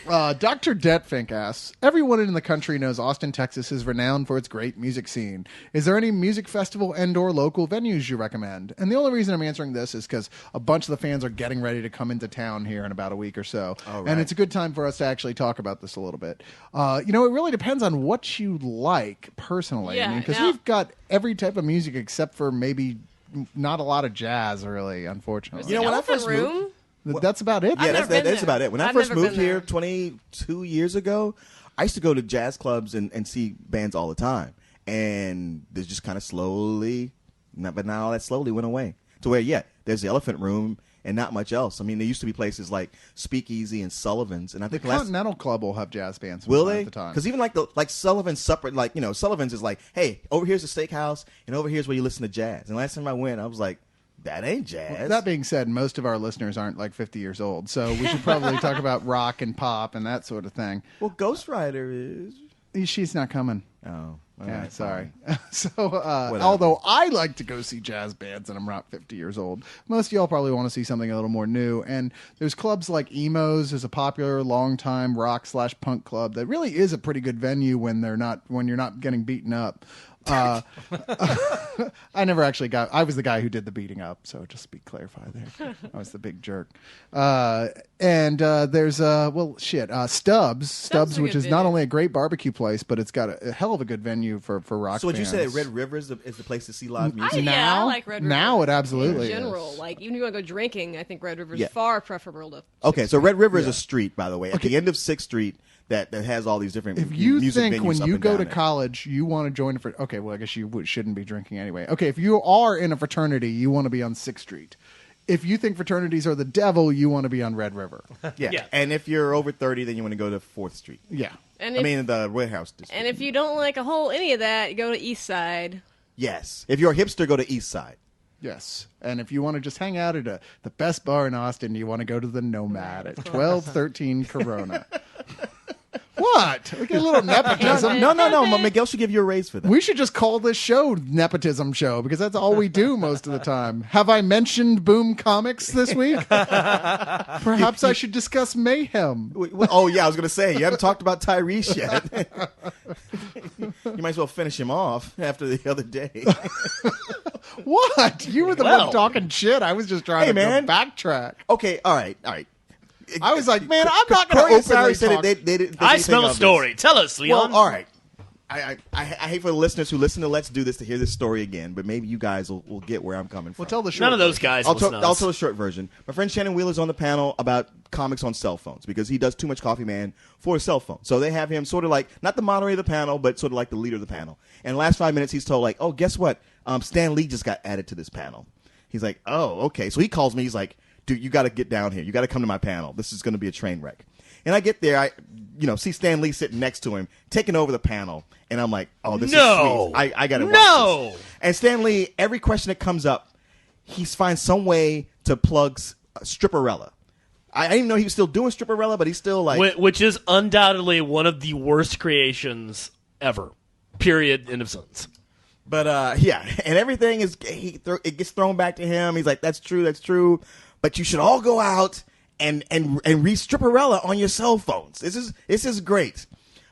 S2: Dr. Detfink asks, everyone in the country knows Austin, Texas is renowned for its great music scene. Is there any music festival and/or local venues you recommend? And the only reason I'm answering this is because a bunch of the fans are getting ready to come into town here in about a week or so.
S3: Oh, right.
S2: And it's a good time for us to actually talk about this a little bit. It really depends on what you like personally.
S4: Yeah,
S2: Because
S4: now-
S2: we've got every type of music except for maybe not a lot of jazz, really, unfortunately.
S3: You know, when I
S4: Elephant
S3: first
S4: Room?
S3: moved,
S2: That's about it.
S3: yeah,
S4: I've
S3: that's
S4: never been
S3: that's
S4: there.
S3: about it. When I
S4: I've
S3: first
S4: never
S3: moved
S4: been
S3: here
S4: there.
S3: 22 years ago, I used to go to jazz clubs and see bands all the time, and there's just kind of slowly, but now all that slowly went away to where there's the Elephant Room and not much else. I mean, there used to be places like Speakeasy and Sullivan's, and I
S2: The
S3: think last.
S2: Continental Club will have jazz bands from
S3: Will
S2: time
S3: they?
S2: to time.
S3: Because even like Sullivan's separate, Sullivan's is like, hey, over here's the steakhouse, and over here's where you listen to jazz. And last time I went, I was like, that ain't jazz.
S2: That being said, most of our listeners aren't like 50 years old, so we should probably talk about rock and pop and that sort of thing.
S3: well, Ghost Rider is.
S2: She's not coming.
S3: Oh,
S2: Yeah,
S3: right,
S2: sorry. So, although I like to go see jazz bands and I'm not 50 years old, most of y'all probably want to see something a little more new. And there's clubs like Emos is a popular long-time rock/punk club that really is a pretty good venue when you're not getting beaten up. I never actually I was the guy who did the beating up, so just to be clarified there. I was the big jerk. And there's Stubbs,
S4: is a
S2: which
S4: good
S2: is not
S4: venue.
S2: only a great barbecue place, but it's got a hell of a good venue for rock
S3: So would you
S2: fans.
S3: say that Red River is the place to see live music?
S4: I like Red River.
S2: Now it absolutely
S4: in general,
S2: is.
S4: like even if you want to go drinking, I think Red River is
S3: Yeah.
S4: far preferable to.
S3: Okay, so Red River is a street, by the way, at the end of 6th Street that has all these different
S2: If you
S3: music
S2: think
S3: venues
S2: when
S3: up
S2: you
S3: and
S2: go
S3: down
S2: to
S3: there.
S2: college you want to join okay, well I guess you shouldn't be drinking anyway. Okay, if you are in a fraternity, you want to be on 6th Street. If you think fraternities are the devil, you want to be on Red River.
S3: Yeah.
S1: Yeah.
S3: And if you're over 30, then you want to go to 4th Street.
S2: Yeah.
S4: And
S3: I
S4: if,
S3: mean, the warehouse district.
S4: and if you don't like any of that, you go to East Side.
S3: Yes. If you're a hipster, go to East Side.
S2: Yes. And if you want to just hang out at the best bar in Austin, you want to go to the Nomad at 1213 Corona. What? We get a little nepotism.
S3: No. Miguel should give you a raise for that.
S2: We should just call this show Nepotism Show because that's all we do most of the time. Have I mentioned Boom Comics this week? Perhaps I should discuss Mayhem.
S3: Oh, yeah, I was going to say, you haven't talked about Tyrese yet. You might as well finish him off after the other day.
S2: What? You were the
S1: Well.
S2: one talking shit. I was just trying
S3: Hey,
S2: to
S3: man.
S2: backtrack.
S3: Okay, all right.
S2: I was like, man, I'm not going
S3: Corey
S2: to
S3: and Sari
S2: openly
S3: said
S2: talk.
S3: they didn't think
S1: I
S3: anything
S1: smell a
S3: of this.
S1: story. Tell us, Leon.
S3: Well, all right. I hate for the listeners who listen to Let's Do This to hear this story again, but maybe you guys will get where I'm coming from.
S2: Well, tell the short
S1: None of those
S2: version.
S1: guys
S3: I'll
S1: listen to
S3: tell
S1: us.
S3: the short version. My friend Shannon Wheeler's on the panel about comics on cell phones because he does Too Much Coffee Man for a cell phone. So they have him sort of like, not the moderator of the panel, but sort of like the leader of the panel. And the last 5 minutes, he's told like, oh, guess what? Stan Lee just got added to this panel. He's like, oh, okay. So he calls me. He's like, dude, you got to get down here. You got to come to my panel. This is going to be a train wreck. And I get there, I see Stan Lee sitting next to him, taking over the panel, and I'm like, oh, this
S1: No.
S3: is sweet. I got to watch
S1: No.
S3: this. And Stan Lee, every question that comes up, he finds some way to plug Stripperella. I didn't even know he was still doing Stripperella, but he's still like...
S1: Which is undoubtedly one of the worst creations ever. Period. End of sentence.
S3: But yeah, and everything is it gets thrown back to him. He's like, that's true. But you should all go out and read Stripperella on your cell phones. This is great.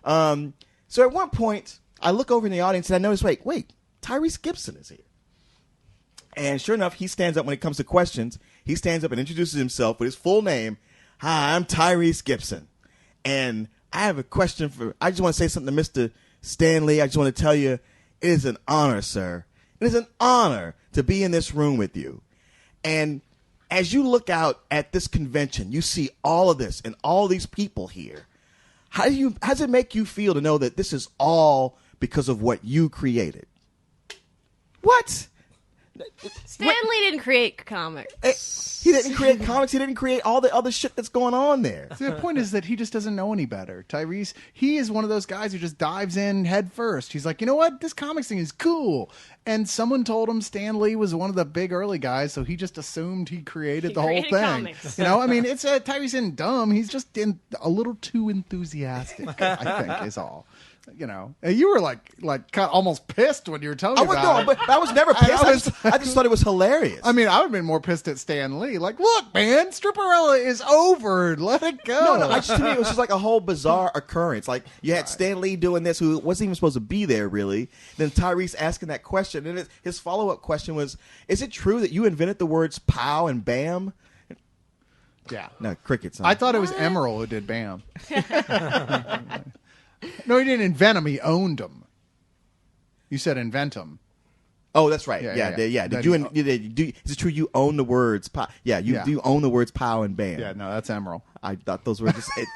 S3: So at one point, I look over in the audience and I notice, wait, Tyrese Gibson is here. And sure enough, he stands up when it comes to questions. He stands up and introduces himself with his full name. Hi, I'm Tyrese Gibson. And I have a question I just want to say something to Mr. Stanley. I just want to tell you, it is an honor, sir. It is an honor to be in this room with you. And as you look out at this convention, you see all of this and all these people here. How does it make you feel to know that this is all because of what you created? What?
S4: Stanley didn't create comics.
S3: He didn't create comics. He didn't create all the other shit that's going on there.
S2: See, the point is that he just doesn't know any better. Tyrese, he is one of those guys who just dives in head first. He's like, you know what? This comics thing is cool. And someone told him Stan Lee was one of the big early guys, so he just assumed he created the whole
S4: created
S2: thing.
S4: comics.
S2: You know, I mean, it's Tyrese isn't dumb. He's just a little too enthusiastic, I think, is all. You know, and you were like kind of almost pissed when you were telling me about it.
S3: But I was never pissed. I just thought it was hilarious.
S2: I mean, I would have been more pissed at Stan Lee. Like, look, man, Stripperella is over. Let it go.
S3: No, to me, it was just like a whole bizarre occurrence. Like, you had Stan Lee doing this, who wasn't even supposed to be there, really. Then Tyrese asking that question. And his follow-up question was, is it true that you invented the words pow and bam?
S2: Yeah.
S3: No, crickets. Huh?
S2: I thought it was Emerald who did Bam. No, he didn't invent them. He owned them. You said invent them.
S3: Oh, that's right.
S2: Yeah.
S3: Did is it true you own the words pow? Yeah, you do own the words pow and bam.
S2: Yeah, no, that's Emerald.
S3: I thought those were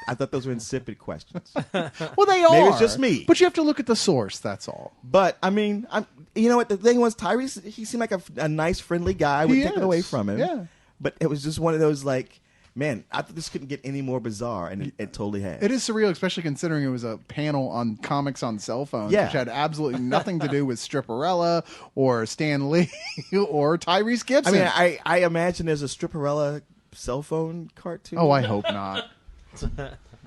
S3: I thought those were insipid questions.
S2: Well, they are.
S3: Maybe it's just me.
S2: But you have to look at the source, that's all.
S3: But I mean, you know what the thing was? Tyrese, he seemed like a nice, friendly guy. I would take it away from him.
S2: Yeah.
S3: But it was just one of those like, man, I thought this couldn't get any more bizarre, and it totally has.
S2: It is surreal, especially considering it was a panel on comics on cell phones,
S3: Yeah.
S2: which had absolutely nothing to do with Stripperella or Stan Lee or Tyrese
S3: I
S2: Gibson.
S3: mean, I imagine there's a Stripperella cell phone cartoon.
S2: I hope not.
S1: You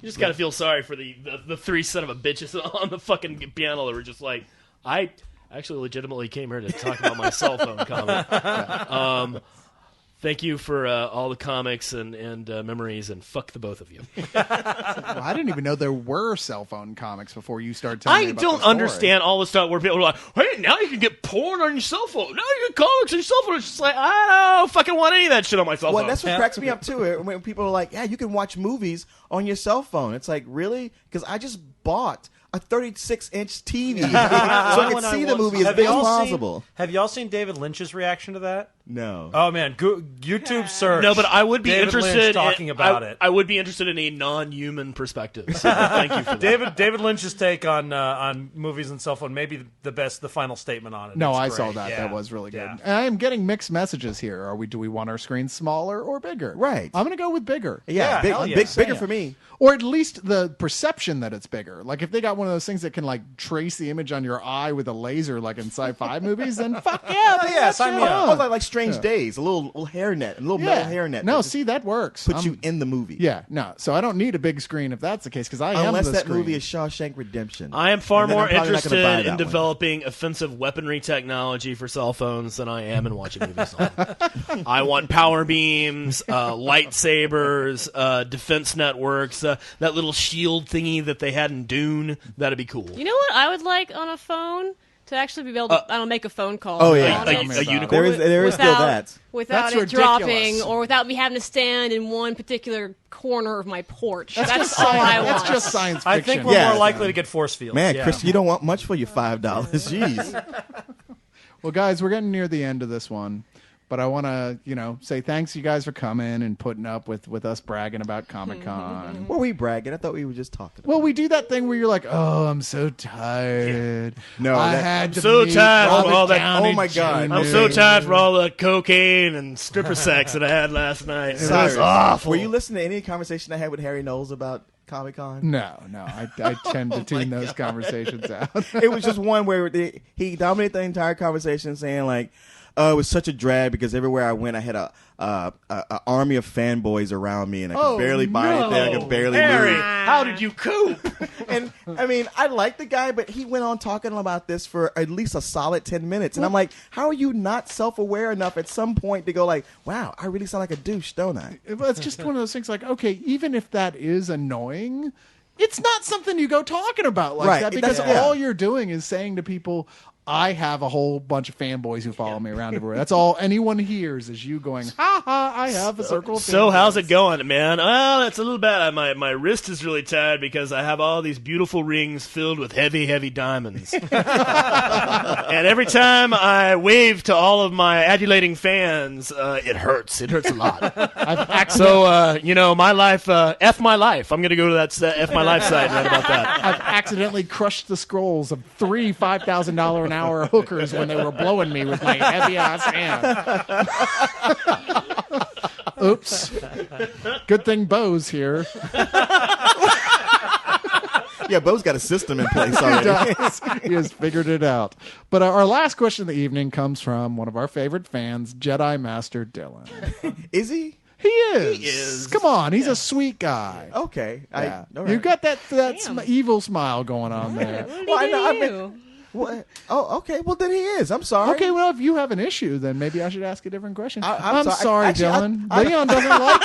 S1: just gotta feel sorry for the three son of a bitches on the fucking piano that were just like, I actually legitimately came here to talk about my cell phone comic. Thank you for all the comics and memories, and fuck the both of you.
S2: Well, I didn't even know there were cell phone comics before you started telling me
S1: I
S2: about
S1: don't
S2: the story.
S1: understand all the stuff where people are like, hey, now you can get porn on your cell phone. Now you get comics on your cell phone. It's just like, I don't fucking want any of that shit on my cell
S3: Well,
S1: phone.
S3: that's what cracks me up too. When people are like, "Yeah, you can watch movies on your cell phone." It's like, really? Because I just bought a 36-inch TV so I can see the movie as big as possible.
S5: Have y'all seen David Lynch's reaction to that?
S3: No.
S5: Oh man, YouTube search.
S1: No, but I would be
S5: David
S1: interested
S5: Lynch talking about it.
S1: I would be interested in a non-human perspective. So thank you for that.
S5: David Lynch's take on movies and cell phone, maybe the final statement on it.
S2: No,
S5: It's
S2: I
S5: great.
S2: saw that.
S5: Yeah.
S2: That was really good.
S5: Yeah.
S2: And I am getting mixed messages here. Do we want our screen smaller or bigger?
S3: Right.
S2: I'm going to go with bigger.
S3: Yeah,
S5: hell yeah.
S3: bigger for me.
S2: Or at least the perception that it's bigger. Like if they got one of those things that can like trace the image on your eye with a laser, like in sci-fi movies, then fuck yeah, bring
S5: yeah,
S2: that
S5: sign
S2: shit
S5: me up.
S2: on.
S3: Like Strange Days, a little hairnet, a little metal hairnet.
S2: No,
S3: that just
S2: see that works.
S3: puts you in the movie.
S2: Yeah, no. So I don't need a big screen if that's the case because I am
S3: Unless
S2: the
S3: that
S2: screen.
S3: movie is Shawshank Redemption.
S1: I am far
S3: And then
S1: more
S3: I'm probably not gonna buy
S1: interested
S3: that
S1: in
S3: one.
S1: developing offensive weaponry technology for cell phones than I am in watching movies on them. I want power beams, lightsabers, defense networks, that little shield thingy that they had in Dune. That'd be cool.
S4: You know what I would like on a phone? To actually be able to, I don't make a phone call.
S3: Oh, yeah.
S4: on
S1: A
S4: it.
S1: unicorn?
S3: There is still
S4: Without-
S3: that.
S4: Without
S2: That's
S4: it
S2: ridiculous.
S4: dropping, or without me having to stand in one particular corner of my porch. That's
S2: just
S4: all I
S2: science,
S4: want.
S2: that's just science fiction.
S5: I think we're
S3: Yeah.
S5: more likely to get force fields.
S3: Man,
S5: yeah.
S3: Chris, you don't want much for your $5. Jeez.
S2: Well, guys, we're getting near the end of this one, but I want to, say thanks you guys for coming and putting up with us bragging about Comic-Con.
S3: Were we bragging? I thought we were just talking.
S2: Well, we do that thing where you're like, "Oh, I'm so tired.
S3: No,
S2: I
S3: that-
S2: had to
S1: so
S2: meet
S1: tired from
S2: Robert
S1: all that-
S2: Downey
S3: oh my God.
S2: Jr.
S1: I'm so tired for all the cocaine and stripper sex that I had last night. It
S3: Cyrus,
S1: was awful.
S3: Were you listening to any conversation I had with Harry Knowles about Comic-Con?
S2: No, I tend to tune those conversations out.
S3: It was just one where he dominated the entire conversation saying like, it was such a drag because everywhere I went, I had a army of fanboys around me, and I could barely buy anything. I could barely
S1: Harry,
S3: move.
S1: how did you coop?
S3: And I mean, I like the guy, but he went on talking about this for at least a solid 10 minutes. And I'm like, how are you not self-aware enough at some point to go like, wow, I really sound like a douche, don't I?
S2: It's just one of those things like, okay, even if that is annoying, it's not something you go talking about like
S3: Right,
S2: that because
S3: that's- yeah.
S2: all you're doing is saying to people, I have a whole bunch of fanboys who follow me around everywhere. That's all anyone hears is you going, ha ha, I have a circle of
S1: So
S2: fanboys.
S1: how's it going, man? Well, it's a little bad. My wrist is really tired because I have all these beautiful rings filled with heavy diamonds. And every time I wave to all of my adulating fans, it hurts. It hurts a lot. So, my life, F my life. I'm going to go to that F my life site and write about that.
S2: I've accidentally crushed the scrolls of 3 $5,000 an hour hookers when they were blowing me with my heavy ass hand. Oops. Good thing Bo's here.
S3: Yeah, Bo's got a system in place
S2: He
S3: already.
S2: does. He has figured it out. But our last question of the evening comes from one of our favorite fans, Jedi Master Dylan.
S3: Is he?
S2: He is.
S1: He is.
S2: Come on, he's a sweet guy.
S3: Okay.
S2: Yeah.
S3: All right.
S2: You got that
S4: Damn.
S2: evil smile going on there.
S4: What did
S3: Well,
S4: he do
S3: I
S4: to
S3: mean-
S4: you?
S3: What? Oh, okay. Well, then he is. I'm sorry.
S2: Okay, well, if you have an issue, then maybe I should ask a different question.
S3: I'm
S2: sorry,
S3: sorry. Actually,
S2: Dylan. Leon doesn't like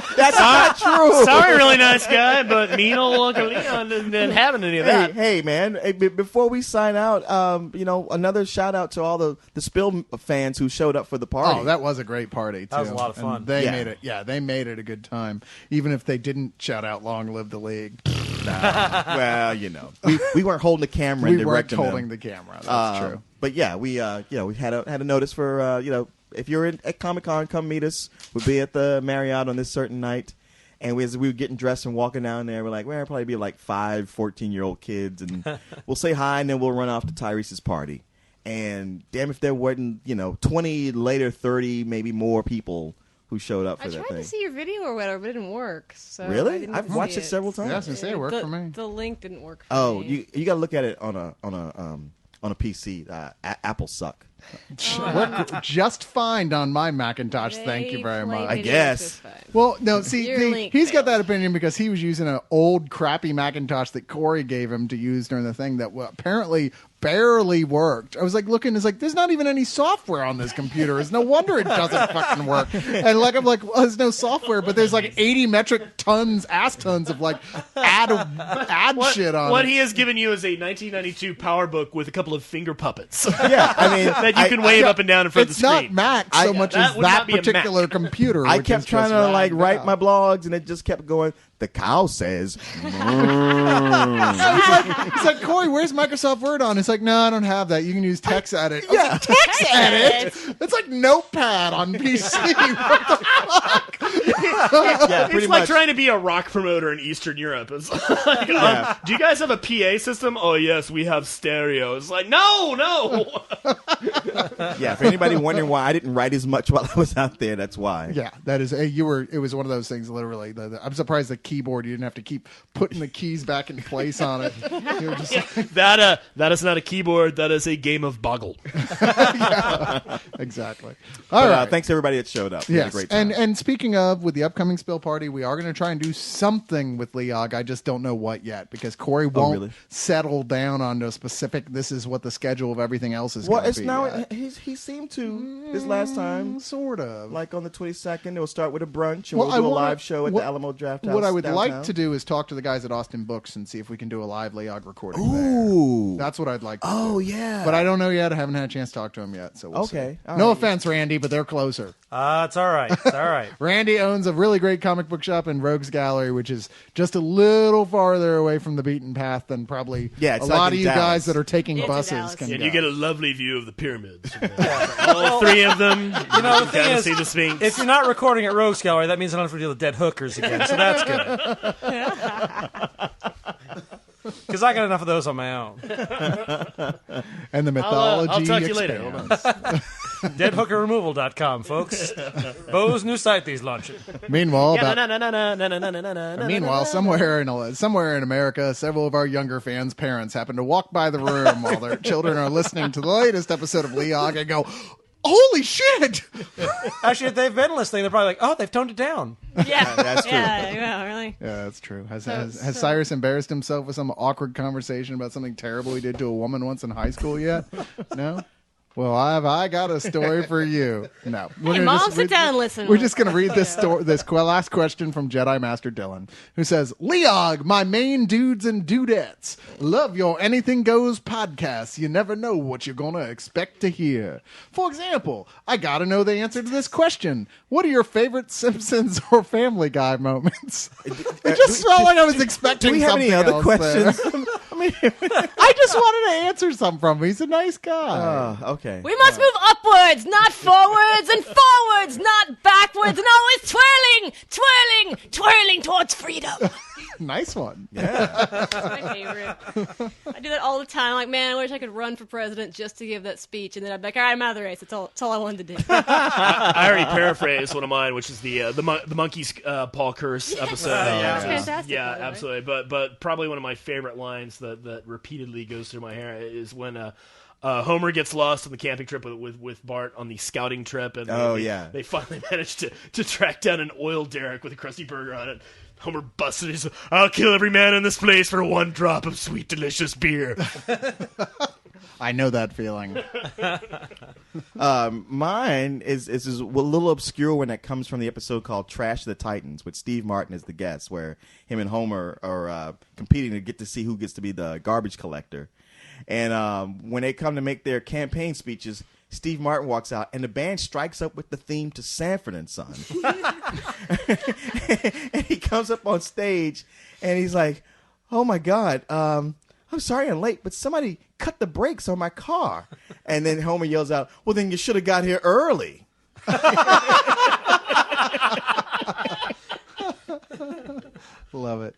S2: you.
S3: That's not true.
S1: Sorry, really nice guy, but mean old Uncle Leon didn't have any of that.
S3: Hey, man! Hey, before we sign out, another shout out to all the Spill fans who showed up for the party.
S2: Oh, that was a great party, too.
S5: That was a lot of
S2: And
S5: fun.
S2: they
S3: Yeah.
S2: made it. Yeah, they made it a good time, even if they didn't shout out "Long live the league."
S3: well, we weren't holding the camera.
S2: We
S3: and
S2: weren't
S3: directing
S2: holding
S3: them.
S2: the camera. That's true.
S3: But yeah, we had a notice for if you're at Comic-Con, come meet us. We'll be at the Marriott on this certain night. And as we were getting dressed and walking down there, we're like, well, it'll probably be like 14-year-old kids, and we'll say hi, and then we'll run off to Tyrese's party. And damn if there wasn't 20 later, 30 maybe more people who showed up for
S4: I
S3: that
S4: tried
S3: thing.
S4: to see your video or whatever, but it didn't work. So I
S3: Really?
S4: didn't
S3: I've
S4: see
S3: watched it several times.
S2: Yeah, I was gonna say it worked
S4: the,
S2: for me.
S4: The link didn't work for
S3: Oh,
S4: me.
S3: you got to look at it on a PC. Apple suck.
S2: Worked just fine on my Macintosh. Thank you very much.
S3: I guess.
S2: Well, no, see,
S4: Your link
S2: he's got
S4: failed.
S2: that opinion because he was using an old crappy Macintosh that Corey gave him to use during the thing that apparently barely worked. I was like looking, it's like, there's not even any software on this computer. It's no wonder it doesn't fucking work. And like, I'm like, well, there's no software, but there's like 80 metric tons of like ad shit on
S1: What
S2: it.
S1: he has given you is a 1992 PowerBook with a couple of finger puppets
S3: Yeah, I mean,
S1: that you can wave up and down in front of
S2: It's
S1: the
S2: not
S1: screen.
S2: Mac so much
S1: that
S2: as
S1: would
S2: that
S1: not be a Mac.
S2: particular computer.
S3: I
S2: which
S3: kept
S2: is
S3: trying
S2: just
S3: to like
S2: ragged
S3: write
S2: out.
S3: my blogs, and it just kept going. The cow says,
S2: It's like, Corey, where's Microsoft Word on? It's like, no, I don't have that. You can use TextEdit.
S3: yeah.
S2: TextEdit? It's like Notepad on PC. What the fuck?
S3: Yeah,
S1: It's
S3: pretty
S1: like
S3: much.
S1: trying to be a rock promoter in Eastern Europe. It's like, do you guys have a PA system? Oh, yes, we have stereo. It's like, no.
S3: Yeah, for anybody wondering why I didn't write as much while I was out there, that's why.
S2: Yeah, that is. It was one of those things. Literally, I'm surprised the keyboard. You didn't have to keep putting the keys back in place on it. You were just like,
S1: That is not a keyboard. That is a game of Boggle.
S2: exactly. All
S3: But,
S2: right.
S3: thanks everybody that showed up. We had a
S2: Yes,
S3: great time.
S2: and speaking of, with the upcoming spill party, we are going to try and do something with Leog. I just don't know what yet because Corey won't
S3: really?
S2: settle down on a specific. This is what the schedule of everything else is.
S3: Well,
S2: going
S3: it's
S2: to be
S3: now.
S2: yet.
S3: He seemed to this last time.
S2: Sort of.
S3: Like on the 22nd, it will start with a brunch, and
S2: Well,
S3: we'll
S2: I
S3: do a
S2: wanna-
S3: live show at
S2: what-
S3: the Alamo Draft House.
S2: What I would like
S3: downtown.
S2: to do is talk to the guys at Austin Books and see if we can do a live Leog recording
S3: Ooh.
S2: there. That's what I'd like to
S3: Oh
S2: do.
S3: yeah.
S2: But I don't know yet. I haven't had a chance to talk to him yet. So we'll
S3: Okay,
S2: see.
S3: all
S2: No
S3: right.
S2: offense, Randy, but they're closer.
S5: It's all right. It's all right.
S2: Randy owns a really great comic book shop in Rogues Gallery, which is just a little farther away from the beaten path than probably
S3: Yeah,
S2: a
S3: it's
S2: lot
S3: like
S2: of
S3: in
S2: you
S3: Dallas.
S2: guys that are taking
S4: It's in
S2: buses
S4: Dallas.
S2: can
S1: And
S2: go.
S1: you get a lovely view of the pyramids. All three of them. You
S5: know, the thing
S1: gotta
S5: is,
S1: see the Sphinx.
S5: If you're not recording at Rogues Gallery, that means I don't have to deal with dead hookers again, so that's good. Because I got enough of those on my own.
S2: and the mythology
S1: I'll talk to you later. Hold
S2: expands.
S1: on.
S5: Deadhookerremoval.com, folks. Bo's new site he's launching.
S2: Meanwhile,
S1: Yeah,
S2: about Meanwhile, somewhere in America, several of our younger fans' parents happen to walk by the room while their children are listening to the latest episode of Leog and go, "Holy shit!"
S5: Actually, if they've been listening, they're probably like, oh, they've toned it down.
S4: Yeah,
S3: that's true.
S4: Yeah, really.
S2: Yeah, that's true. Has Cyrus embarrassed himself with some awkward conversation about something terrible he did to a woman once in high school yet? No? Well, I got a story for you. No. We're
S4: Hey,
S2: gonna
S4: Mom,
S2: just
S4: sit
S2: read-
S4: down and listen.
S2: We're just going to read this last question from Jedi Master Dylan, who says, Leog, my main dudes and dudettes, love your Anything Goes podcast. You never know what you're going to expect to hear. For example, I got to know the answer to this question. What are your favorite Simpsons or Family Guy moments? It just felt like I was expecting
S3: Do we have
S2: something
S3: any other
S2: else
S3: questions?
S2: there. I just wanted to answer something from him. He's a nice guy.
S3: Okay.
S4: We must move upwards, not forwards, and forwards, not backwards, and always twirling towards freedom.
S2: Nice one.
S4: That's my favorite. I do that all the time. Like, man, I wish I could run for president just to give that speech, and then I'd be like, all right, I'm out of the race. That's all I wanted to do.
S1: I already paraphrased one of mine, which is the monkeys Paul Curse episode.
S4: That's fantastic.
S1: Yeah,
S4: by the way.
S1: absolutely. But probably one of my favorite lines that repeatedly goes through my hair is when Homer gets lost on the camping trip with Bart on the scouting trip, and they finally manage to track down an oil derrick with a crusty burger on it. Homer busts it. He's like, I'll kill every man in this place for one drop of sweet, delicious beer.
S2: I know that feeling.
S3: Mine is a little obscure when it comes from the episode called Trash the Titans with Steve Martin as the guest, where him and Homer are competing to get to see who gets to be the garbage collector. And when they come to make their campaign speeches, Steve Martin walks out, and the band strikes up with the theme to Sanford and Son. And he comes up on stage, and he's like, "Oh my God, I'm sorry I'm late, but somebody cut the brakes on my car." And then Homer yells out, "Well, then you should have got here early."
S2: Love it.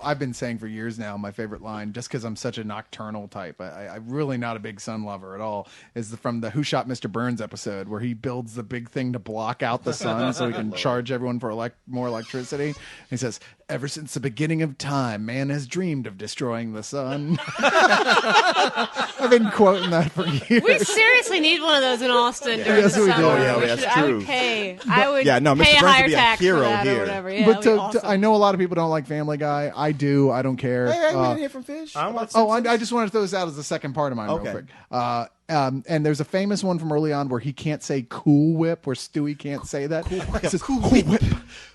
S2: I've been saying for years now, my favorite line, just because I'm such a nocturnal type, I'm really not a big sun lover at all, is from the Who Shot Mr. Burns episode where he builds the big thing to block out the sun so he can charge everyone for more electricity. He says, "Ever since the beginning of time, man has dreamed of destroying the sun." I've been quoting that for years.
S4: We seriously need one of those in Austin during
S2: Yes,
S4: the
S2: we do.
S4: summer.
S2: Oh, yeah,
S4: We
S3: that's
S4: should- I
S3: true.
S4: would pay. I would
S3: Yeah, no, Mr.
S4: pay a
S3: Burns would
S4: higher
S3: be a
S4: tax
S3: hero
S4: for that
S3: here.
S4: or whatever. Yeah,
S2: But
S4: that'd be awesome.
S2: I know a lot of people don't like Family Guy. I do. I don't care.
S3: Hey, we didn't hear from Fish.
S5: I'm with
S2: I just wanted to throw this out as the second part of mine
S3: Okay.
S2: real quick. And there's a famous one from early on where he can't say Cool Whip, where Stewie can't say that. He says, Cool Whip.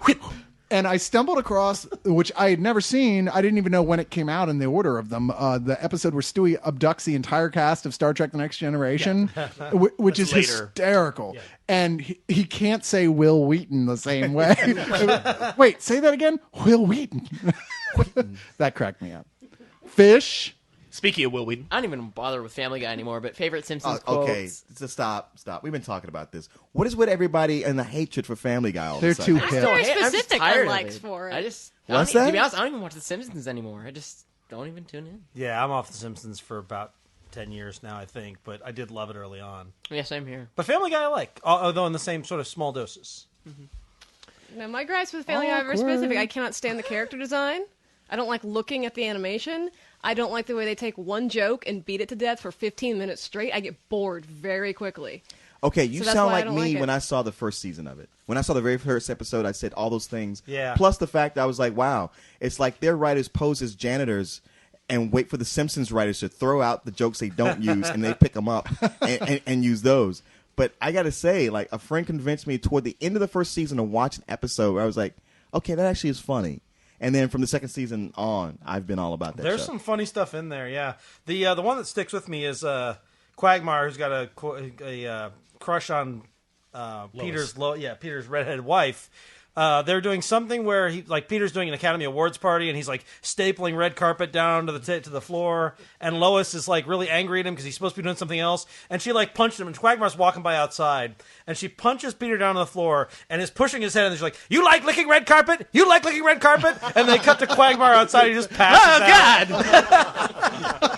S2: Whip. And I stumbled across, which I had never seen. I didn't even know when it came out in the order of them. The episode where Stewie abducts the entire cast of Star Trek: The Next Generation, which is
S1: later.
S2: hysterical. And he can't say Will Wheaton the same way. Wait, say that again? Will Wheaton. That cracked me up. Fish.
S1: Speaking of Will Wheaton,
S6: I don't even bother with Family Guy anymore, but favorite Simpsons
S3: Okay,
S6: quotes.
S3: so stop. We've been talking about this. What is with everybody and the hatred for Family Guy all of
S2: They're
S3: a sudden?
S2: too
S6: I
S2: hip.
S6: don't
S4: Very
S6: hate- I'm just
S4: specific
S6: tired of
S4: unlikes for it.
S6: I just
S3: What's
S6: To
S3: that?
S6: be honest, I don't even watch The Simpsons anymore. I just don't even tune in.
S5: Yeah, I'm off The Simpsons for about 10 years now, I think, but I did love it early on.
S6: Yeah, same here.
S5: But Family Guy I like, although in the same sort of small doses.
S4: Now, my gripes with Family Guy are very specific. I cannot stand the character design. I don't like looking at the animation. I don't like the way they take one joke and beat it to death for 15 minutes straight. I get bored very quickly.
S3: Okay, you
S4: So that's
S3: sound
S4: why I
S3: like
S4: don't
S3: me
S4: like it.
S3: when I saw the first season of it. When I saw the very first episode, I said all those things.
S5: Yeah.
S3: Plus the fact that I was like, wow, it's like their writers pose as janitors and wait for the Simpsons writers to throw out the jokes they don't use and they pick them up and use those. But I got to say, like, a friend convinced me toward the end of the first season to watch an episode where I was like, okay, that actually is funny. And then from the second season on, I've been all about that
S5: There's
S3: show.
S5: some funny stuff in there, yeah. The one that sticks with me is Quagmire, who's got a crush on Peter's redheaded wife. They're doing something where Peter's doing an Academy Awards party, and he's like stapling red carpet down to the floor, and Lois is like really angry at him because he's supposed to be doing something else, and she like punched him, and Quagmire's walking by outside, and she punches Peter down on the floor, and is pushing his head, and she's like, "You like licking red carpet? You like licking red carpet?" And they cut to Quagmire outside, and he just passes out.
S1: God!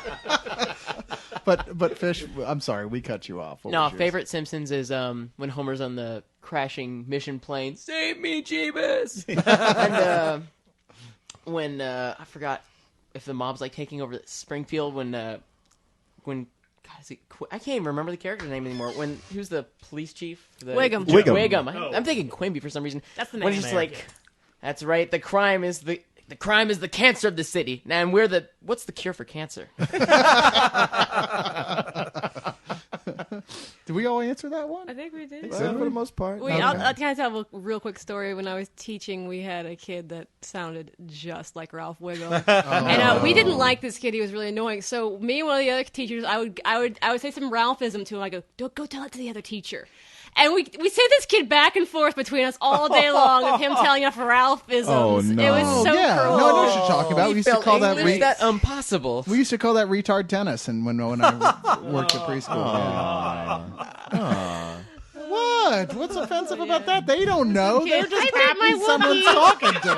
S2: But Fish, I'm sorry, we cut you off. What
S6: No,
S2: was yours?
S6: favorite Simpsons is when Homer's on the crashing mission plane. Save me, Jeebus! And when I forgot if the mob's like taking over Springfield when God, is it I can't even remember the character's name anymore. Who's the police chief?
S4: Wiggum.
S6: Wiggum. I'm thinking Quimby for some reason.
S4: That's the
S6: When
S4: name.
S6: he's just like, that's right. The crime is the cancer of the city. Now, and what's the cure for cancer?
S2: Did we all answer that one?
S4: I think we did.
S3: Well, for the most part.
S4: I'll kind of tell a real quick story. When I was teaching, we had a kid that sounded just like Ralph Wiggum, and we didn't like this kid. He was really annoying. So me and one of the other teachers, I would say some Ralphism to him. I go, "Don't go tell it to the other teacher." And we sent this kid back and forth between us all day long of him telling us Ralphisms.
S3: Oh, no.
S4: It was so
S2: yeah,
S4: cruel.
S2: no, I know what you're talking about. We used to
S6: Spelled
S2: call that
S6: English that impossible.
S2: we used to call that retard tennis, and when I worked at preschool. Yeah. What? What's offensive about that? They don't know. They're just
S4: I bet
S2: happy
S4: my
S2: someone's
S4: Wookiee.
S2: talking to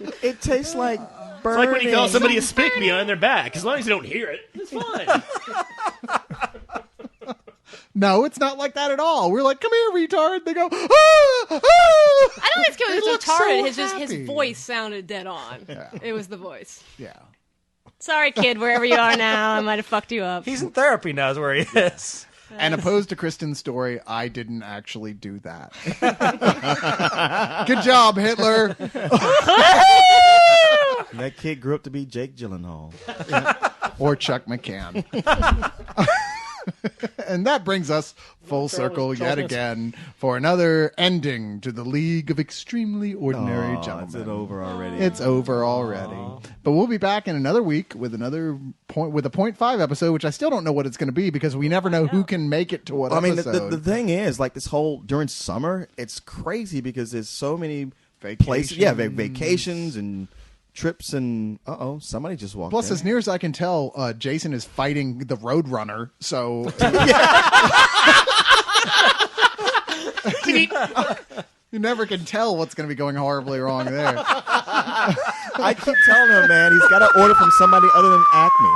S2: them.
S3: It tastes like
S1: It's
S3: burning.
S1: like when you call somebody a spick behind their back. As long as you don't hear it, it's fine.
S2: No, it's not like that at all. We're like, come here, retard. They go, ah, ah.
S4: I don't think it's
S2: They
S4: because
S2: look
S4: it's retarded.
S2: so
S4: His
S2: happy.
S4: voice sounded dead on. It was the voice.
S2: Yeah.
S4: Sorry, kid, wherever you are now, I might have fucked you up.
S5: He's in therapy now, is where he is.
S2: And opposed to Kristen's story, I didn't actually do that. Good job, Hitler.
S3: That kid grew up to be Jake Gyllenhaal.
S2: Or Chuck McCann. And that brings us full circle yet again for another ending to the League of Extremely Ordinary Gentlemen.
S3: Is it over already?
S2: It's over already. But we'll be back in another week with another point, with a 0.5 episode, which I still don't know what it's going to be because we never know who can make it to what
S3: I mean,
S2: episode.
S3: the thing is, like this whole during summer, it's crazy because there's so many places. Yeah, vacations and trips and somebody just walked
S2: Plus,
S3: in.
S2: as near as I can tell, Jason is fighting the Roadrunner, so You never can tell what's going to be going horribly wrong there.
S3: I keep telling him, man, he's got to order from somebody other than Acme.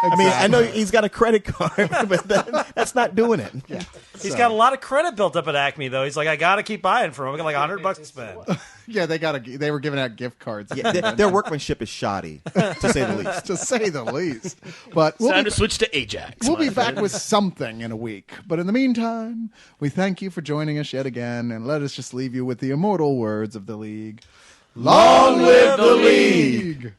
S3: I mean, I know he's got a credit card, but that's not doing it. Yeah.
S5: He's got a lot of credit built up at Acme, though. He's like, I got to keep buying from him. I got like $100 to spend.
S2: Yeah, they were giving out gift cards.
S3: Yeah, their workmanship is shoddy, to say the least.
S2: To say the least. But
S1: It's time to switch to Ajax.
S2: we'll
S1: my
S2: be back
S1: friend.
S2: with something in a week. But in the meantime, we thank you for joining us yet again, and let us just leave you with the immortal words of the League. Long live the League!